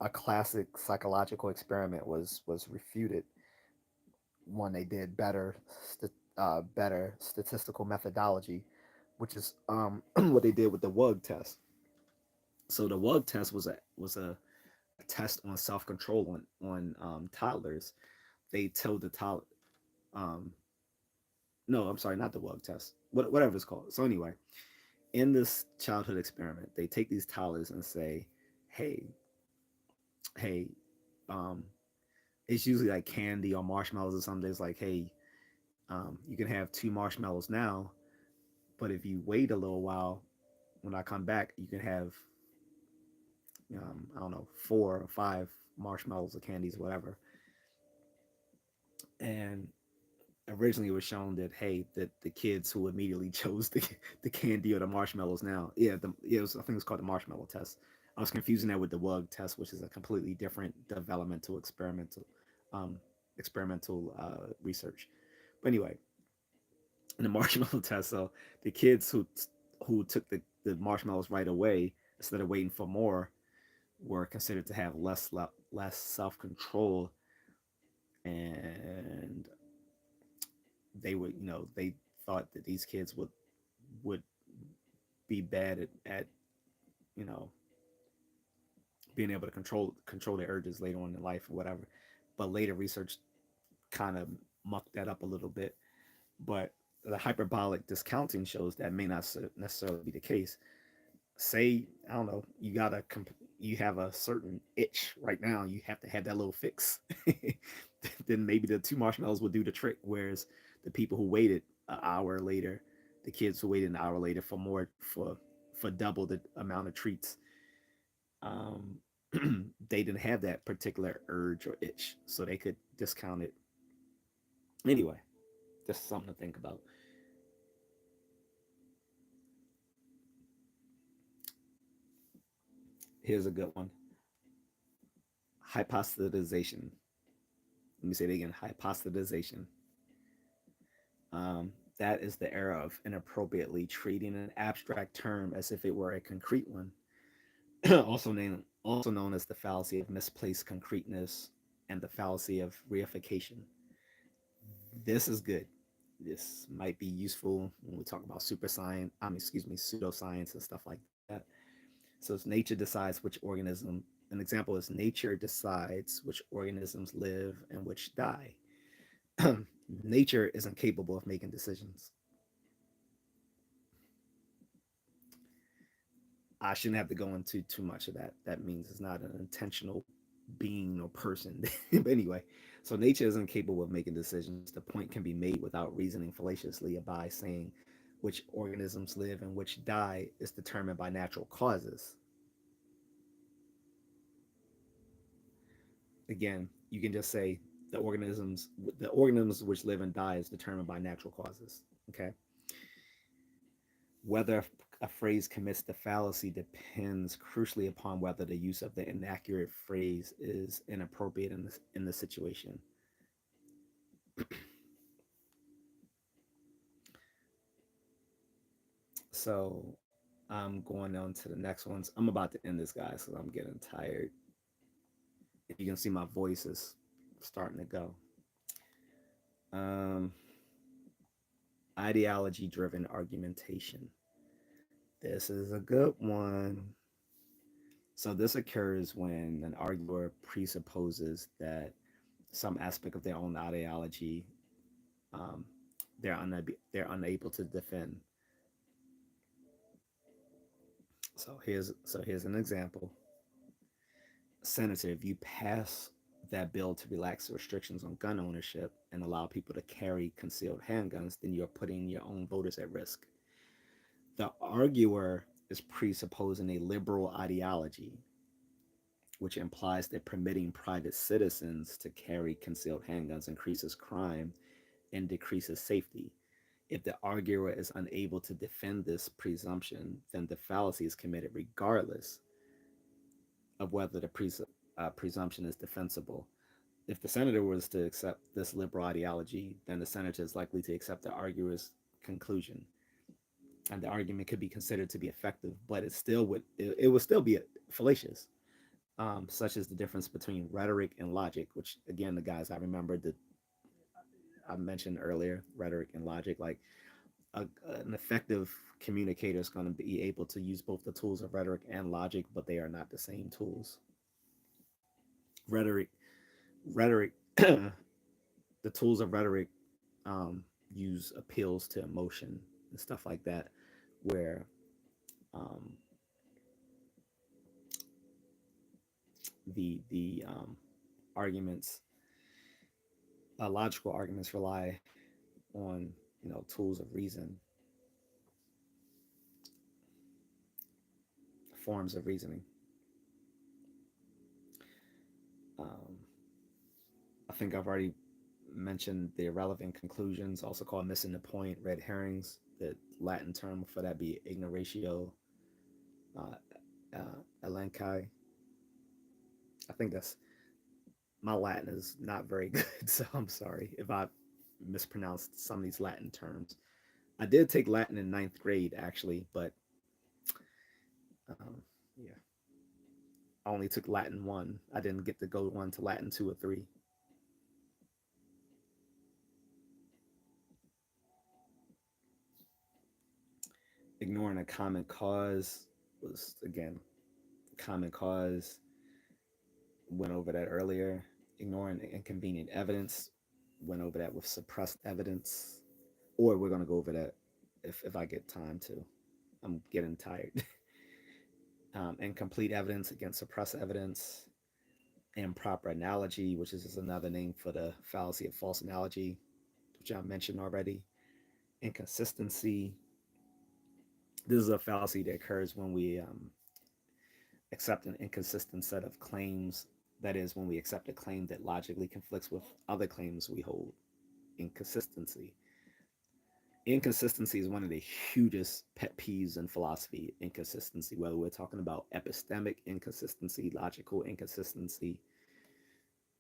a classic psychological experiment was refuted when they did better statistical methodology, which is what they did with the WUG test. So the WUG test was a test on self control on toddlers. They told the toddler, um, no, I'm sorry, not the WUG test, whatever it's called. So anyway, in this childhood experiment, they take these toddlers and say, "Hey, hey, um, it's usually like candy or marshmallows or something. It's like, hey, you can have two marshmallows now, but if you wait a little while, when I come back, you can have, I don't know, 4 or 5 marshmallows or candies, whatever." And originally it was shown that, hey, that the kids who immediately chose the candy or the marshmallows now, it was, I think it was called the marshmallow test. I was confusing that with the WUG test, which is a completely different developmental um, experimental research. But anyway, in the marshmallow test, so the kids who took the marshmallows right away instead of waiting for more were considered to have less self control, and they thought that these kids would be bad at you know being able to control their urges later on in life or whatever. But later research kind of mucked that up a little bit. But the hyperbolic discounting shows that may not necessarily be the case. Say, I don't know, you have a certain itch right now, you have to have that little fix. Then maybe the two marshmallows will do the trick. Whereas the people who waited an hour later, the kids who waited an hour later for double the amount of treats, um, they didn't have that particular urge or itch, so they could discount it anyway. Just something to think about. Here's a good one: hypostatization. Let me say it again: hypostatization. That is the era of inappropriately treating an abstract term as if it were a concrete one, also known as the fallacy of misplaced concreteness and the fallacy of reification. This is good. This might be useful when we talk about super science. Excuse me, pseudoscience and stuff like that. So it's nature decides which organism. An example is nature decides which organisms live and which die. Nature isn't capable of making decisions. I shouldn't have to go into too much of that. That means it's not an intentional being or person. But anyway, so nature isn't capable of making decisions. The point can be made without reasoning fallaciously by saying which organisms live and which die is determined by natural causes. Again, you can just say the organisms which live and die is determined by natural causes. Okay. Whether a phrase commits the fallacy depends crucially upon whether the use of the inaccurate phrase is inappropriate in the situation. So I'm going on to the next ones. I'm about to end this, guys, because I'm getting tired. If you can see, my voice is starting to go. Um, Ideology driven argumentation. This is a good one. So this occurs when an arguer presupposes that some aspect of their own ideology um, they're unable to defend. So here's an example. Senator, if you pass that bill to relax restrictions on gun ownership and allow people to carry concealed handguns, then you're putting your own voters at risk. The arguer is presupposing a liberal ideology, which implies that permitting private citizens to carry concealed handguns increases crime and decreases safety. If the arguer is unable to defend this presumption, then the fallacy is committed regardless of whether the presumption is defensible. If the senator was to accept this liberal ideology, then the senator is likely to accept the arguer's conclusion, and the argument could be considered to be effective, but it would still be fallacious, such as the difference between rhetoric and logic, which again, the guys I remember that I mentioned earlier, rhetoric and logic, like an effective communicator is going to be able to use both the tools of rhetoric and logic, but they are not the same tools. Rhetoric, rhetoric, the tools of rhetoric use appeals to emotion and stuff like that, where um, the arguments, logical arguments, rely on tools of reason, forms of reasoning. Um, I think I've already mentioned the irrelevant conclusions, also called missing the point, red herrings. The Latin term for that be ignoratio uh, elenchi. I think that's my Latin is not very good, so I'm sorry if I mispronounced some of these Latin terms. I did take Latin in ninth grade actually, but yeah, I only took Latin one. I didn't get to go one to Latin two or three. Ignoring a common cause was again common cause. Went over that earlier. Ignoring inconvenient evidence. Went over that with suppressed evidence. Or we're gonna go over that if I get time to. I'm getting tired. Incomplete evidence against suppressed evidence. Improper analogy, which is another name for the fallacy of false analogy, which I mentioned already. Inconsistency. This is a fallacy that occurs when we accept an inconsistent set of claims. That is, when we accept a claim that logically conflicts with other claims we hold. Inconsistency. Inconsistency is one of the hugest pet peeves in philosophy. Inconsistency, whether we're talking about epistemic inconsistency, logical inconsistency,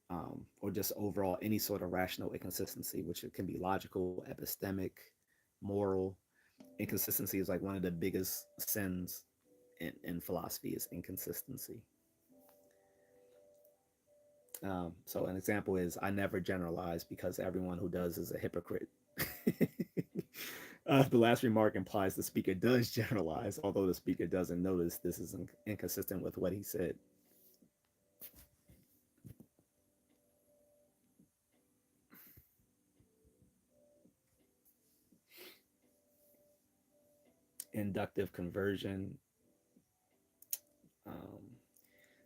or just overall any sort of rational inconsistency, which it can be logical, epistemic, moral. Inconsistency is like one of the biggest sins in philosophy is inconsistency. So an example is I never generalize because everyone who does is a hypocrite. The last remark implies the speaker does generalize, although the speaker doesn't notice this is inconsistent with what he said. Inductive conversion. Um,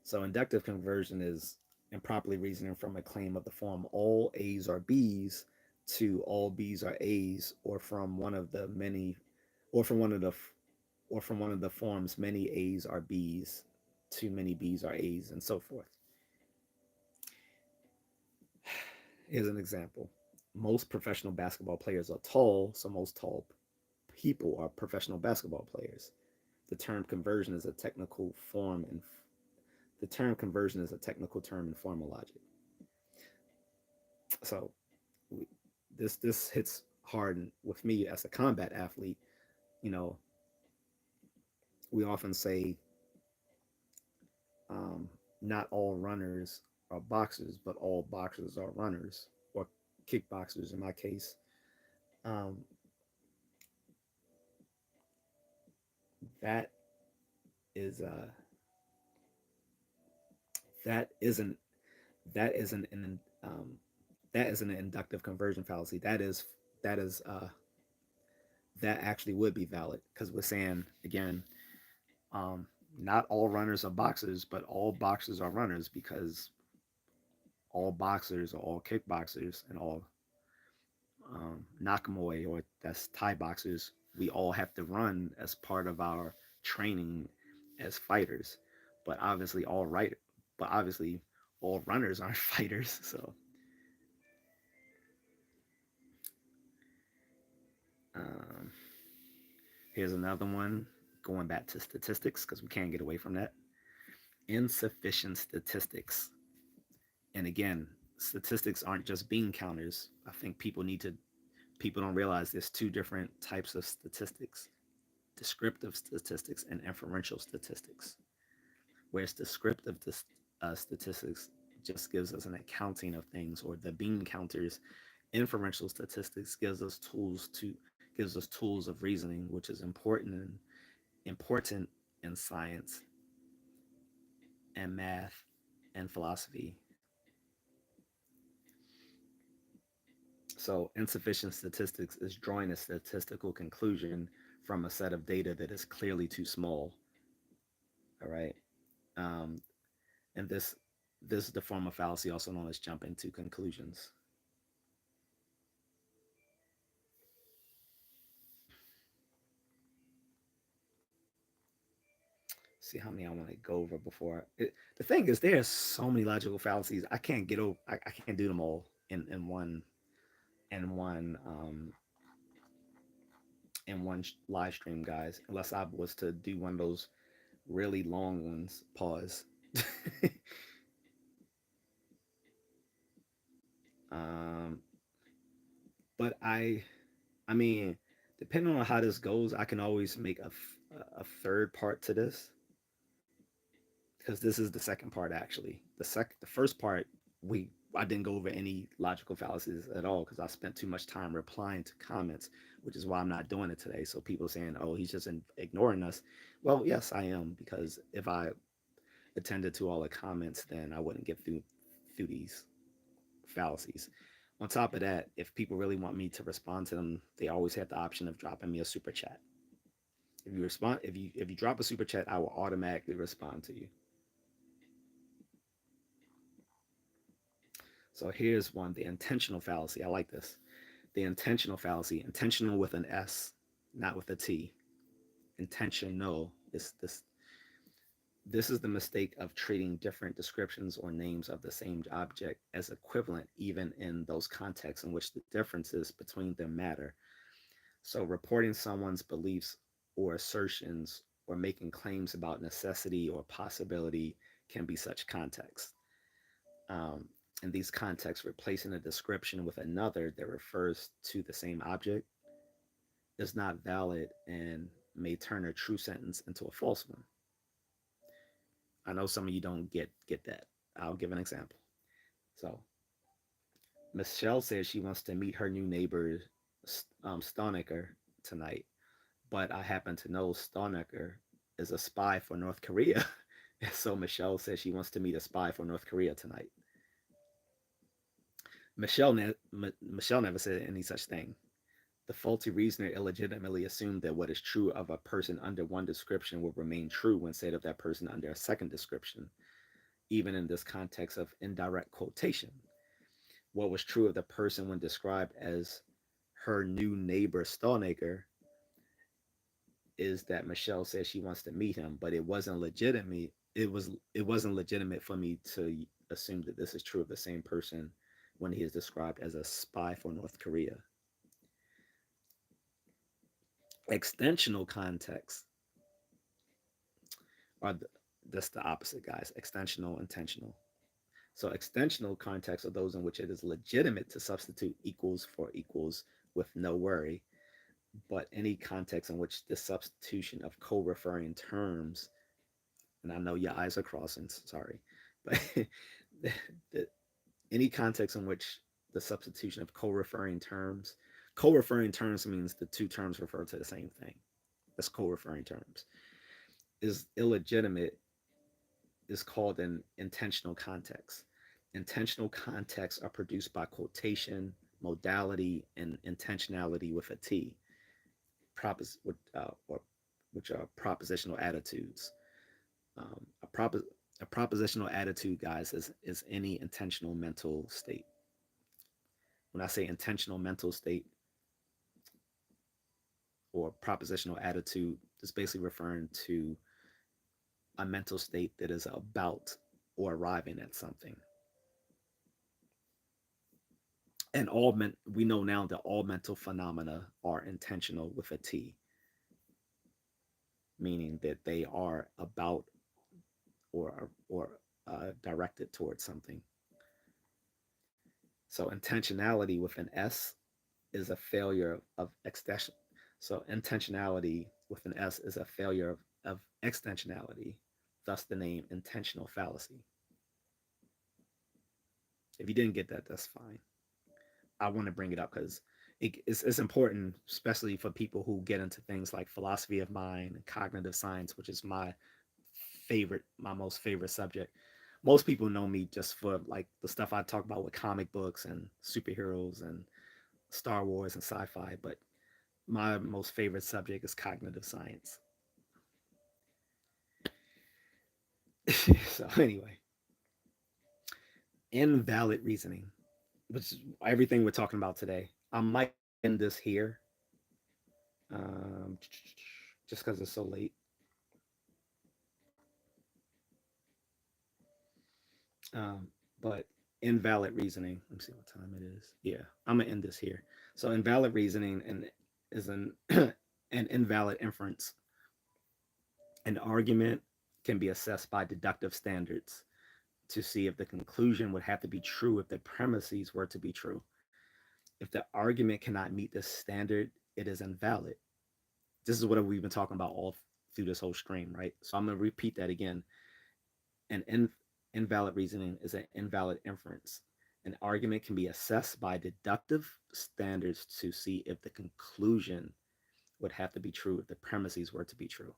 so inductive conversion is improperly reasoning from a claim of the form all A's are B's to all B's are A's, or from one of the many, or from one of the, or from one of the forms many A's are B's to many B's are A's, and so forth. Here's an example. Most professional basketball players are tall, so most tall people are professional basketball players. The term conversion is a technical form and the term conversion is a technical term in formal logic. So this hits hard with me as a combat athlete. You know, we often say not all runners are boxers, but all boxers are runners or kickboxers in my case. Um, that is that isn't that isn't an inductive conversion fallacy. That is that is that actually would be valid because we're saying again, um, not all runners are boxers, but all boxers are runners because all boxers or all kickboxers and all Nakamoi or that's Thai boxers, we all have to run as part of our training as fighters. But obviously, but obviously, all runners aren't fighters. So um, here's another one going back to statistics because we can't get away from that. Insufficient statistics. And again, statistics aren't just bean counters. I think people don't realize there's two different types of statistics: descriptive statistics and inferential statistics. Whereas descriptive statistics just gives us an accounting of things, or the bean counters. Inferential statistics gives us tools of reasoning, which is important in science and math and philosophy. So insufficient statistics is drawing a statistical conclusion from a set of data that is clearly too small. All right. Um, and this is the form of fallacy also known as jumping to conclusions. See how many I want to go over before. The thing is, there's so many logical fallacies. I can't get over. I can't do them all in one live stream, guys. Unless I was to do one of those really long ones. Pause. um, but I mean, depending on how this goes, I can always make a third part to this because this is the second part actually. The first part we I didn't go over any logical fallacies at all because I spent too much time replying to comments, which is why I'm not doing it today. So people saying, "Oh, he's just ignoring us." Well, yes, I am because if I attended to all the comments, then I wouldn't get through these fallacies. On top of that, if people really want me to respond to them, they always have the option of dropping me a super chat. If you drop a super chat, I will automatically respond to you. So here's one: the intentional fallacy. I like this. The intentional fallacy, intentional with an S, not with a T. Intentional is this is the mistake of treating different descriptions or names of the same object as equivalent, even in those contexts in which the differences between them matter. So, reporting someone's beliefs or assertions or making claims about necessity or possibility can be such context. Um, in these contexts, replacing a description with another that refers to the same object is not valid and may turn a true sentence into a false one. I know some of you don't get that. I'll give an example. So Michelle says she wants to meet her new neighbor, Stonecker, tonight, but I happen to know Stonecker is a spy for North Korea. And so Michelle says she wants to meet a spy for North Korea tonight. Michelle never said any such thing. The faulty reasoner illegitimately assumed that what is true of a person under one description will remain true when said of that person under a second description, even in this context of indirect quotation. What was true of the person when described as her new neighbor Stallnaker is that Michelle says she wants to meet him, but it wasn't legitimate. It wasn't legitimate for me to assume that this is true of the same person when he is described as a spy for North Korea. Extensional context are that's the opposite, guys. Extensional, intentional. So extensional contexts are those in which it is legitimate to substitute equals for equals with no worry, but any context in which the substitution of co-referring terms, and I know your eyes are crossing, sorry, but the, the, any context in which the substitution of co-referring terms means the two terms refer to the same thing. That's co-referring terms. Is illegitimate is called an intentional context. Intentional contexts are produced by quotation, modality, and intentionality with a T, propos- or which are propositional attitudes. Um, a, prop- a propositional attitude, guys, is any intentional mental state. When I say intentional mental state or propositional attitude, it's basically referring to a mental state that is about or arriving at something. And we know now that all mental phenomena are intentional with a T, meaning that they are about or directed towards something. So intentionality with an S is a failure of extension. So intentionality with an S is a failure of extensionality, thus the name intentional fallacy. If you didn't get that, that's fine. I want to bring it up because it's important, especially for people who get into things like philosophy of mind and cognitive science, which is my most favorite subject. Most people know me just for like the stuff I talk about with comic books and superheroes and Star Wars and sci-fi, but my most favorite subject is cognitive science. So anyway, invalid reasoning, which is everything we're talking about today. I might end this here, um, just because it's so late. Um, but invalid reasoning. Let me see what time it is. Yeah, I'm gonna end this here. So invalid reasoning and is an an invalid inference. An argument can be assessed by deductive standards to see if the conclusion would have to be true if the premises were to be true. If the argument cannot meet this standard, it is invalid. This is what we've been talking about all through this whole stream, right? So I'm going to repeat that again. Invalid reasoning is an invalid inference. An argument can be assessed by deductive standards to see if the conclusion would have to be true if the premises were to be true.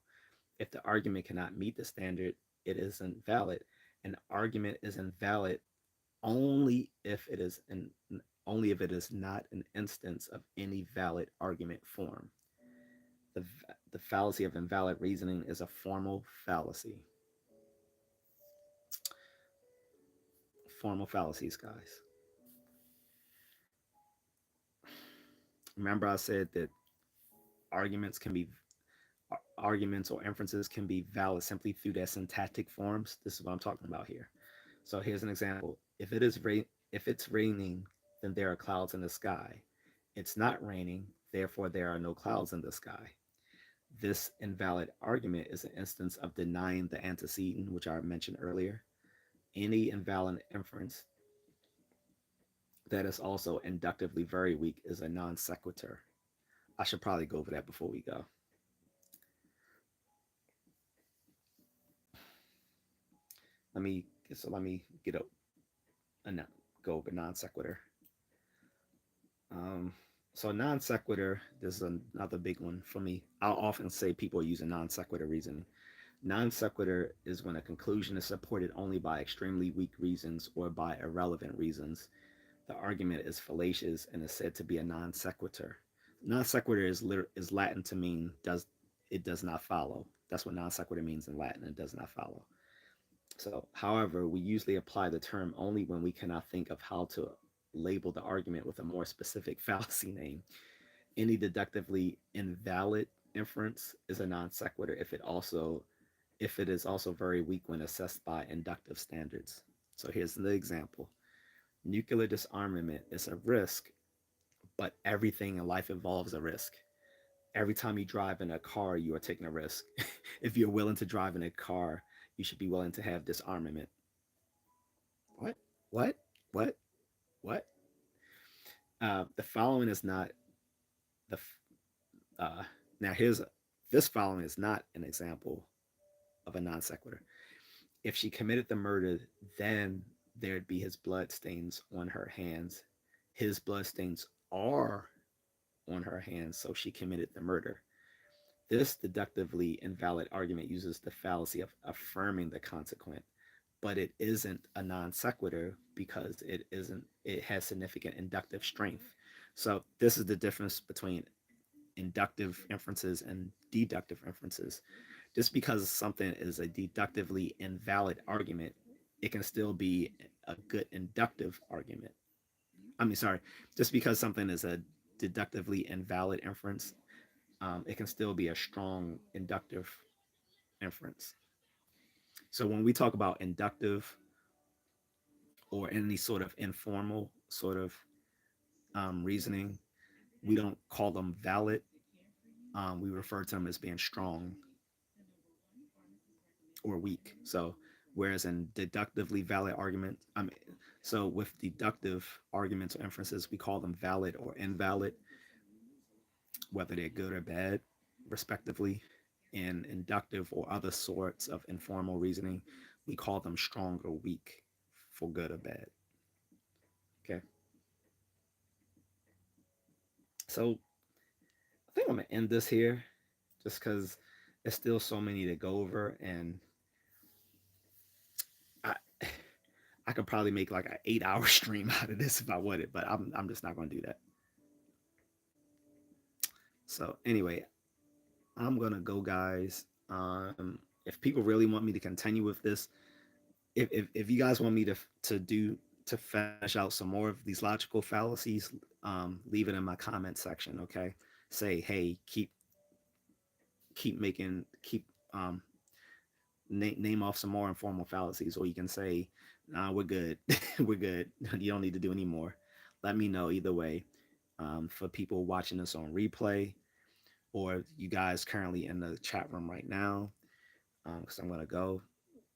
If the argument cannot meet the standard, it is invalid. An argument is invalid only if it is only if it is not an instance of any valid argument form. The, the fallacy of invalid reasoning is a formal fallacy. Formal fallacies, guys. Remember, I said that arguments can be arguments or inferences can be valid simply through their syntactic forms. This is what I'm talking about here. So here's an example. If it's raining, then there are clouds in the sky. It's not raining, therefore there are no clouds in the sky. This invalid argument is an instance of denying the antecedent, which I mentioned earlier. Any invalid inference that is also inductively very weak is a non sequitur. I should probably go over that before we go. Let me get up and go over non sequitur. Um, so non sequitur, this is another big one for me. I'll often say people are using non sequitur reasoning. Non sequitur is when a conclusion is supported only by extremely weak reasons or by irrelevant reasons. The argument is fallacious and is said to be a non sequitur. Non sequitur is Latin to mean does not follow. That's what non sequitur means in Latin. It does not follow. So, however, we usually apply the term only when we cannot think of how to label the argument with a more specific fallacy name. Any deductively invalid inference is a non sequitur if it is also very weak when assessed by inductive standards. So here's the example. Nuclear disarmament is a risk, but everything in life involves a risk. Every time you drive in a car, you are taking a risk. If you're willing to drive in a car, you should be willing to have disarmament. What? What? What? What? The following is not the. Uh, now here's this following is not an example of a non sequitur. If she committed the murder, then there'd be his blood stains on her hands. His blood stains are on her hands, so she committed the murder. This deductively invalid argument uses the fallacy of affirming the consequent. but it isn't a non sequitur because it has significant inductive strength. So this is the difference between inductive inferences and deductive inferences. Just because something is a deductively invalid argument, it can still be a good inductive argument. I mean, sorry, just because something is a deductively invalid inference, it can still be a strong inductive inference. So when we talk about inductive or any sort of informal sort of reasoning, we don't call them valid. We refer to them as being strong or weak. So whereas in deductively valid arguments, so with deductive arguments or inferences, we call them valid or invalid, whether they're good or bad, respectively. In inductive or other sorts of informal reasoning, we call them strong or weak for good or bad. Okay. So I think I'm gonna end this here just because there's still so many to go over, and I I could probably make like an 8 hour stream out of this if I wanted, but I'm just not gonna do that. So anyway, I'm gonna go, guys. If people really want me to continue with this, if you guys want me to finish out some more of these logical fallacies, leave it in my comment section. Okay, say hey, keep name off some more informal fallacies, or you can say, nah, we're good, we're good. You don't need to do any more. Let me know either way. For people watching this on replay, or you guys currently in the chat room right now, because I'm gonna go.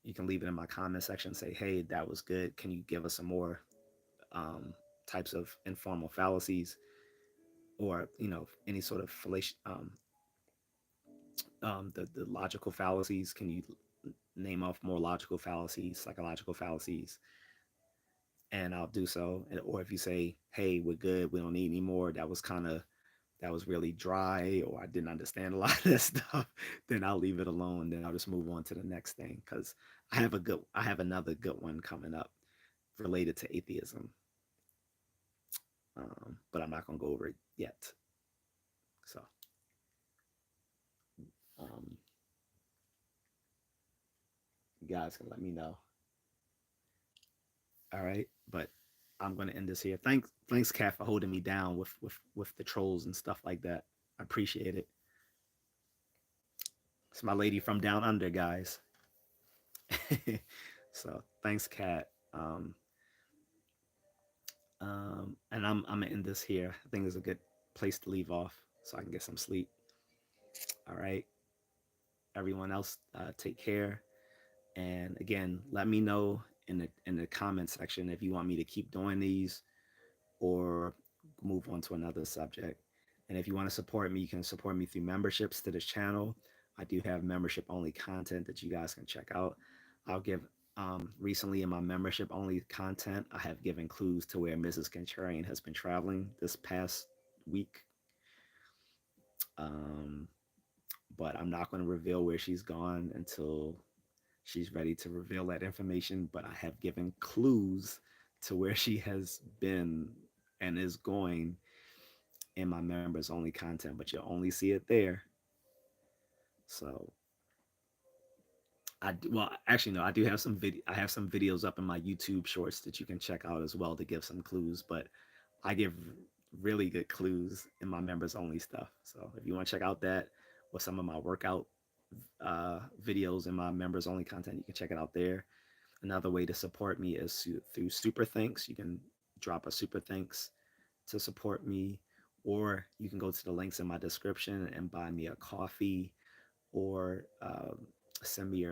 You can leave it in my comment section. Say, hey, that was good. Can you give us some more um, types of informal fallacies, or any sort of the logical fallacies? Can you name off more logical fallacies, psychological fallacies? And I'll do so. Or if you say, hey, we're good, we don't need any more, that was really dry, or I didn't understand a lot of that stuff, then I'll leave it alone. Then I'll just move on to the next thing, because I have another good one coming up related to atheism, but I'm not gonna go over it yet. So um, you guys can let me know. All right, but I'm gonna end this here. Thanks, Kat, for holding me down with the trolls and stuff like that. I appreciate it. It's my lady from down under, guys. So thanks, Kat. And I'm gonna end this here. I think it's a good place to leave off so I can get some sleep. All right, everyone else, take care. And again, let me know in the comment section if you want me to keep doing these or move on to another subject. And if you want to support me, you can support me through memberships to this channel. I do have membership only content that you guys can check out. I'll give recently in my membership only content, I have given clues to where Mrs. Contrarian has been traveling this past week. Um, but I'm not going to reveal where she's gone until she's ready to reveal that information. But I have given clues to where she has been and is going in my members only content, but you'll only see it there. So well, actually no, I do have some I have some videos up in my YouTube shorts that you can check out as well to give some clues, but I give really good clues in my members only stuff. So if you want to check out that or some of my workout videos in my members only content, you can check it out there. Another way to support me is through super thanks. You can drop a super thanks to support me, or you can go to the links in my description and buy me a coffee, or send me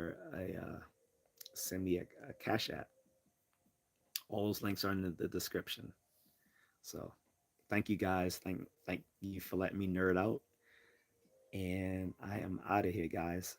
send me a cash app. All those links are in the description. So thank you, guys. Thank you for letting me nerd out, and I am out of here, guys.